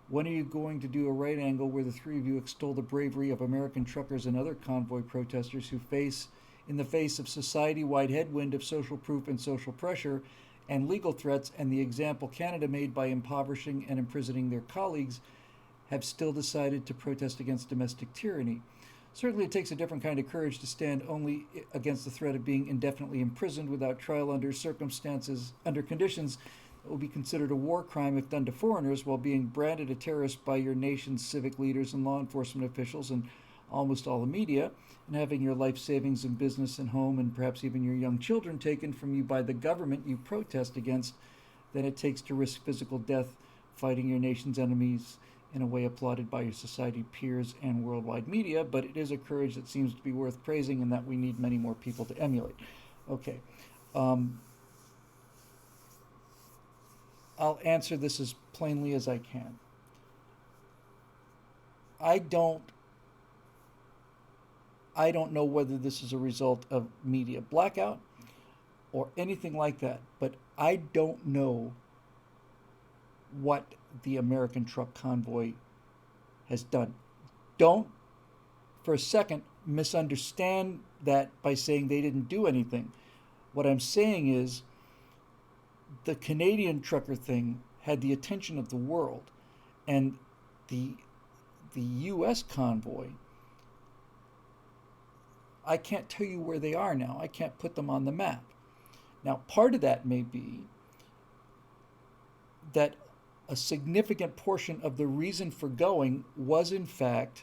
When are you going to do a right angle where the three of you extol the bravery of American truckers and other convoy protesters who in the face of society-wide headwind of social proof and social pressure and legal threats and the example Canada made by impoverishing and imprisoning their colleagues, have still decided to protest against domestic tyranny? Certainly it takes a different kind of courage to stand only against the threat of being indefinitely imprisoned without trial under conditions that will be considered a war crime if done to foreigners, while being branded a terrorist by your nation's civic leaders and law enforcement officials and almost all the media, and having your life savings and business and home and perhaps even your young children taken from you by the government you protest against, than it takes to risk physical death fighting your nation's enemies in a way applauded by your society peers and worldwide media. But it is a courage that seems to be worth praising and that we need many more people to emulate. Okay. I'll answer this as plainly as I can. I don't know whether this is a result of media blackout or anything like that, but I don't know what the American truck convoy has done. Don't for a second misunderstand that by saying they didn't do anything. What I'm saying is the Canadian trucker thing had the attention of the world, and the U.S. convoy, I can't tell you where they are now. I can't put them on the map. Now, part of that may be that a significant portion of the reason for going was, in fact,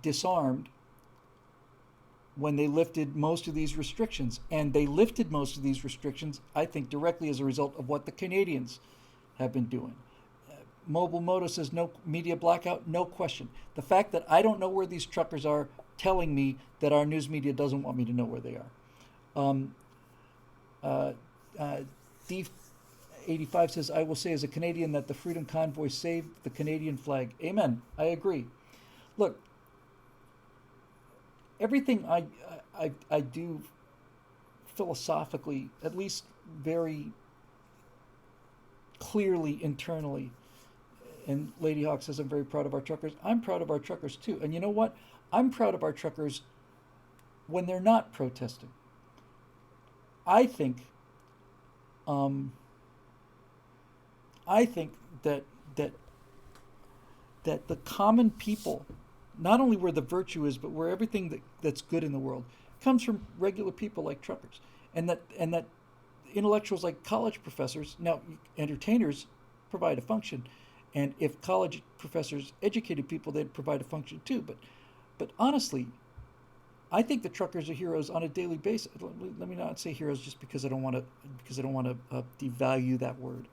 disarmed when they lifted most of these restrictions. And they lifted most of these restrictions, I think, directly as a result of what the Canadians have been doing. Mobile Moto says no media blackout, no question. The fact that I don't know where these truckers are telling me that our news media doesn't want me to know where they are. D85 says, I will say as a Canadian that the Freedom Convoy saved the Canadian flag. Amen. I agree. Look, everything I do philosophically, at least very clearly internally, and Lady Hawk says, I'm very proud of our truckers. I'm proud of our truckers too. And you know what? I'm proud of our truckers when they're not protesting. I think that the common people, not only where the virtue is, but where everything that's good in the world comes from regular people like truckers, and that intellectuals like college professors, now entertainers, provide a function, and if college professors educated people, they'd provide a function too. But honestly, I think the truckers are heroes on a daily basis. Let me not say heroes just because I don't want to devalue that word.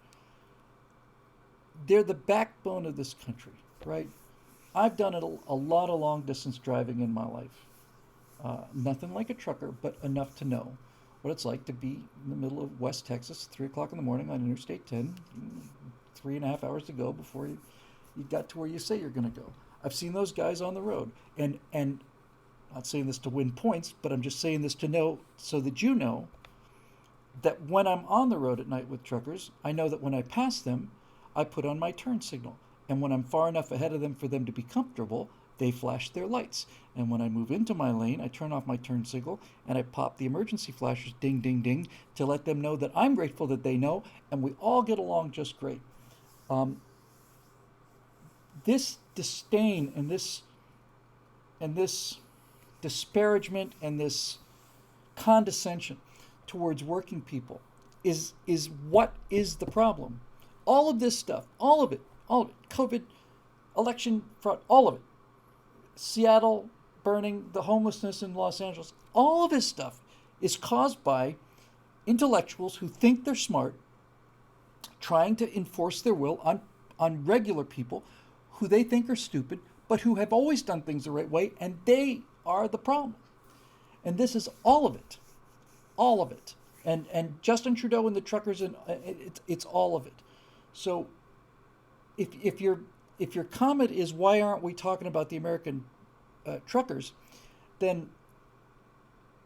They're the backbone of this country, right? I've done a lot of long distance driving in my life. Nothing like a trucker, but enough to know what it's like to be in the middle of West Texas, 3 o'clock in the morning on Interstate 10, 3.5 hours to go before you got to where you say you're going to go. I've seen those guys on the road, and I'm not saying this to win points, but I'm just saying this to know, so that you know, that when I'm on the road at night with truckers, I know that when I pass them, I put on my turn signal. And when I'm far enough ahead of them for them to be comfortable, they flash their lights. And when I move into my lane, I turn off my turn signal and I pop the emergency flashers, ding, ding, ding, to let them know that I'm grateful that they know, and we all get along just great. This disdain and this disparagement and this condescension towards working people is what is the problem. All of this stuff, all of it, COVID, election fraud, all of it, Seattle burning, the homelessness in Los Angeles, all of this stuff is caused by intellectuals who think they're smart trying to enforce their will on regular people who they think are stupid, but who have always done things the right way, and they are the problem. And this is all of it. All of it. And Justin Trudeau and the truckers, and it's all of it. So if your comment is, why aren't we talking about the American truckers, then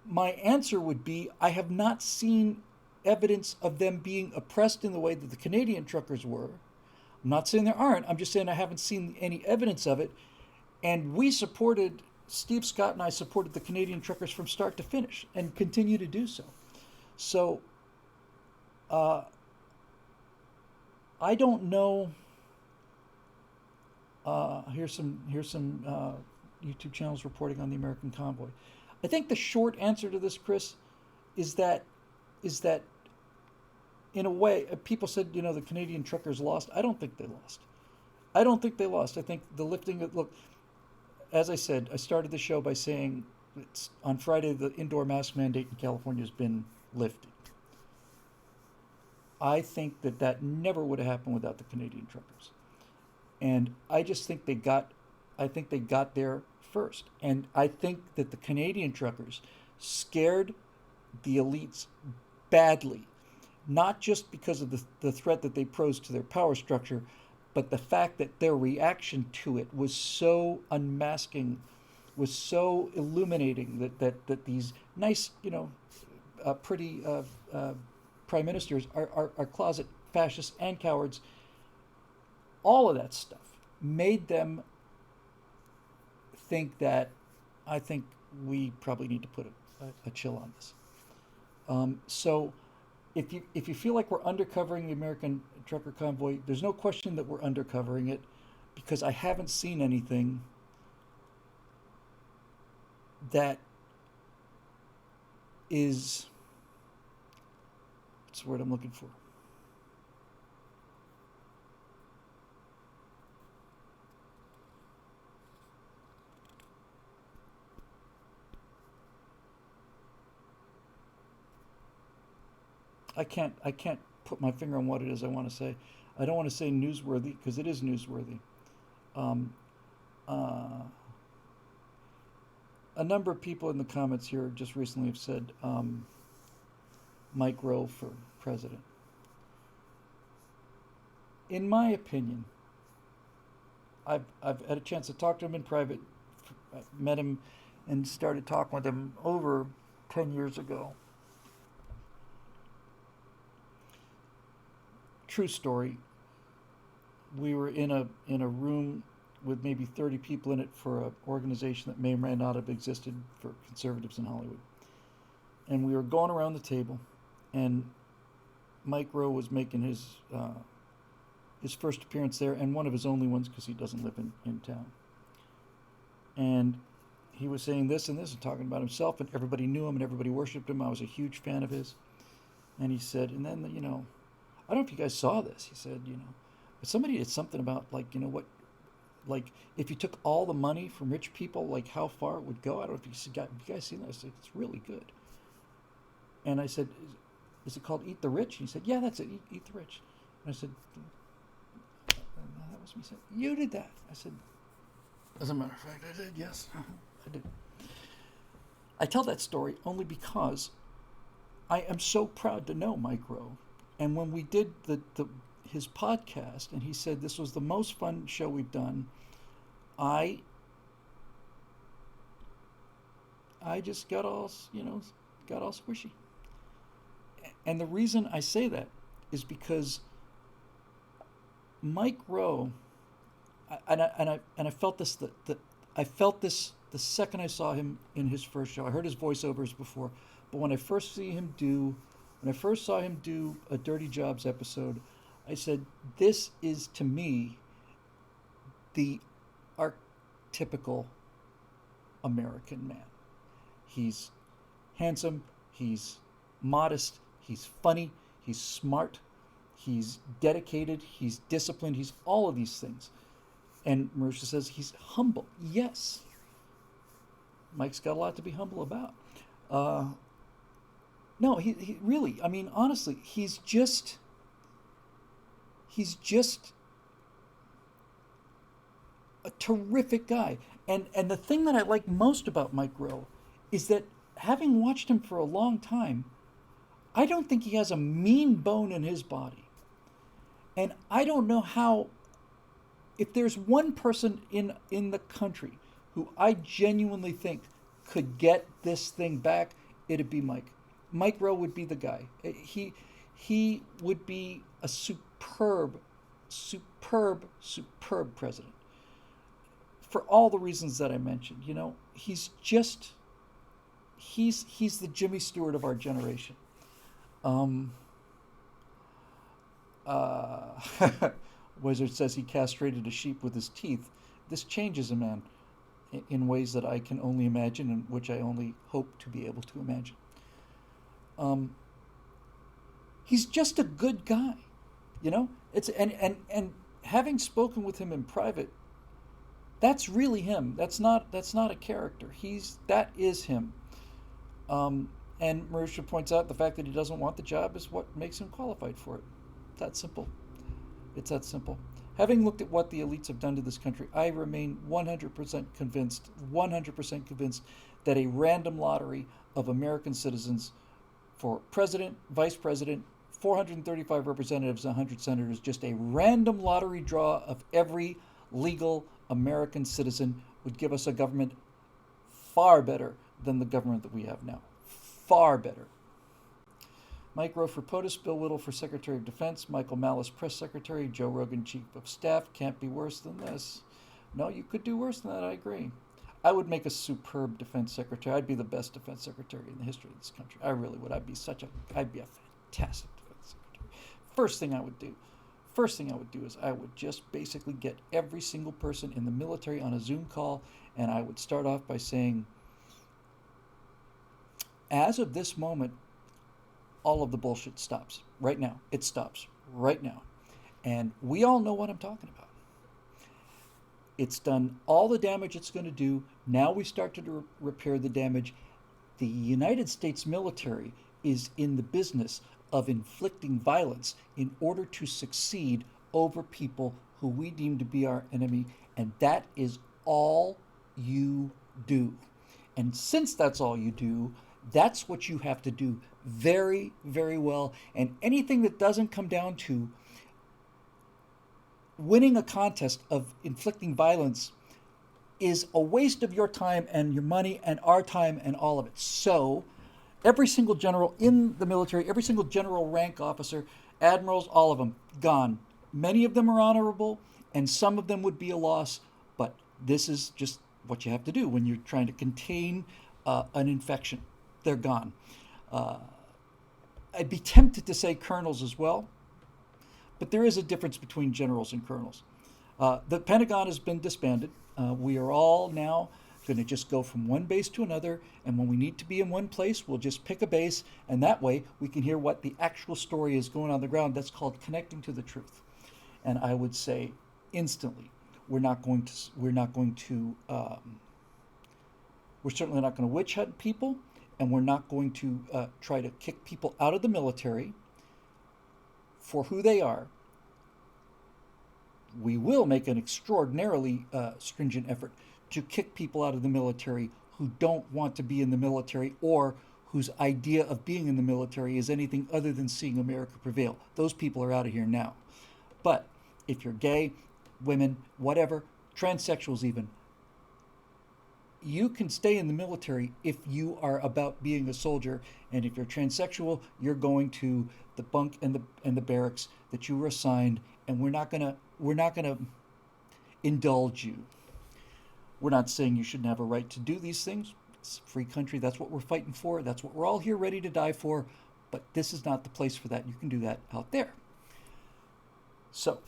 my answer would be, I have not seen evidence of them being oppressed in the way that the Canadian truckers were. I'm not saying there aren't. I'm just saying I haven't seen any evidence of it. And Steve Scott and I supported the Canadian truckers from start to finish and continue to do so. So I don't know. Here's some YouTube channels reporting on the American Convoy. I think the short answer to this, Chris, is that in a way, people said, the Canadian truckers lost. I don't think they lost. I think the lifting. Look, as I said, I started the show by saying on Friday the indoor mask mandate in California has been lifted. I think that never would have happened without the Canadian truckers. And I just think they got there first. And I think that the Canadian truckers scared the elites badly, not just because of the threat that they posed to their power structure, but the fact that their reaction to it was so unmasking, was so illuminating that these nice, pretty prime ministers are closet fascists and cowards. All of that stuff made them think that, I think we probably need to put a chill on this. So if you feel like we're undercovering the American trucker convoy, there's no question that we're undercovering it, because I haven't seen anything that is, what's the word I'm looking for? I can't put my finger on what it is I want to say. I don't want to say newsworthy, because it is newsworthy. A number of people in the comments here just recently have said Mike Rowe for president. In my opinion, I've had a chance to talk to him in private. I met him and started talking with him over 10 years ago. True story. We were in a room with maybe 30 people in it for an organization that may or may not have existed for conservatives in Hollywood. And we were going around the table, and Mike Rowe was making his first appearance there, and one of his only ones, because he doesn't live in town. And he was saying this and this and talking about himself, and everybody knew him and everybody worshipped him. I was a huge fan of his. And he said, and then, I don't know if you guys saw this. He said, but somebody did something about, if you took all the money from rich people, how far it would go. I don't know if you guys seen that. I said, it's really good. And I said, is it called Eat the Rich? And he said, yeah, that's it, Eat the Rich. And I said, that was me. He said, you did that. I said, as a matter of fact, I did, yes. I did. I tell that story only because I am so proud to know Mike Rowe. And when we did his podcast, and he said this was the most fun show we've done, I just got all squishy. And the reason I say that is because Mike Rowe, and I felt this I felt this the second I saw him in his first show. I heard his voiceovers before, but when I first saw him do a Dirty Jobs episode, I said, this is, to me, the archetypical American man. He's handsome, he's modest, he's funny, he's smart, he's dedicated, he's disciplined, he's all of these things. And Marisha says he's humble. Yes. Mike's got a lot to be humble about. No, he really, honestly, he's just, he's just a terrific guy. And the thing that I like most about Mike Rowe is that, having watched him for a long time, I don't think he has a mean bone in his body. And I don't know how, if there's one person in the country who I genuinely think could get this thing back, it'd be Mike. Mike Rowe would be the guy. He would be a superb, superb president for all the reasons that I mentioned. You know, he's the Jimmy Stewart of our generation. Uh, Wizard says he castrated a sheep with his teeth. This changes a man in ways that I can only imagine, and which I only hope to be able to imagine. He's just a good guy, you know. It's and having spoken with him in private, that's really him. That's not a character. That is him. And Marusha points out the fact that he doesn't want the job is what makes him qualified for it. That simple. It's that simple. Having looked at what the elites have done to this country, I remain 100% convinced that a random lottery of American citizens for president, vice president, 435 representatives, 100 senators, just a random lottery draw of every legal American citizen would give us a government far better than the government that we have now. Far better. Mike Rowe for POTUS, Bill Whittle for Secretary of Defense, Michael Malice Press Secretary, Joe Rogan Chief of Staff. Can't be worse than this. No, you could do worse than that, I agree. I would make a superb defense secretary. I'd be the best defense secretary in the history of this country. I really would. I'd be a fantastic defense secretary. First thing I would do is I would just basically get every single person in the military on a Zoom call, and I would start off by saying, as of this moment, all of the bullshit stops right now. It stops right now. And we all know what I'm talking about. It's done all the damage it's going to do. Now we start to repair the damage. The United States military is in the business of inflicting violence in order to succeed over people who we deem to be our enemy. And that is all you do. And since that's all you do, that's what you have to do very, very well. And anything that doesn't come down to winning a contest of inflicting violence is a waste of your time and your money and our time and all of it. So every single general in the military, every single general rank officer, admirals, all of them, gone. Many of them are honorable, and some of them would be a loss, but this is just what you have to do when you're trying to contain an infection. They're gone. I'd be tempted to say colonels as well, but there is a difference between generals and colonels. The Pentagon has been disbanded. We are all now going to just go from one base to another, and when we need to be in one place, we'll just pick a base, and that way we can hear what the actual story is going on the ground. That's called connecting to the truth. And I would say instantly, we're certainly not going to witch hunt people, and we're not going to try to kick people out of the military for who they are. We will make an extraordinarily stringent effort to kick people out of the military who don't want to be in the military or whose idea of being in the military is anything other than seeing America prevail. Those people are out of here now. But if you're gay, women, whatever, transsexuals even, you can stay in the military if you are about being a soldier, and if you're transsexual, you're going to the bunk and the barracks that you were assigned, and we're not gonna indulge you. We're not saying you shouldn't have a right to do these things. It's a free country. That's what we're fighting for. That's what we're all here ready to die for. But this is not the place for that. You can do that out there. So,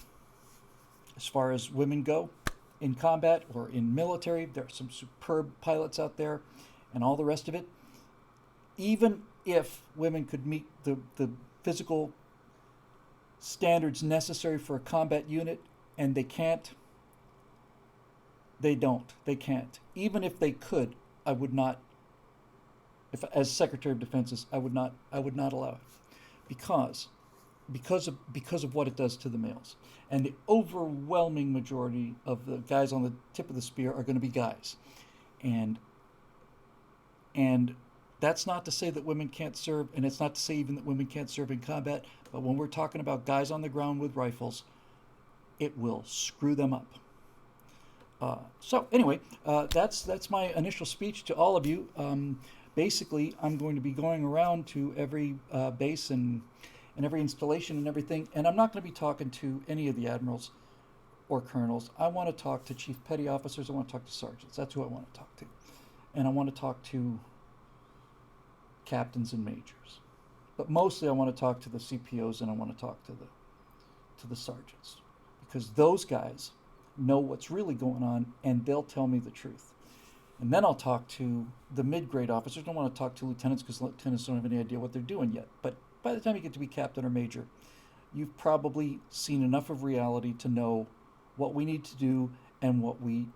as far as women go, in combat or in military, there are some superb pilots out there and all the rest of it. Even if women could meet the physical standards necessary for a combat unit, and they can't, they can't. Even if they could, I would not, if as Secretary of Defense, I would not allow it. Because because of what it does to the males. And the overwhelming majority of the guys on the tip of the spear are going to be guys. And and that's not to say that women can't serve, and it's not to say even that women can't serve in combat, but when we're talking about guys on the ground with rifles, it will screw them up. So anyway, that's my initial speech to all of you. Basically, I'm going to be going around to every base and every installation and everything, and I'm not going to be talking to any of the admirals or colonels. I want to talk to chief petty officers. I want to talk to sergeants. That's who I want to talk to, and I want to talk to captains and majors. But mostly, I want to talk to the CPOs and I want to talk to the sergeants, because those guys know what's really going on and they'll tell me the truth. And then I'll talk to the mid-grade officers. I don't want to talk to lieutenants because lieutenants don't have any idea what they're doing yet. But by the time you get to be captain or major, you've probably seen enough of reality to know what we need to do and what we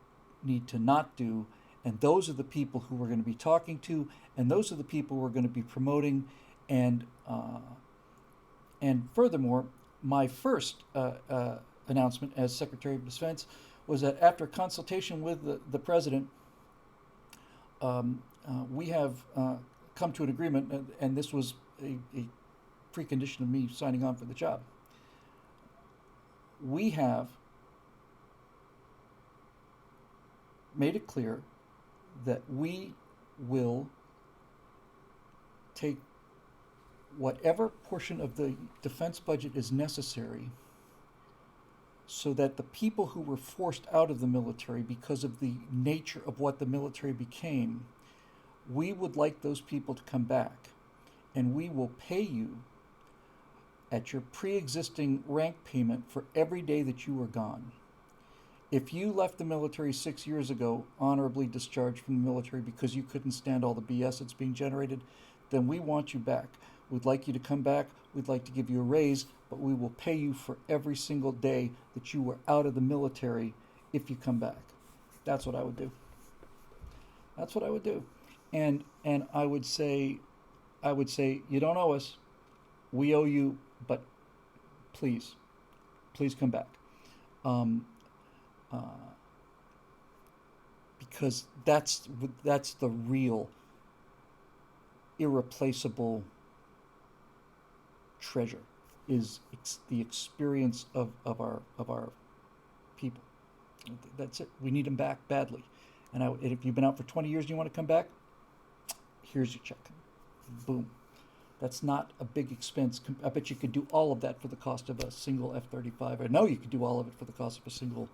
need to not do. And those are the people who we're going to be talking to, and those are the people we're going to be promoting. And furthermore, my first announcement as Secretary of Defense was that after consultation with the President, we have come to an agreement, and this was a precondition of me signing on for the job. We have made it clear that we will take whatever portion of the defense budget is necessary so that the people who were forced out of the military because of the nature of what the military became, we would like those people to come back, and we will pay you at your pre-existing rank payment for every day that you were gone. If you left the military 6 years ago, honorably discharged from the military because you couldn't stand all the BS that's being generated, then we want you back. We'd like you to come back. We'd like to give you a raise, but we will pay you for every single day that you were out of the military if you come back. That's what I would do. That's what I would do. And I would say, you don't owe us. We owe you, but please come back. Because that's the real irreplaceable treasure, is the experience of our people. That's it. We need them back badly. And if you've been out for 20 years and you want to come back, here's your check. Boom. That's not a big expense. I bet you could do all of that for the cost of a single F-35. I know you could do all of it for the cost of a single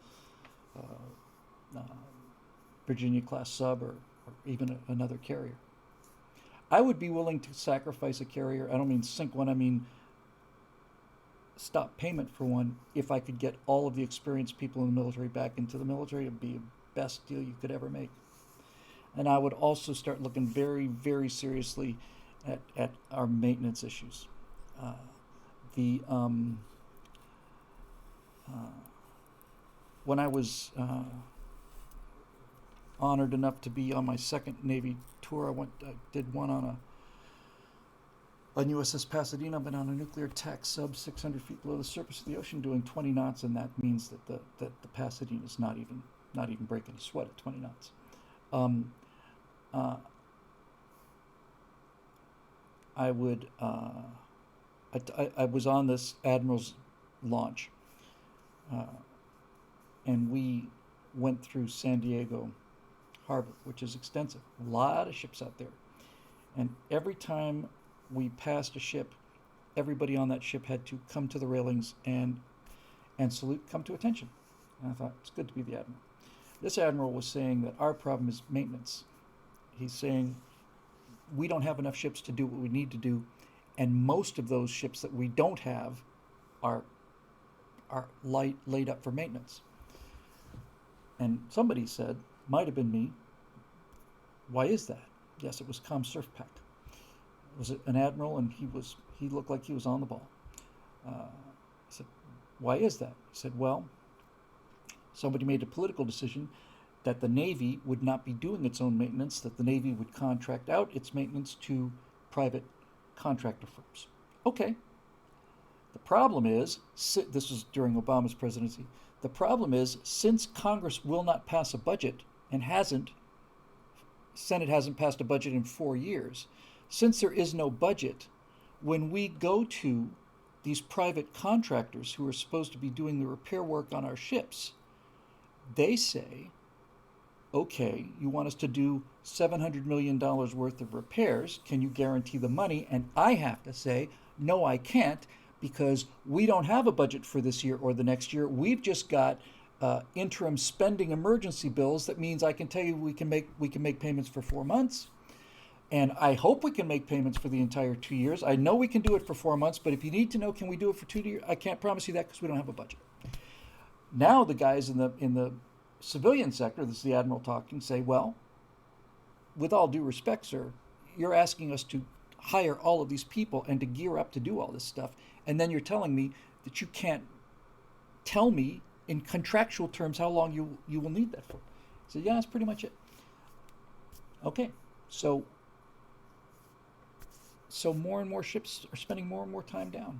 Virginia-class sub or even another carrier. I would be willing to sacrifice a carrier. I don't mean sink one. I mean stop payment for one if I could get all of the experienced people in the military back into the military. It would be the best deal you could ever make. And I would also start looking very, very seriously at our maintenance issues. When I was honored enough to be on my second Navy tour, I did one on USS Pasadena. I've been on a nuclear attack sub 600 feet below the surface of the ocean doing 20 knots, and that means that the Pasadena is not even breaking a sweat at 20 knots. I was on this Admiral's launch, and we went through San Diego Harbor, which is extensive. A lot of ships out there. And every time we passed a ship, everybody on that ship had to come to the railings and salute, come to attention. And I thought, it's good to be the Admiral. This Admiral was saying that our problem is maintenance. He's saying we don't have enough ships to do what we need to do, and most of those ships that we don't have are laid up for maintenance. And somebody said, might have been me, why is that? Yes, it was ComSurfPac. It was an admiral, and he looked like he was on the ball. I said, why is that? He said, well, somebody made a political decision that the Navy would not be doing its own maintenance, that the Navy would contract out its maintenance to private contractor firms. Okay, The problem is, this was during Obama's presidency, the problem is since Congress will not pass a budget and hasn't, Senate hasn't passed a budget in 4 years, since there is no budget, when we go to these private contractors who are supposed to be doing the repair work on our ships, they say, okay, you want us to do $700 million worth of repairs. Can you guarantee the money? And I have to say, no, I can't, because we don't have a budget for this year or the next year. We've just got interim spending emergency bills. That means I can tell you we can make payments for 4 months. And I hope we can make payments for the entire 2 years. I know we can do it for 4 months, but if you need to know, can we do it for 2 years? I can't promise you that because we don't have a budget. Now the guys in the civilian sector, this is the admiral talking, say, well, with all due respect, sir, you're asking us to hire all of these people and to gear up to do all this stuff, and then you're telling me that you can't tell me in contractual terms how long you will need that for. So yeah, that's pretty much it. Okay, so more and more ships are spending more and more time down.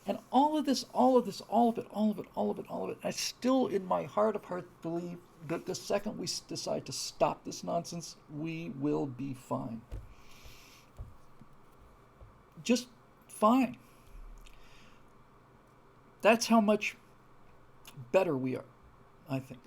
And all of it, I still in my heart of hearts believe that the second we decide to stop this nonsense, we will be fine. Just fine. That's how much better we are, I think.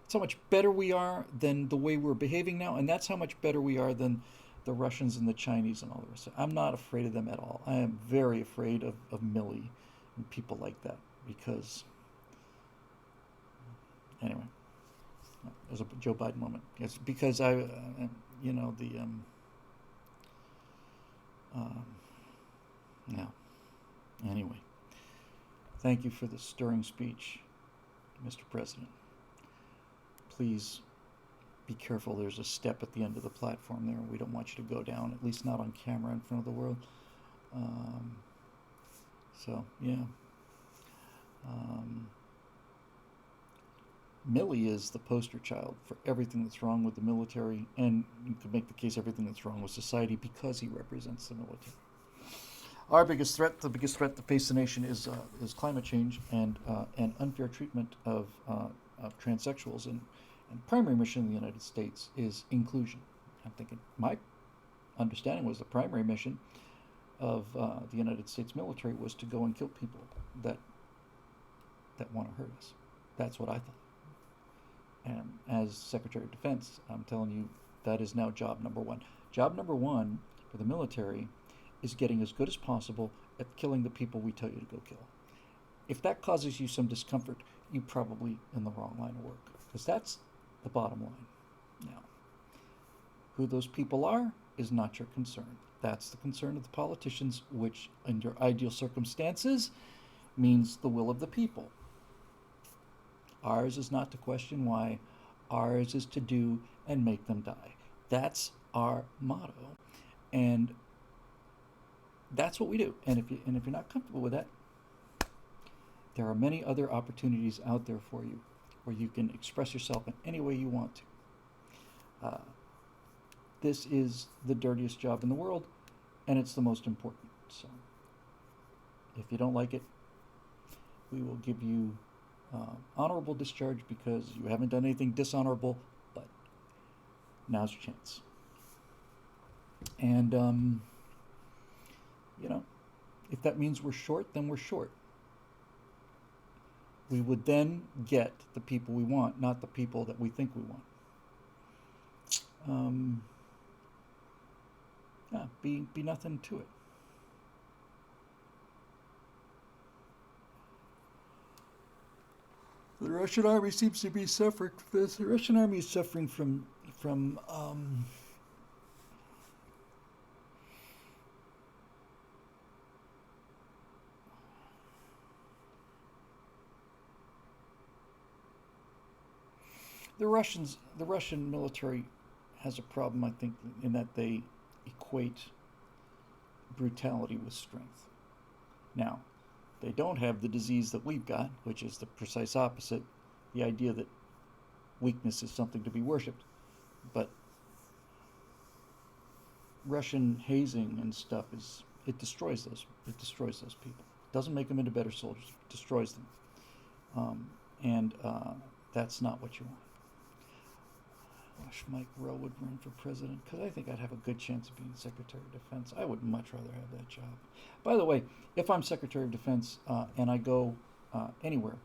That's how much better we are than the way we're behaving now, and that's how much better we are than the Russians and the Chinese and all the rest. I'm not afraid of them at all. I am very afraid of Milley and people like that, because anyway, there's a Joe Biden moment. It's because no. Anyway, thank you for the stirring speech, Mr. President. Please be careful. There's a step at the end of the platform there. We don't want you to go down, at least not on camera in front of the world. Milley is the poster child for everything that's wrong with the military, and you could make the case everything that's wrong with society, because he represents the military. Our biggest threat, the biggest threat to face the nation, is climate change and unfair treatment of transsexuals. And primary mission in the United States is inclusion. I'm thinking, my understanding was the primary mission of the United States military was to go and kill people that want to hurt us. That's what I thought. And as Secretary of Defense, I'm telling you, that is now job number one. Job number one for the military is getting as good as possible at killing the people we tell you to go kill. If that causes you some discomfort, you're probably in the wrong line of work, because that's the bottom line. Now, who those people are is not your concern. That's the concern of the politicians, which under ideal circumstances means the will of the people. Ours is not to question why. Ours is to do and make them die. That's our motto. And that's what we do. And if you're not comfortable with that, there are many other opportunities out there for you where you can express yourself in any way you want to. This is the dirtiest job in the world, and it's the most important. So if you don't like it, we will give you honorable discharge, because you haven't done anything dishonorable, but now's your chance. And if that means we're short, then we're short. We would then get the people we want, not the people that we think we want. Be nothing to it. The Russian army seems to be suffering from this. The Russian army is suffering from the Russian military has a problem, I think, in that they equate brutality with strength. Now, they don't have the disease that we've got, which is the precise opposite, the idea that weakness is something to be worshipped. But Russian hazing and stuff is it destroys those people. Doesn't make them into better soldiers. Destroys them. And that's not what you want. I wish Mike Rowe would run for president, because I think I'd have a good chance of being Secretary of Defense. I would much rather have that job. By the way, if I'm Secretary of Defense and I go anywhere,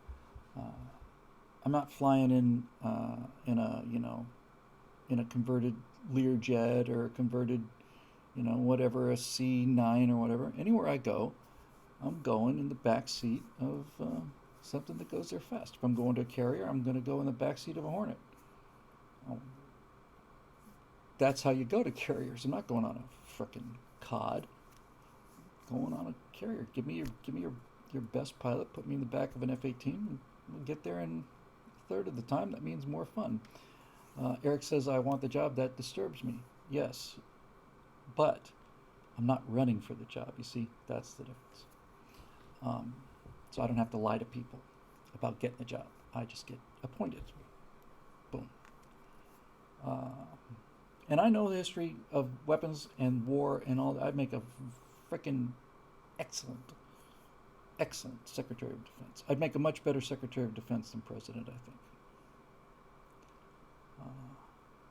I'm not flying in a converted Learjet or a converted, whatever, a C9 or whatever. Anywhere I go, I'm going in the back seat of something that goes there fast. If I'm going to a carrier, I'm going to go in the back seat of a Hornet. That's how you go to carriers. I'm not going on a frickin' cod. Going on a carrier. Give me your best pilot. Put me in the back of an F-18. And we'll get there in a third of the time. That means more fun. Eric says, I want the job. That disturbs me. Yes, but I'm not running for the job. You see, that's the difference. So I don't have to lie to people about getting the job. I just get appointed. Boom. And I know the history of weapons and war and all that. I'd make a frickin' excellent Secretary of Defense. I'd make a much better Secretary of Defense than President, I think.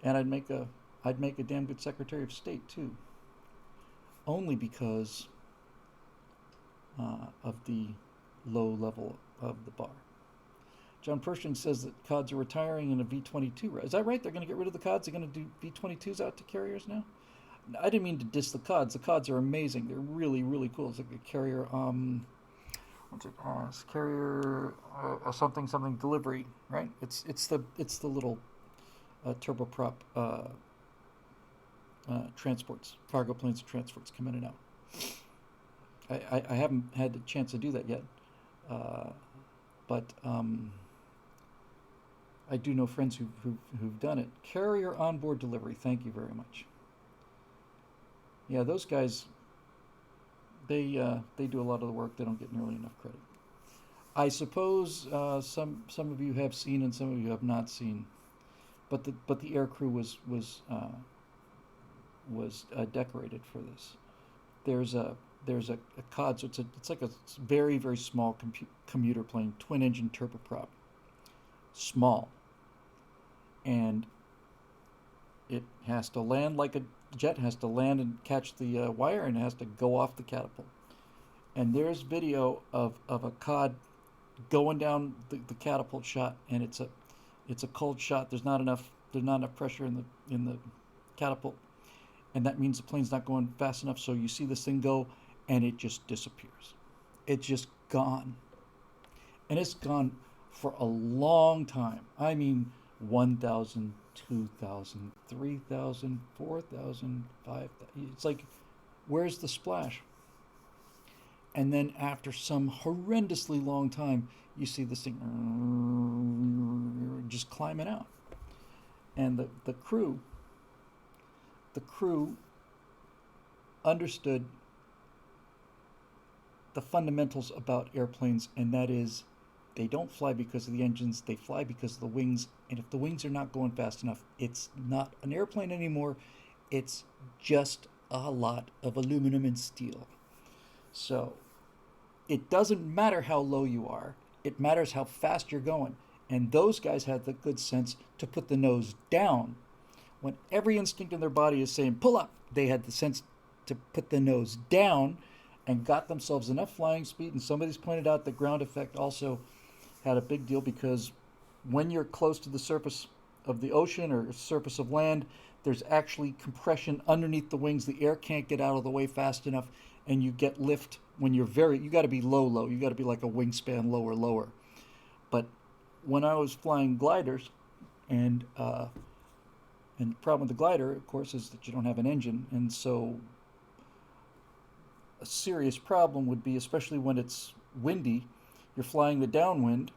And I'd make a damn good Secretary of State too. Only because of the low level of the bar. John Pershing says that CODs are retiring in a V-22. Is that right? They're going to get rid of the CODs? They're going to do V-22s out to carriers now? I didn't mean to diss the CODs. The CODs are amazing. They're really, really cool. It's like a carrier, what's it? It's carrier something delivery, right? It's the little turboprop transports, cargo planes and transports come in and out. I haven't had the chance to do that yet, but I do know friends who've done it. Carrier onboard delivery. Thank you very much. Yeah, those guys, they do a lot of the work. They don't get nearly enough credit. I suppose some of you have seen and some of you have not seen, but the air crew was decorated for this. There's a COD, so it's like a very, very small commuter plane, twin engine turboprop, small, and it has to land like a jet, has to land and catch the wire, and it has to go off the catapult. And there's video of a COD going down the catapult shot, and it's a cold shot. There's not enough pressure in the catapult, and that means the plane's not going fast enough. So you see this thing go, and it just disappears. It's just gone, and it's gone for a long time. I mean, 1,000, 2,000, 3,000, 4,000, 5,000. It's like, where's the splash? And then after some horrendously long time, you see this thing just climbing out. And the crew understood the fundamentals about airplanes, and that is, they don't fly because of the engines, they fly because of the wings, and if the wings are not going fast enough, it's not an airplane anymore, it's just a lot of aluminum and steel. So it doesn't matter how low you are, it matters how fast you're going. And those guys had the good sense to put the nose down. When every instinct in their body is saying, pull up, they had the sense to put the nose down and got themselves enough flying speed. And somebody's pointed out the ground effect also had a big deal, because when you're close to the surface of the ocean or surface of land, there's actually compression underneath the wings. The air can't get out of the way fast enough, and you get lift when you got to be low. You got to be like a wingspan lower. But when I was flying gliders, and the problem with the glider, of course, is that you don't have an engine, and so a serious problem would be, especially when it's windy, you're flying the downwind,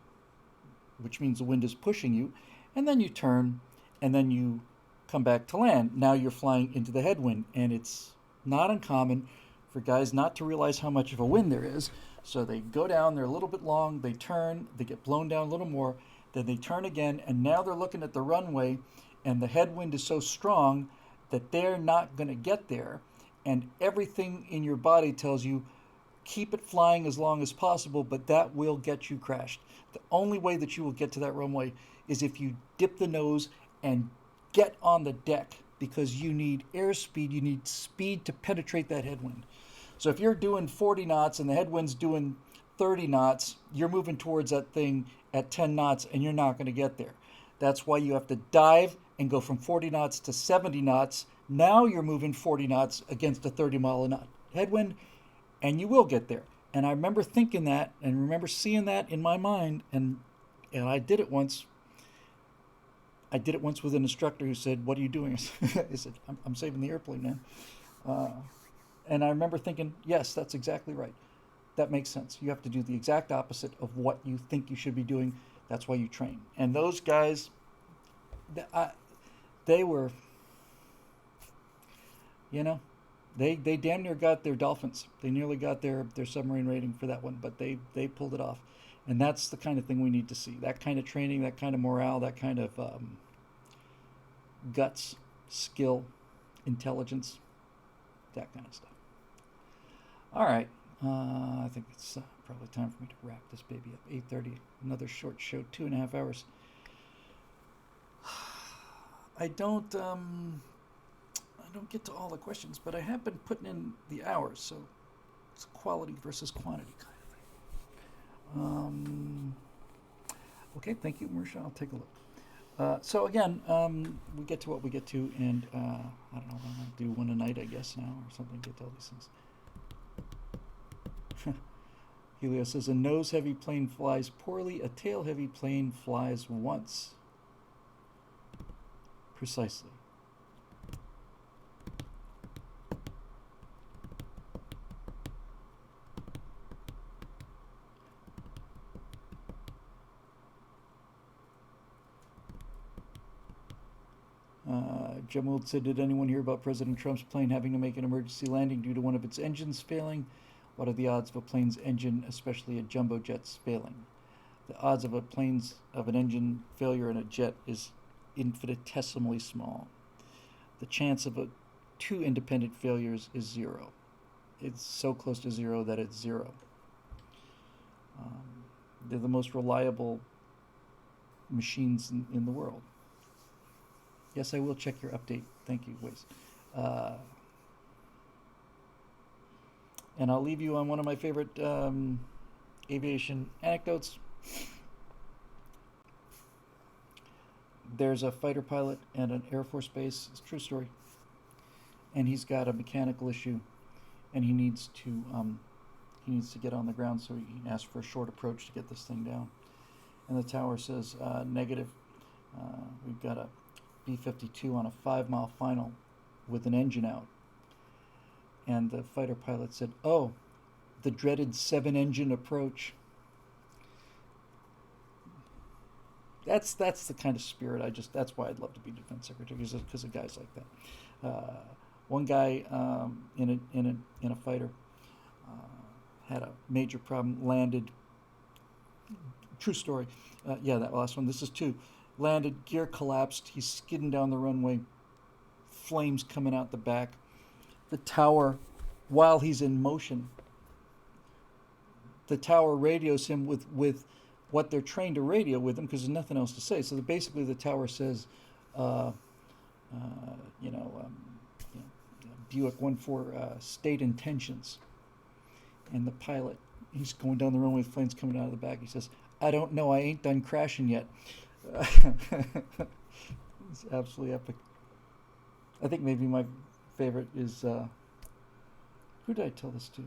which means the wind is pushing you, and then you turn, and then you come back to land. Now you're flying into the headwind, and it's not uncommon for guys not to realize how much of a wind there is. So they go down, they're a little bit long, they turn, they get blown down a little more, then they turn again, and now they're looking at the runway, and the headwind is so strong that they're not going to get there, and everything in your body tells you keep it flying as long as possible, but that will get you crashed. The only way that you will get to that runway is if you dip the nose and get on the deck, because you need airspeed, you need speed to penetrate that headwind. So if you're doing 40 knots and the headwind's doing 30 knots, you're moving towards that thing at 10 knots and you're not going to get there. That's why you have to dive and go from 40 knots to 70 knots. Now you're moving 40 knots against a 30 mile a knot headwind, and you will get there. And I remember thinking that and remember seeing that in my mind, and I did it once. I did it once with an instructor who said, "What are you doing?" I said, I'm saving the airplane, man. And I remember thinking, yes, that's exactly right. That makes sense. You have to do the exact opposite of what you think you should be doing. That's why you train. And those guys, they were, you know, they damn near got their dolphins. They nearly got their submarine rating for that one, but they pulled it off. And that's the kind of thing we need to see. That kind of training, that kind of morale, that kind of guts, skill, intelligence, that kind of stuff. All right. I think it's probably time for me to wrap this baby up. 8:30, another short show, 2.5 hours. I don't get to all the questions, but I have been putting in the hours, so it's quality versus quantity kind of thing. Okay, thank you, Marisha. I'll take a look. So again, we get to what we get to, and I don't know, I'm gonna do one a night, I guess, now or something. Get to all these things. Helio says, a nose-heavy plane flies poorly, a tail-heavy plane flies once. Precisely. Jamul said, did anyone hear about President Trump's plane having to make an emergency landing due to one of its engines failing? What are the odds of a plane's engine, especially a jumbo jet's, failing? The odds of an engine failure in a jet is infinitesimally small. The chance of two independent failures is zero. It's so close to zero that it's zero. They're the most reliable machines in the world. Yes, I will check your update. Thank you, Wiz. And I'll leave you on one of my favorite aviation anecdotes. There's a fighter pilot at an Air Force base. It's a true story. And he's got a mechanical issue, and he needs to get on the ground, so he asks for a short approach to get this thing down. And the tower says, negative. We've got a B-52 on a 5-mile final with an engine out. And the fighter pilot said, oh, the dreaded 7-engine approach. That's the kind of spirit that's why I'd love to be defense secretary, because of guys like that. One guy in a fighter had a major problem, landed, true story, that last one, this is 2, landed, gear collapsed, he's skidding down the runway, flames coming out the back. The tower, while he's in motion, the tower radios him with what they're trained to radio with him, because there's nothing else to say. So basically the tower says, Buick 1-4 state intentions. And the pilot, he's going down the runway with planes coming out of the back. He says, I don't know, I ain't done crashing yet. It's absolutely epic. I think maybe my favorite is, who did I tell this to?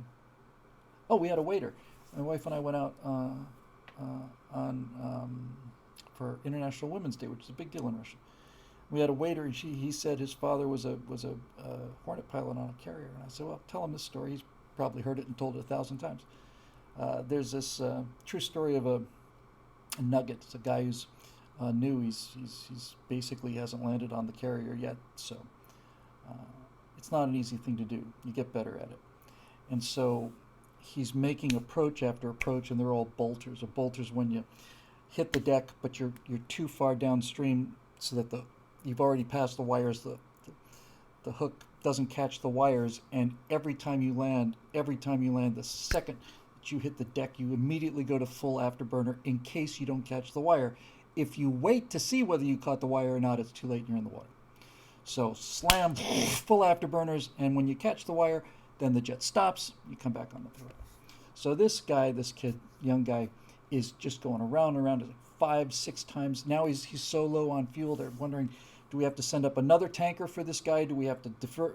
Oh, we had a waiter. My wife and I went out for International Women's Day, which is a big deal in Russia. We had a waiter, and he said his father was a Hornet pilot on a carrier. And I said, well, tell him this story. He's probably heard it and told it 1,000 times. There's this true story of a nugget. It's a guy who's new. He's basically hasn't landed on the carrier yet, so it's not an easy thing to do. You get better at it. And so he's making approach after approach, and they're all bolters. A bolter's when you hit the deck, but you're too far downstream so that you've already passed the wires. the hook doesn't catch the wires, and every time you land, the second that you hit the deck, you immediately go to full afterburner in case you don't catch the wire. If you wait to see whether you caught the wire or not, it's too late and you're in the water. So slam, full afterburners, and when you catch the wire, then the jet stops, you come back on the throttle. So this guy, this kid, young guy, is just going around and around 5-6 times. Now he's so low on fuel, they're wondering, do we have to send up another tanker for this guy? Do we have to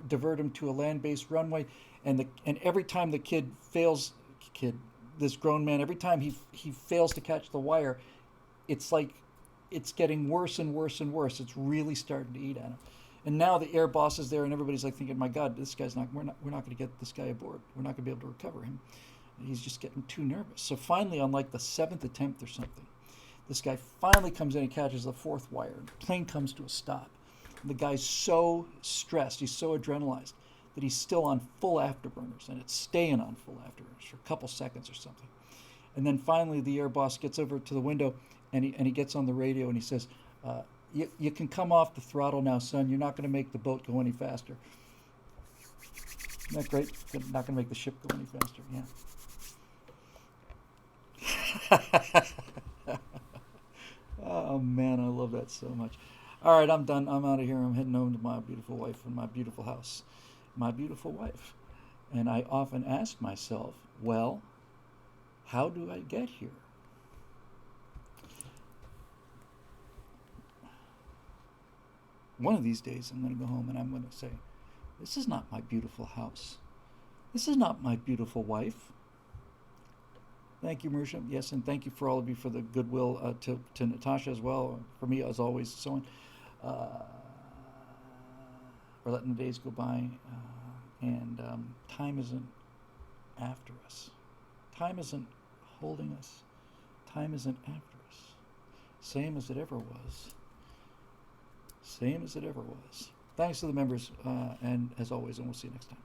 divert him to a land-based runway? And every time the this grown man, every time he fails to catch the wire, it's like it's getting worse and worse and worse. It's really starting to eat at him. And now the air boss is there, and everybody's like thinking, "My God, this guy's not. We're not going to get this guy aboard. We're not going to be able to recover him." And he's just getting too nervous. So finally, on like the 7th attempt or something, this guy finally comes in and catches the 4th wire. The plane comes to a stop. And the guy's so stressed, he's so adrenalized that he's still on full afterburners, and it's staying on full afterburners for a couple seconds or something. And then finally, the air boss gets over to the window, and he gets on the radio, and he says, you can come off the throttle now, son. You're not going to make the boat go any faster. Isn't that great? Not going to make the ship go any faster. Yeah. Oh, man, I love that so much. All right, I'm done. I'm out of here. I'm heading home to my beautiful wife and my beautiful house. My beautiful wife. And I often ask myself, well, how do I get here? One of these days, I'm going to go home and I'm going to say, this is not my beautiful house. This is not my beautiful wife. Thank you, Marisha. Yes, and thank you for all of you for the goodwill to Natasha as well. For me, as always, so on. We're letting the days go by, and time isn't after us. Time isn't holding us. Time isn't after us. Same as it ever was. Same as it ever was. Thanks to the members, and as always, and we'll see you next time.